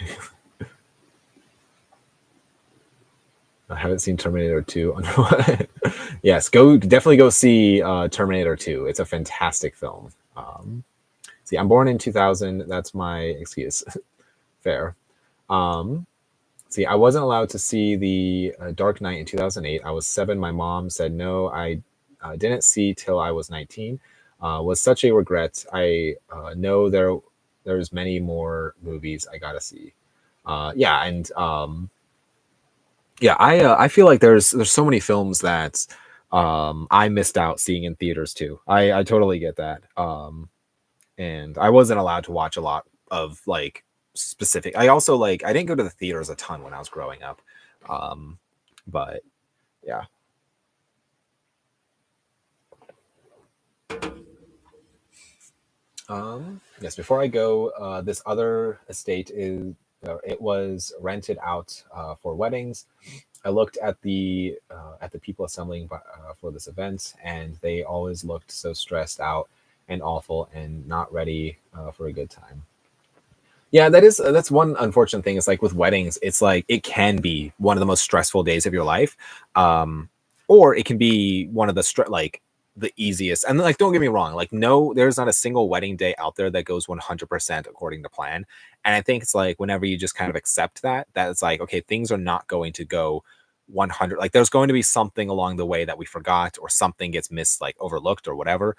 I haven't seen Terminator 2. Yes, definitely go see Terminator 2. It's a fantastic film. See, I'm born in 2000. That's my excuse. Fair. See, I wasn't allowed to see the Dark Knight in 2008. I was 7. My mom said no. I didn't see till I was 19. Was such a regret. I know there's many more movies I gotta see. I feel like there's so many films that I missed out seeing in theaters too. I totally get that. and I wasn't allowed to watch a lot of like specific. I also like I didn't go to the theaters a ton when I was growing up, but yeah. Yes, before I go, this other estate is it was rented out for weddings. I looked at the people assembling for this event, and they always looked so stressed out and awful and not ready for a good time. Yeah, that's one unfortunate thing. Is like with weddings, it's like it can be one of the most stressful days of your life, um, or it can be one of the like the easiest. And like, don't get me wrong, like no, there's not a single wedding day out there that goes 100% according to plan. And I think it's like whenever you just kind of accept that it's like okay, things are not going to go 100. Like there's going to be something along the way that we forgot, or something gets missed, like overlooked or whatever.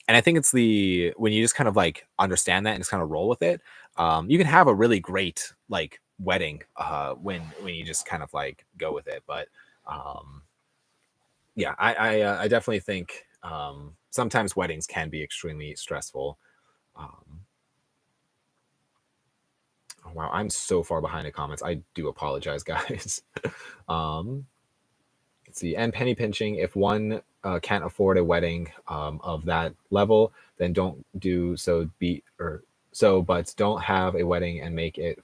And I think it's the when you just kind of like understand that and just kind of roll with it, you can have a really great like wedding when you just kind of like go with it. But um, yeah, I definitely think sometimes weddings can be extremely stressful. Um, oh, wow, I'm so far behind in comments. I do apologize, guys. um, let's see. And penny pinching. If one can't afford a wedding of that level, then don't do so. But don't have a wedding and make it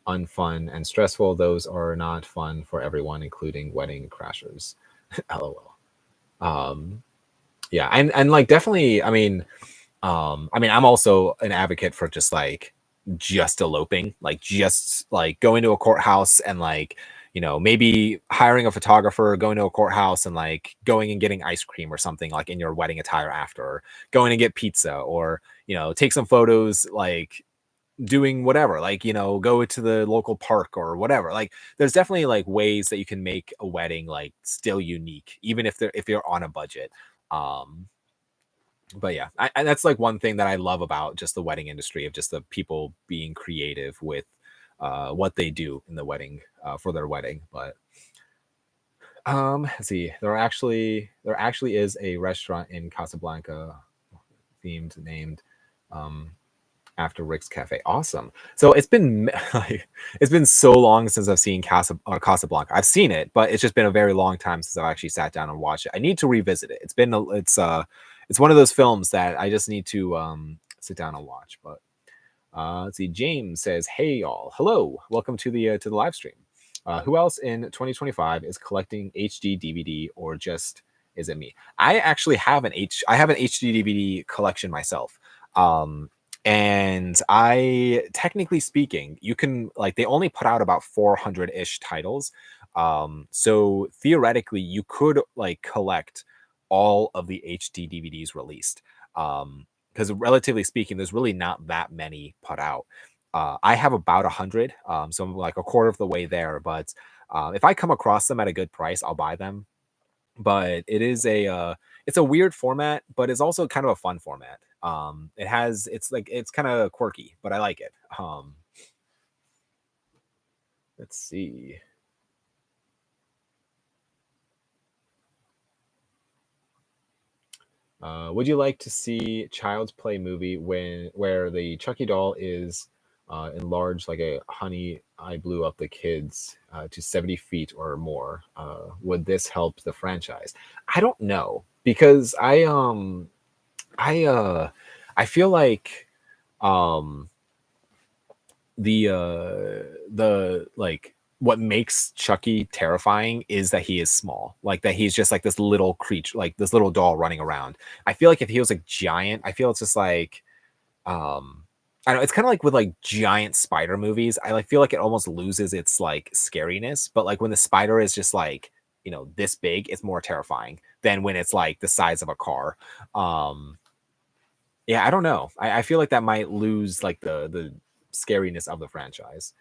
unfun and stressful. Those are not fun for everyone, including wedding crashers. LOL. Um, yeah, and like definitely. I mean, I'm also an advocate for just eloping, like just like going to a courthouse and like maybe hiring a photographer, going to a courthouse and like going and getting ice cream or something like in your wedding attire after, or going to get pizza, or take some photos like doing whatever, like go to the local park or whatever. Like there's definitely like ways that you can make a wedding like still unique, even if you're on a budget. um but yeah, that's like one thing that I love about just the wedding industry, of just the people being creative with what they do in the wedding for their wedding. But let's see, there actually is a restaurant in Casablanca themed named um after Rick's Cafe. Awesome. So it's been like it's been so long since I've seen Casablanca. I've seen it, but it's just been a very long time since I've actually sat down and watched it. I need to revisit it. It's one of those films that I just need to sit down and watch. But let's see. James says, "Hey y'all, hello, welcome to the live stream. Who else in 2025 is collecting HD DVD, or just is it me? I have an HD DVD collection myself. Um, and I, technically speaking, you can like they only put out about 400-ish titles. So theoretically, you could like collect all of the HD DVDs released. Because relatively speaking, there's really not that many put out. I have about 100, so I'm like a quarter of the way there. But if I come across them at a good price, I'll buy them. But it's a weird format, but it's also kind of a fun format. It's kind of quirky, but I like it. Let's see. Would you like to see Child's Play movie where the Chucky doll is enlarged like a honey? I blew up the kids to 70 feet or more. Would this help the franchise? I don't know, because I I feel like um the like what makes Chucky terrifying is that he is small. Like that he's just like this little creature, like this little doll running around. I feel like if he was like giant, I feel it's just like I don't know, it's kind of like with like giant spider movies. I like feel like it almost loses its like scariness, but like when the spider is just like, this big, it's more terrifying than when it's like the size of a car. Um yeah, I don't know. I feel like that might lose like the scariness of the franchise.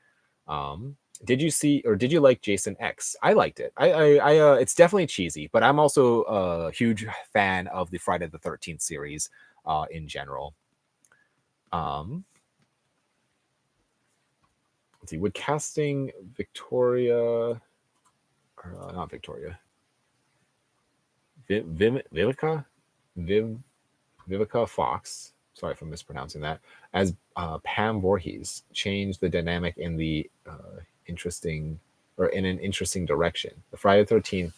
Did you see or did you like Jason X? I liked it. It's definitely cheesy, but I'm also a huge fan of the Friday the 13th series in general. Um, let's see, would casting Victoria, or not Victoria, Vivica, Viv Vivica Fox, sorry if I'm mispronouncing that, as Pam Voorhees changed the dynamic in the interesting or in an interesting direction. The Friday the 13th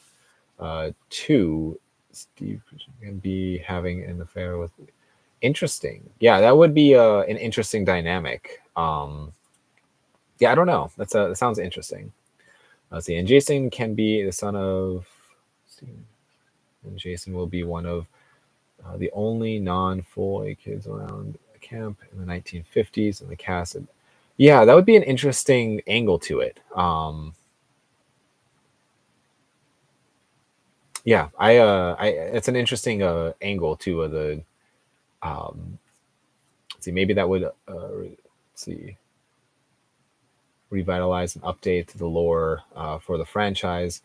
2, Steve can be having an affair with. Interesting. Yeah, that would be an interesting dynamic. Yeah, I don't know. That sounds interesting. Let's see. And Jason can be the son of. And Jason will be one of the only non-full kids around the camp in the 1950s, and the cast. Yeah, that would be an interesting angle to it. Yeah, it's an interesting angle to the. Let's see, maybe that would let's see, revitalize and update the lore for the franchise.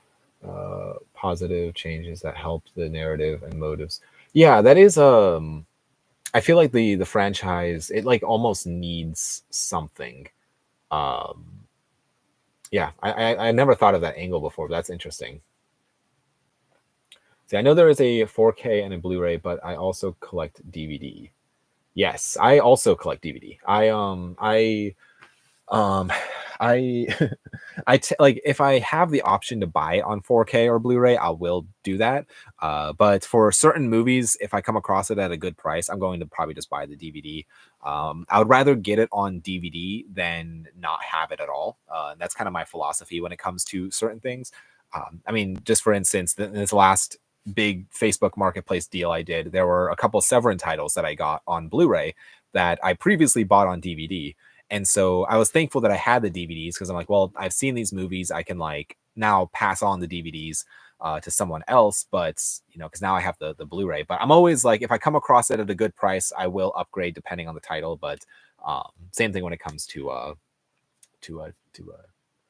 Positive changes that help the narrative and motives. Yeah, that is I feel like the franchise, it like almost needs something. Um, yeah, I never thought of that angle before, but that's interesting. See, I know there is a 4K and a Blu-ray, but I also collect DVD. Yes, I also collect DVD. Um I like, if I have the option to buy it on 4K or Blu-ray, I will do that. But for certain movies, if I come across it at a good price, I'm going to probably just buy the DVD. I would rather get it on DVD than not have it at all. That's kind of my philosophy when it comes to certain things. I mean, just for instance, this last big Facebook Marketplace deal I did, there were a couple Severin titles that I got on Blu-ray that I previously bought on DVD. And so I was thankful that I had the DVDs, because I'm like, well, I've seen these movies. I can like now pass on the DVDs to someone else, but because now I have the Blu-ray. But I'm always like, if I come across it at a good price, I will upgrade depending on the title. But same thing when it comes to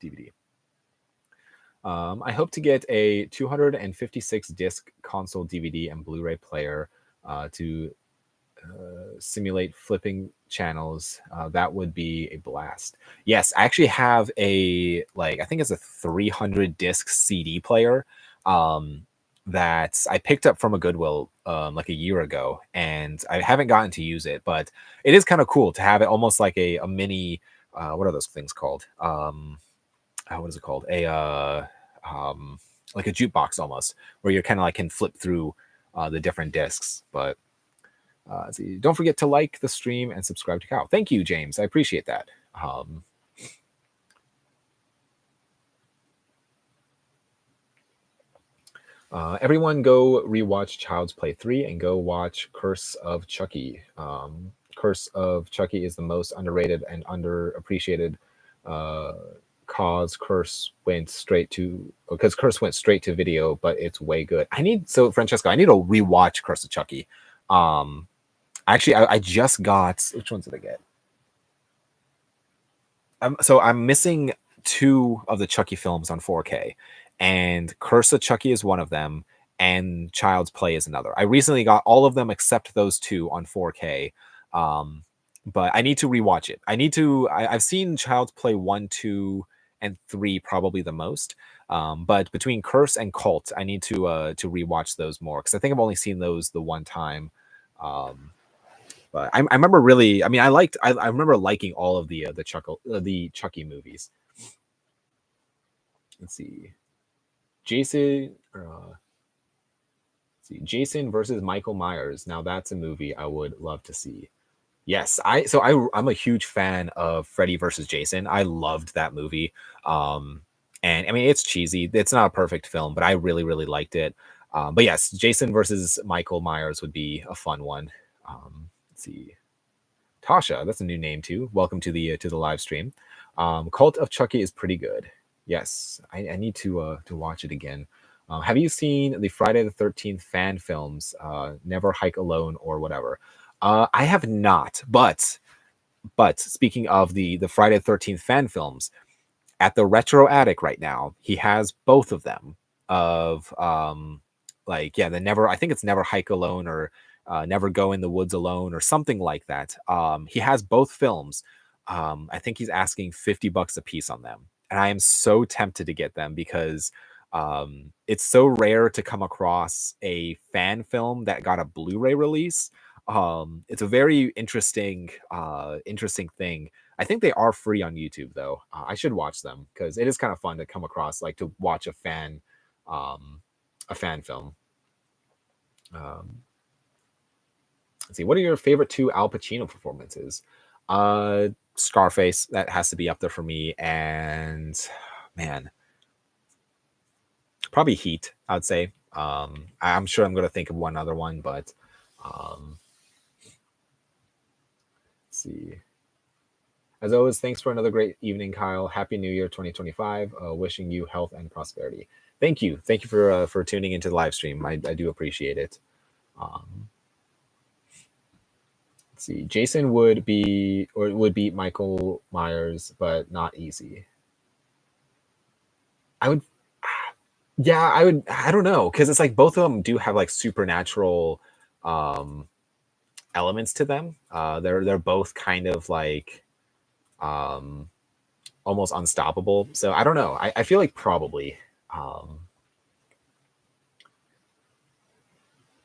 DVD. I hope to get a 256 disc console DVD and Blu-ray player to simulate flipping channels. That would be a blast. Yes, I actually have a, like, I think it's a 300 disc CD player that I picked up from a Goodwill like a year ago, and I haven't gotten to use it, but it is kind of cool to have it almost like a mini what are those things called? What is it called? Like a jukebox almost, where you're kind of like can flip through the different discs. But see, don't forget to like the stream and subscribe to Cow. Thank you, James. I appreciate that. Everyone go rewatch Child's Play 3 and go watch Curse of Chucky. Curse of Chucky is the most underrated and underappreciated because Curse went straight to video, but it's way good. Francesco, I need to rewatch Curse of Chucky. Actually, I just got, which ones did I get? So I'm missing 2 of the Chucky films on 4K, and Curse of Chucky is one of them, and Child's Play is another. I recently got all of them except those 2 on 4K, but I need to rewatch it. I've seen Child's Play 1, 2, and 3 probably the most, but between Curse and Cult, I need to rewatch those more, because I think I've only seen those the one time. But I remember really, I mean, I remember liking all of the Chucky movies. Let's see, Jason. Jason versus Michael Myers. Now that's a movie I would love to see. Yes, I'm a huge fan of Freddy versus Jason. I loved that movie. And I mean, it's cheesy. It's not a perfect film, but I really, really liked it. But yes, Jason versus Michael Myers would be a fun one. Let's see. Tasha, that's a new name too. Welcome to the live stream. Cult of Chucky is pretty good. Yes, I need to watch it again. Have you seen the Friday the 13th fan films, Never Hike Alone or whatever? I have not, but speaking of the Friday the 13th fan films, at the Retro Attic right now, he has both of them of the Never, I think it's Never Hike Alone or Never Go in the Woods Alone or something like that. He has both films. I think he's asking $50 a piece on them, and I am so tempted to get them because it's so rare to come across a fan film that got a Blu-ray release. It's a very interesting interesting thing. I think they are free on YouTube though. I should watch them because it is kind of fun to come across, like to watch um, a fan film. Um, let's see, what are your favorite two Al Pacino performances? Scarface, that has to be up there for me, and man, probably Heat. I'd say. I'm sure I'm going to think of one other one, but um, let's see. As always, thanks for another great evening, Kyle. Happy New Year 2025. Wishing you health and prosperity. Thank you. Thank you for tuning into the live stream. I do appreciate it. Um, let's see. Jason would beat Michael Myers, but not easy. I would, yeah, I would. I don't know, because it's like both of them do have like supernatural um, elements to them. They're both kind of like um, almost unstoppable. So I don't know. I feel like probably. Um,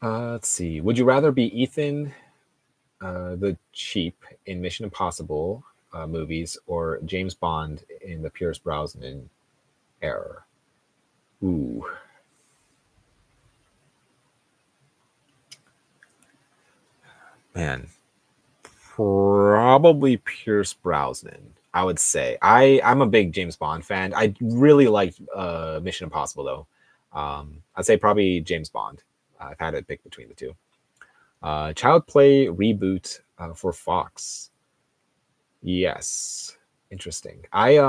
let's see. Would you rather be Ethan the Cheap in Mission Impossible movies or James Bond in the Pierce Brosnan era? Ooh. Man. Probably Pierce Brosnan, I would say. I'm a big James Bond fan. I really like Mission Impossible though. I'd say probably James Bond. I've had to pick between the two. Child Play reboot for Fox. Yes, interesting.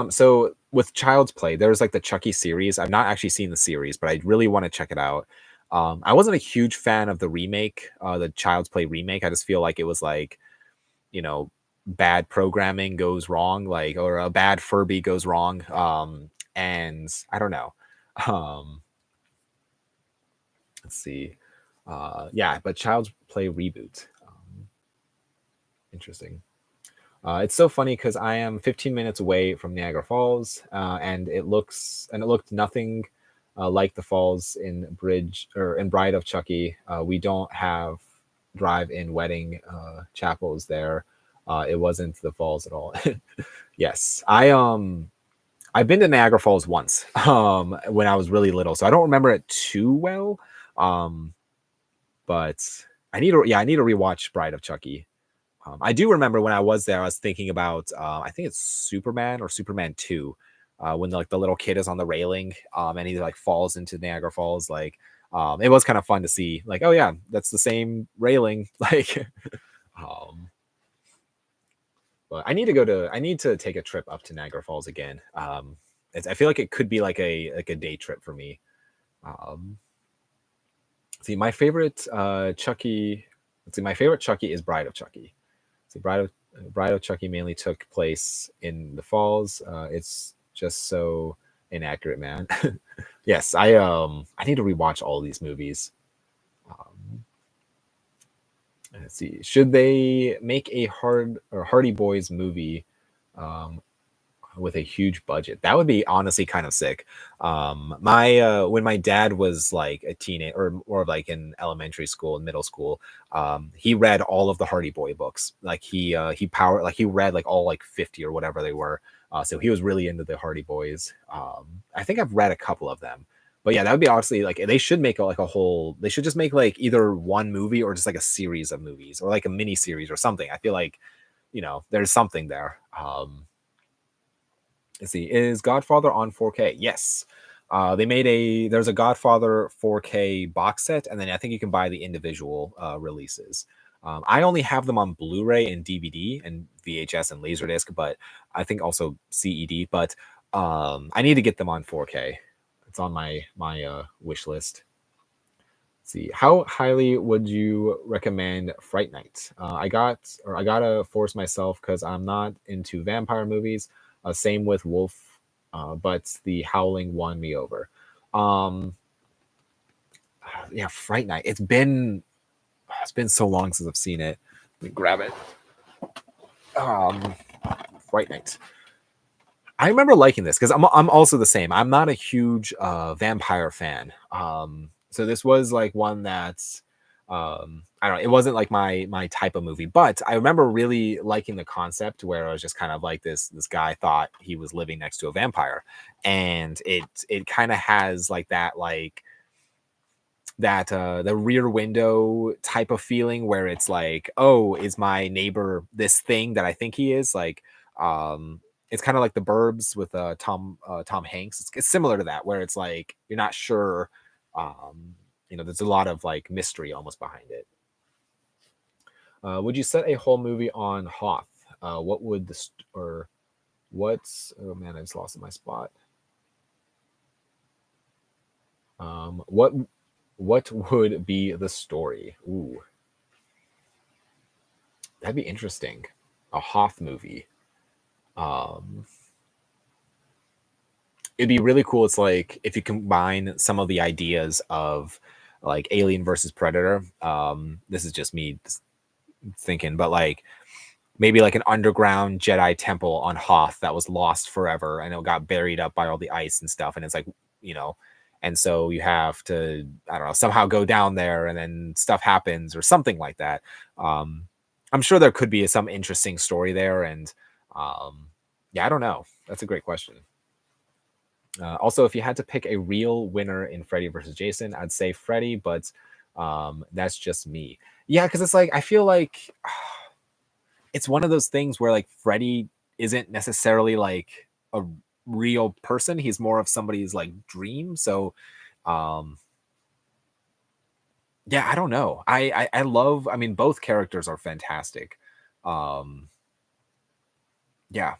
So with Child's Play, there's like the Chucky series. I've not actually seen the series, but I really want to check it out. I wasn't a huge fan of the remake, the Child's Play remake. I just feel like it was like, you know, bad programming goes wrong, like, or a bad Furby goes wrong. And I don't know. Um, let's see. Yeah, but Child's Play reboot. Interesting. It's so funny because I am 15 minutes away from Niagara Falls, and it looked nothing like the falls in Bridge or in Bride of Chucky. We don't have drive-in wedding chapels there. It wasn't the falls at all. Yes, I've been to Niagara Falls once when I was really little, so I don't remember it too well. Um, but I need to rewatch Bride of Chucky. I do remember when I was there, I was thinking about I think it's Superman or Superman 2, when like the little kid is on the railing, and he like falls into Niagara Falls. Like, it was kind of fun to see. Like, oh yeah, that's the same railing. Like, um, but I need to take a trip up to Niagara Falls again. I feel like it could be like a day trip for me. Um, see, my favorite Chucky. Let's see, my favorite Chucky is Bride of Chucky. See, Bride of Chucky mainly took place in the falls. It's just so inaccurate, man. Yes, I need to rewatch all these movies. Um, let's see, should they make a Hardy Boys movie um, with a huge budget? That would be honestly kind of sick. My When my dad was like a teenager or like in elementary school and middle school, he read all of the Hardy Boy books. Like he read like all like 50 or whatever they were. So he was really into the Hardy Boys. I think I've read a couple of them. But yeah, that would be honestly like they should make like a whole. They should just make like either one movie or just like a series of movies or like a mini series or something. I feel like, there's something there. Let's see, is Godfather on 4K? Yes. There's a Godfather 4K box set, and then I think you can buy the individual releases. I only have them on Blu-ray and DVD and VHS and Laserdisc, but I think also CED. But I need to get them on 4K. It's on my wish list. Let's see, how highly would you recommend Fright Night? I gotta force myself because I'm not into vampire movies. Same with Wolf, but The Howling won me over. Um, yeah, Fright Night. It's been so long since I've seen it. Let me grab it. Fright Night. I remember liking this because I'm also the same. I'm not a huge vampire fan. So this was like one that I don't know, it wasn't like my type of movie, but I remember really liking the concept where it was just kind of like this guy thought he was living next to a vampire, and it kind of has like that the rear window type of feeling where it's like, oh, is my neighbor this thing that I think he is? Like, it's kind of like the Burbs with Tom Hanks. It's similar to that, where it's like you're not sure. There's a lot of like mystery almost behind it. Would you set a whole movie on Hoth? What would or what's, oh man, I just lost my spot. What would be the story? Ooh, that'd be interesting. A Hoth movie. It'd be really cool. It's like if you combine some of the ideas of like Alien versus Predator. This is just me thinking, but like maybe like an underground Jedi temple on Hoth that was lost forever and it got buried up by all the ice and stuff. And it's like, and so you have to, I don't know, somehow go down there and then stuff happens or something like that. I'm sure there could be some interesting story there. And yeah, I don't know. That's a great question. Also, if you had to pick a real winner in Freddy versus Jason, I'd say Freddy, but that's just me. Yeah, because it's like, I feel like it's one of those things where like Freddy isn't necessarily like a real person. He's more of somebody's like dream. So yeah, I don't know. I love, I mean, both characters are fantastic. Yeah, I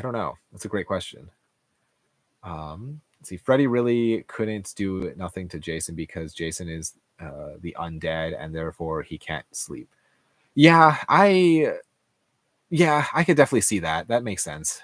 don't know. That's a great question. Let's see, Freddy really couldn't do nothing to Jason because Jason is the undead and therefore he can't sleep. Yeah, I could definitely see that. That makes sense.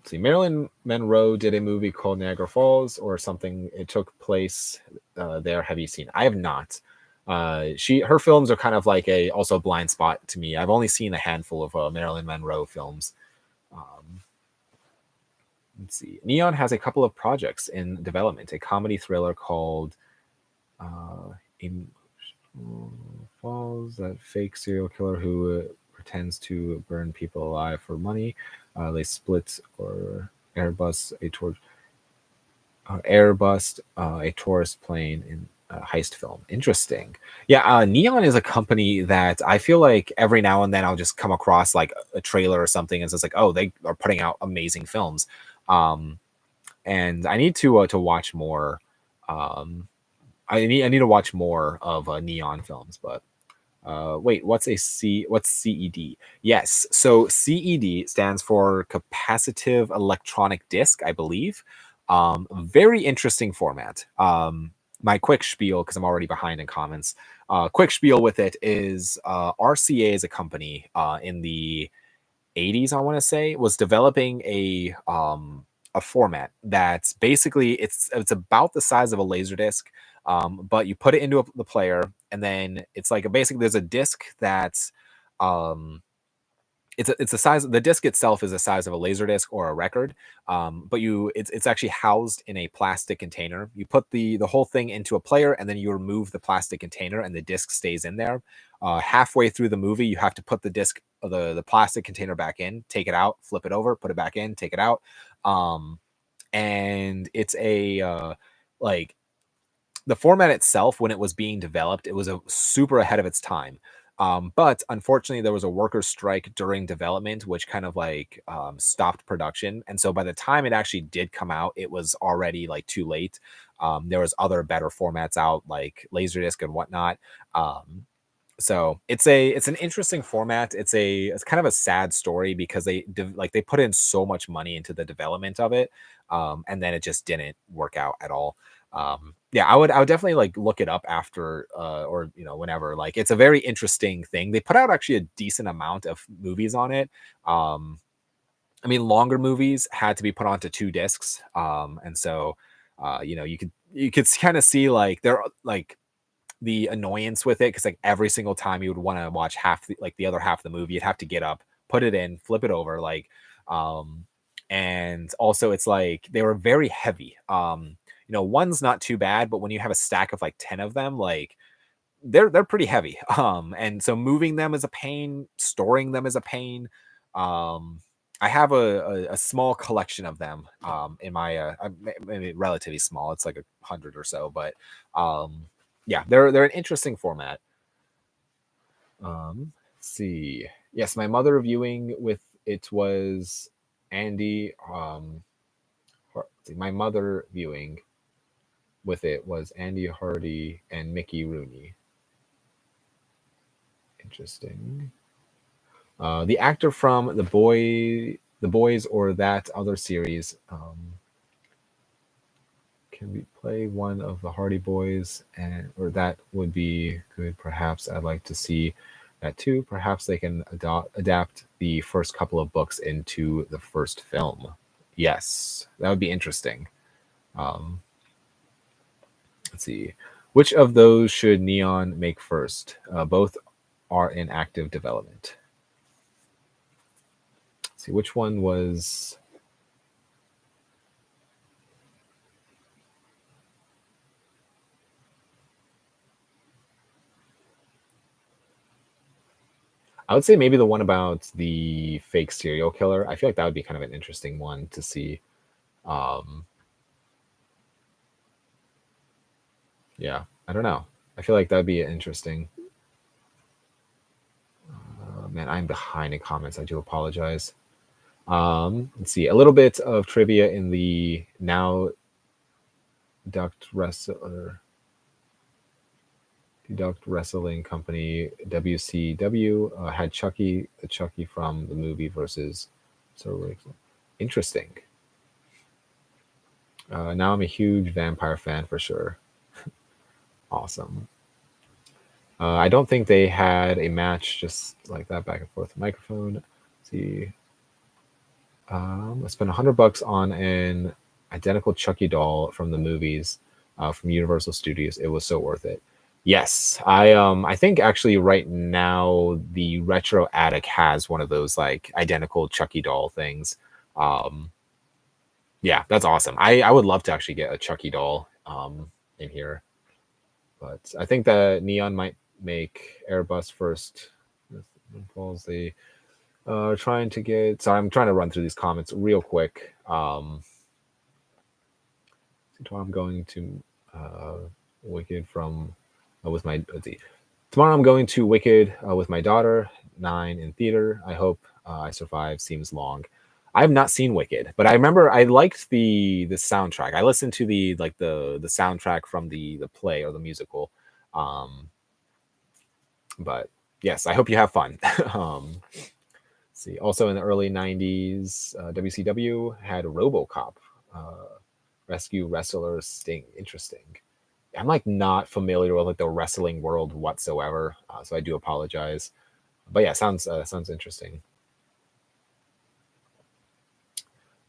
See, Marilyn Monroe did a movie called Niagara Falls or something. It took place there. Have you seen? I have not. Her films are kind of like also a blind spot to me. I've only seen a handful of Marilyn Monroe films. Let's see. Neon has a couple of projects in development. A comedy thriller called in Falls, that fake serial killer who pretends to burn people alive for money. They split or airbus a tourist plane in a heist film. Interesting. Yeah, Neon is a company that I feel like every now and then I'll just come across like a trailer or something, and it's just like, oh, they are putting out amazing films. And I need to watch more. I need to watch more of Neon films, but wait, what's CED? Yes, so CED stands for capacitive electronic disc, I believe. Very interesting format. My quick spiel, because I'm already behind in comments. Quick spiel with it is RCA is a company in the 80s, I want to say, was developing a format that's basically it's about the size of a laser disc, but you put it into the player, and then it's like basically there's a disc that's it's the size, the disc itself is the size of a laser disc or a record, but it's actually housed in a plastic container. You put the whole thing into a player, and then you remove the plastic container and the disc stays in there. Halfway through the movie you have to put the disc, the plastic container back in, take it out, flip it over, put it back in, take it out. And it's like the format itself, when it was being developed, it was a super ahead of its time. But unfortunately, there was a workers' strike during development, which kind of like stopped production. And so by the time it actually did come out, it was already like too late. There was other better formats out, like Laserdisc and whatnot. So it's an interesting format. It's kind of a sad story because they put in so much money into the development of it, and then it just didn't work out at all. Yeah, I would definitely like look it up after or whenever. Like, it's a very interesting thing. They put out actually a decent amount of movies on it. I mean, longer movies had to be put onto 2 discs, and so you could kind of see like they're like the annoyance with it, because like every single time you would want to watch the other half of the movie, you'd have to get up, put it in, flip it over, like and also it's like they were very heavy. One's not too bad, but when you have a stack of like 10 of them, like they're pretty heavy. And so moving them is a pain, storing them is a pain. I have a small collection of them in my maybe relatively small. It's like 100 or so, but yeah, they're an interesting format. Let's see. Yes, my mother viewing with it was Andy. My mother viewing with it was Andy Hardy and Mickey Rooney. Interesting. The actor from the Boys, or that other series. Can we play one of the Hardy Boys, or that would be good? Perhaps I'd like to see that too. Perhaps they can adapt the first couple of books into the first film. Yes, that would be interesting. Let's see. Which of those should Neon make first? Both are in active development. Let's see, which one was... I would say maybe the one about the fake serial killer. I feel like that would be kind of an interesting one to see. Yeah, I don't know. I feel like that would be interesting. Man, I'm behind in comments. I do apologize. Let's see. A little bit of trivia in the now Duct Wrestling Company, WCW, had Chucky, the Chucky from the movie versus... So interesting. Now I'm a huge vampire fan for sure. Awesome. I don't think they had a match just like that back and forth microphone. Let's see. I spent $100 on an identical Chucky doll from the movies from Universal Studios. It was so worth it. Yes, I think actually right now the Retro Attic has one of those like identical Chucky doll things. Yeah, that's awesome. I would love to actually get a Chucky doll in here, but I think that Neon might make Airbus first. Falls the trying to get... Sorry, I'm trying to run through these comments real quick. I'm going to Wicked from with my... Tomorrow I'm going to Wicked with my daughter, 9 in theater. I hope I survive. Seems long. I have not seen Wicked, but I remember I liked the soundtrack. I listened to the soundtrack from the play or the musical. But yes, I hope you have fun. See, also in the early 90s, WCW had RoboCop, rescue wrestler Sting. Interesting. I'm like not familiar with like the wrestling world whatsoever, so I do apologize. But yeah, sounds interesting.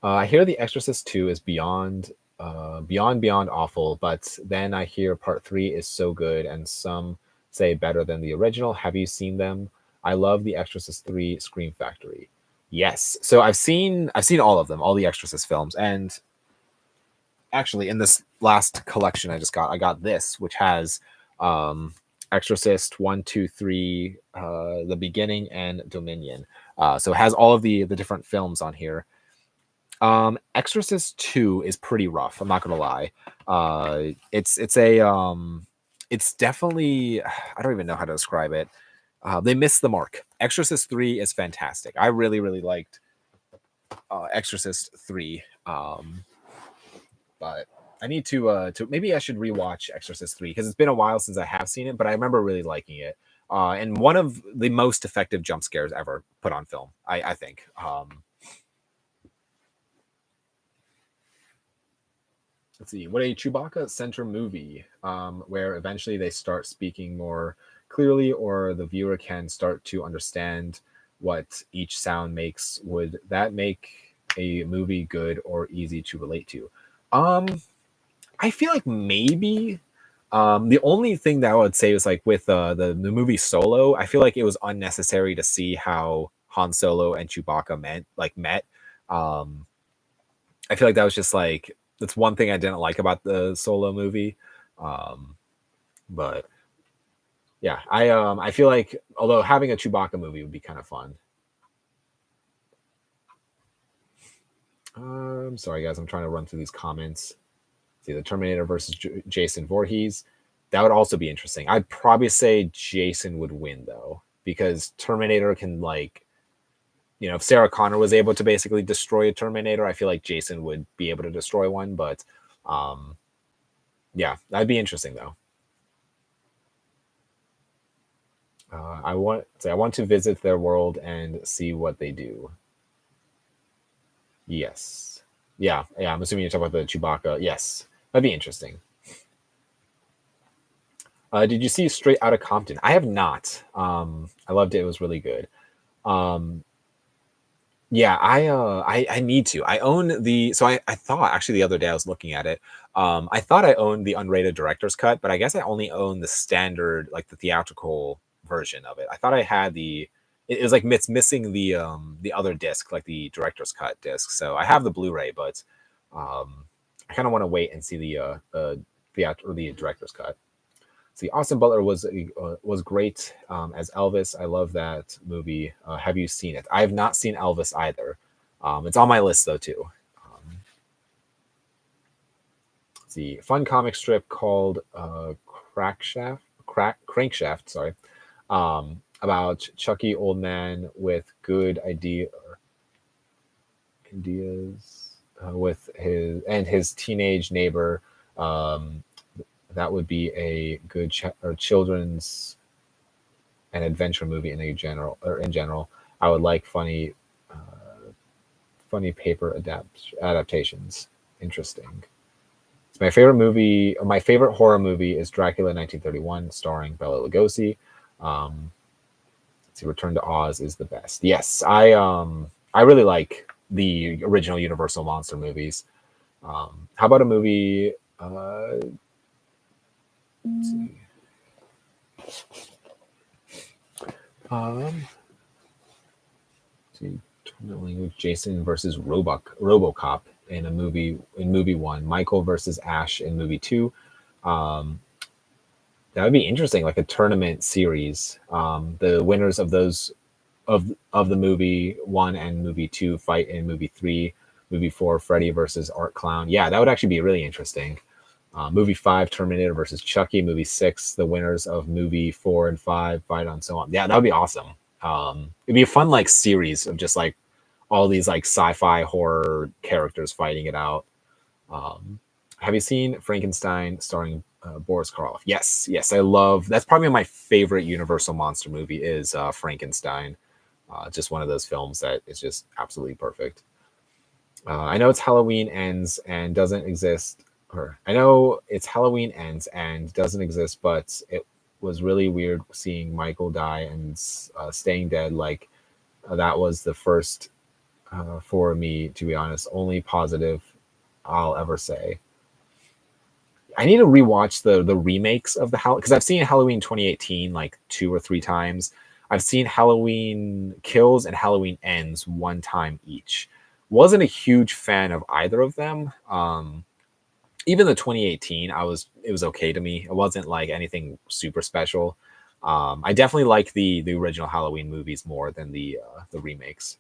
I hear The Exorcist 2 is beyond awful, but then I hear Part 3 is so good, and some say better than the original. Have you seen them? I love The Exorcist 3 Scream Factory. Yes. So I've seen all of them, all the Exorcist films. And actually in this last collection I got this, which has Exorcist 1, 2, 3, The Beginning, and Dominion. So it has all of the different films on here. Exorcist 2 is pretty rough, I'm not gonna lie. It's definitely... I don't even know how to describe it. They missed the mark. Exorcist 3 is fantastic. I really, really liked Exorcist 3. But I need to maybe I should rewatch Exorcist 3 because it's been a while since I have seen it, but I remember really liking it. And one of the most effective jump scares ever put on film, I think. Let's see, what a Chewbacca center movie where eventually they start speaking more clearly, or the viewer can start to understand what each sound makes. Would that make a movie good or easy to relate to? I feel like maybe. The only thing that I would say is like with the movie Solo, I feel like it was unnecessary to see how Han Solo and Chewbacca met. I feel like that was just like that's one thing I didn't like about the Solo movie. But yeah, I feel like although having a Chewbacca movie would be kind of fun. I'm sorry guys, I'm trying to run through these comments. See the Terminator versus Jason Voorhees. That would also be interesting. I'd probably say Jason would win though, because Terminator can like, you know, if Sarah Connor was able to basically destroy a Terminator, I feel like Jason would be able to destroy one. But um, yeah, that'd be interesting though. I want to visit their world and see what they do. Yes. Yeah. I'm assuming you're talking about the Chewbacca. Yes, that'd be interesting. Did you see Straight Outta Compton? I have not. I loved it. It was really good. Um, yeah, I need to. I own the so I thought actually the other day I was looking at it. I thought I owned the unrated director's cut, but I guess I only own the standard, like the theatrical version of it. I thought I had it was like it's missing the other disc, like the director's cut disc. So I have the Blu-ray, but I kind of want to wait and see the theater or the director's cut. See, Austin Butler was great as Elvis. I love that movie. Have you seen it? I have not seen Elvis either. It's on my list though too. The fun comic strip called Crankshaft. Sorry, about Chucky old man with good ideas with his teenage neighbor. Um, that would be a good children's and adventure movie in general. I would like funny paper adaptations. Interesting. It's my favorite movie. My favorite horror movie is Dracula 1931, starring Bela Lugosi. Um, see, Return to Oz is the best. Yes, I really like the original Universal monster movies. How about a movie? Let's see. Jason versus RoboCop in movie one, Michael versus Ash in movie two. That would be interesting, like a tournament series. The winners of those of the movie one and movie two fight in movie three. Movie four, Freddy versus Art Clown. Yeah, that would actually be really interesting. Movie five, Terminator versus Chucky. Movie six, the winners of movie four and five fight on so on. Yeah, that would be awesome. It'd be a fun like series of just like all these like sci-fi horror characters fighting it out. Have you seen Frankenstein starring Boris Karloff? Yes, I love. That's probably my favorite Universal monster movie is Frankenstein. Just one of those films that is just absolutely perfect. I know it's Halloween ends and doesn't exist, or I know it's Halloween ends and doesn't exist, but it was really weird seeing Michael die and staying dead. Like that was the first for me, to be honest. Only positive I'll ever say. I need to rewatch the remakes of the Halloween because I've seen Halloween 2018 like 2 or 3 times. I've seen Halloween Kills and Halloween Ends one time each. Wasn't a huge fan of either of them. Even the 2018, it was okay to me. It wasn't like anything super special. I definitely like the original Halloween movies more than the remakes.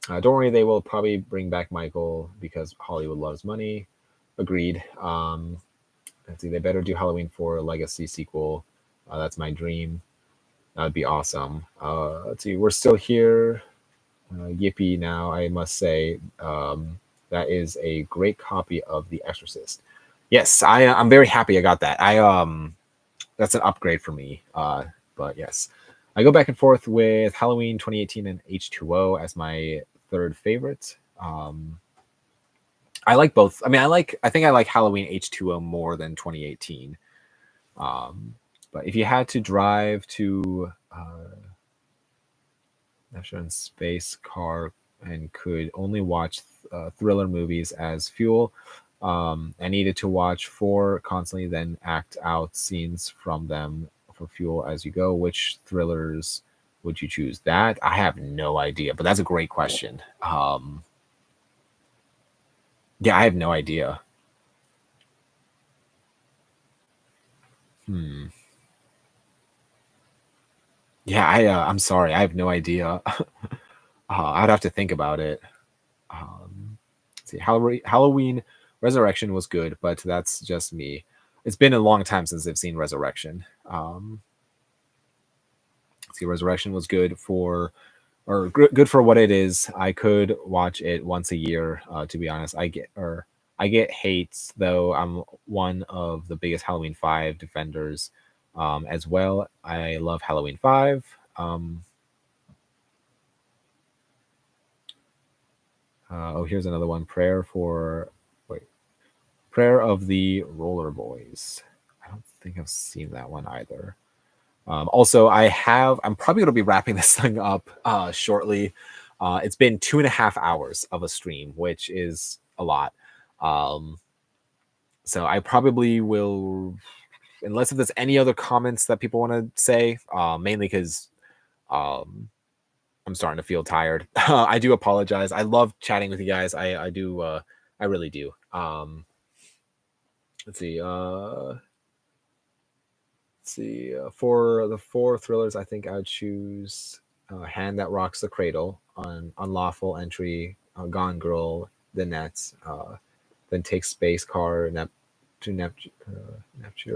Don't worry, they will probably bring back Michael because Hollywood loves money. Agreed. Let's see, they better do Halloween 4 Legacy sequel. That's my dream. That'd be awesome. Let's see, we're still here. Yippee! Now I must say that is a great copy of The Exorcist. Yes, I'm very happy I got that. That's an upgrade for me. But yes, I go back and forth with Halloween 2018 and H2O as my third favorite. I like both. I mean, I think I like Halloween H2O more than 2018. But if you had to drive to National Space Car and could only watch thriller movies as fuel, and needed to watch 4 constantly, then act out scenes from them for fuel as you go, which thrillers would you choose? That I have no idea, but that's a great question. Yeah, I have no idea. Yeah, I'm sorry, I have no idea. I'd have to think about it. Let's see, Halloween Resurrection was good, but that's just me. It's been a long time since I've seen Resurrection. See, Resurrection was good for, or good for what it is. I could watch it once a year. To be honest, I get hates though. I'm one of the biggest Halloween 5 defenders, as well. I love Halloween 5. Oh, here's another one. Prayer of the Roller Boys. I don't think I've seen that one either. Also, I'm probably going to be wrapping this thing up shortly. It's been 2.5 hours of a stream, which is a lot. So I probably will, unless if there's any other comments that people want to say, mainly because I'm starting to feel tired. I do apologize. I love chatting with you guys. I do. I really do. Let's see. For the 4 thrillers, I think I would choose Hand That Rocks the Cradle, on Unlawful Entry, Gone Girl, The Nets, then take Space Car, Neptune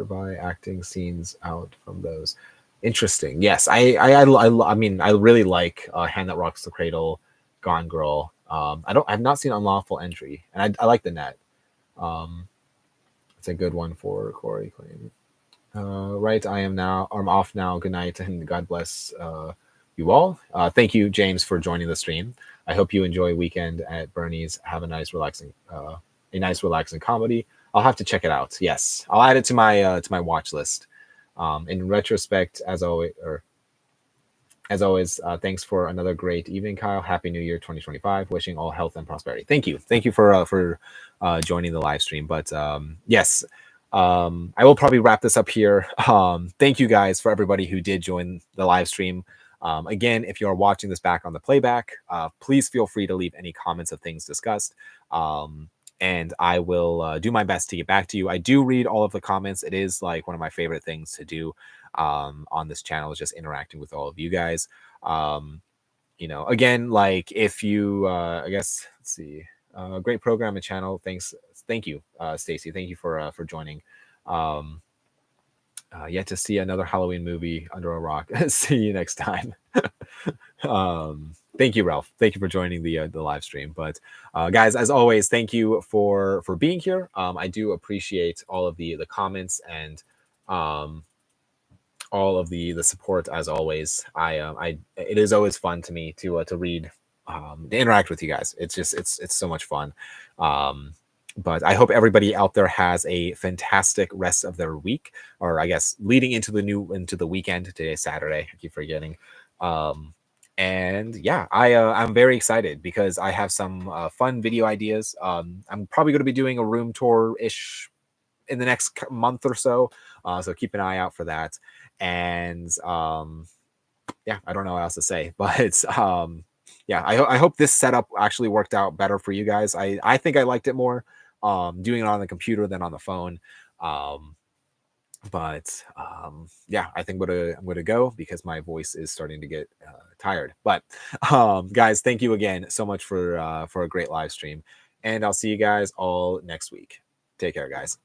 by acting scenes out from those. Interesting. Yes, I mean, I really like Hand That Rocks the Cradle, Gone Girl. I've not seen Unlawful Entry, and I like The Net. It's a good one for Corey Claim. Right, I'm off now. Good night, and God bless you all. Thank you, James, for joining the stream. I hope you enjoy weekend at Bernie's. Have a nice, relaxing comedy. I'll have to check it out. Yes, I'll add it to my watch list. In retrospect, as always, thanks for another great evening, Kyle. Happy New Year 2025. Wishing all health and prosperity. Thank you for joining the live stream. But yes, I will probably wrap this up here. Thank you guys for everybody who did join the live stream. Again, if you are watching this back on the playback, please feel free to leave any comments of things discussed. And I will do my best to get back to you. I do read all of the comments. It is like one of my favorite things to do on this channel, is just interacting with all of you guys. Again, like if you, I guess, let's see, great program and channel. Thank you, Stacy. Thank you for joining. Yet to see another Halloween movie under a rock. See you next time. Thank you, Ralph. Thank you for joining the live stream. But guys, as always, thank you for being here. I do appreciate all of the comments and all of the support, as always. It is always fun to me to read, to interact with you guys. It's so much fun. But I hope everybody out there has a fantastic rest of their week, or I guess leading into the weekend. Today is Saturday. I keep forgetting. And yeah, I'm very excited because I have some fun video ideas. I'm probably going to be doing a room tour ish in the next month or so. So keep an eye out for that. And yeah, I don't know what else to say, but yeah, I hope this setup actually worked out better for you guys. I think I liked it more doing it on the computer than on the phone. But yeah, I think I'm gonna go because my voice is starting to get tired. But guys, thank you again so much for a great live stream, and I'll see you guys all next week. Take care, guys.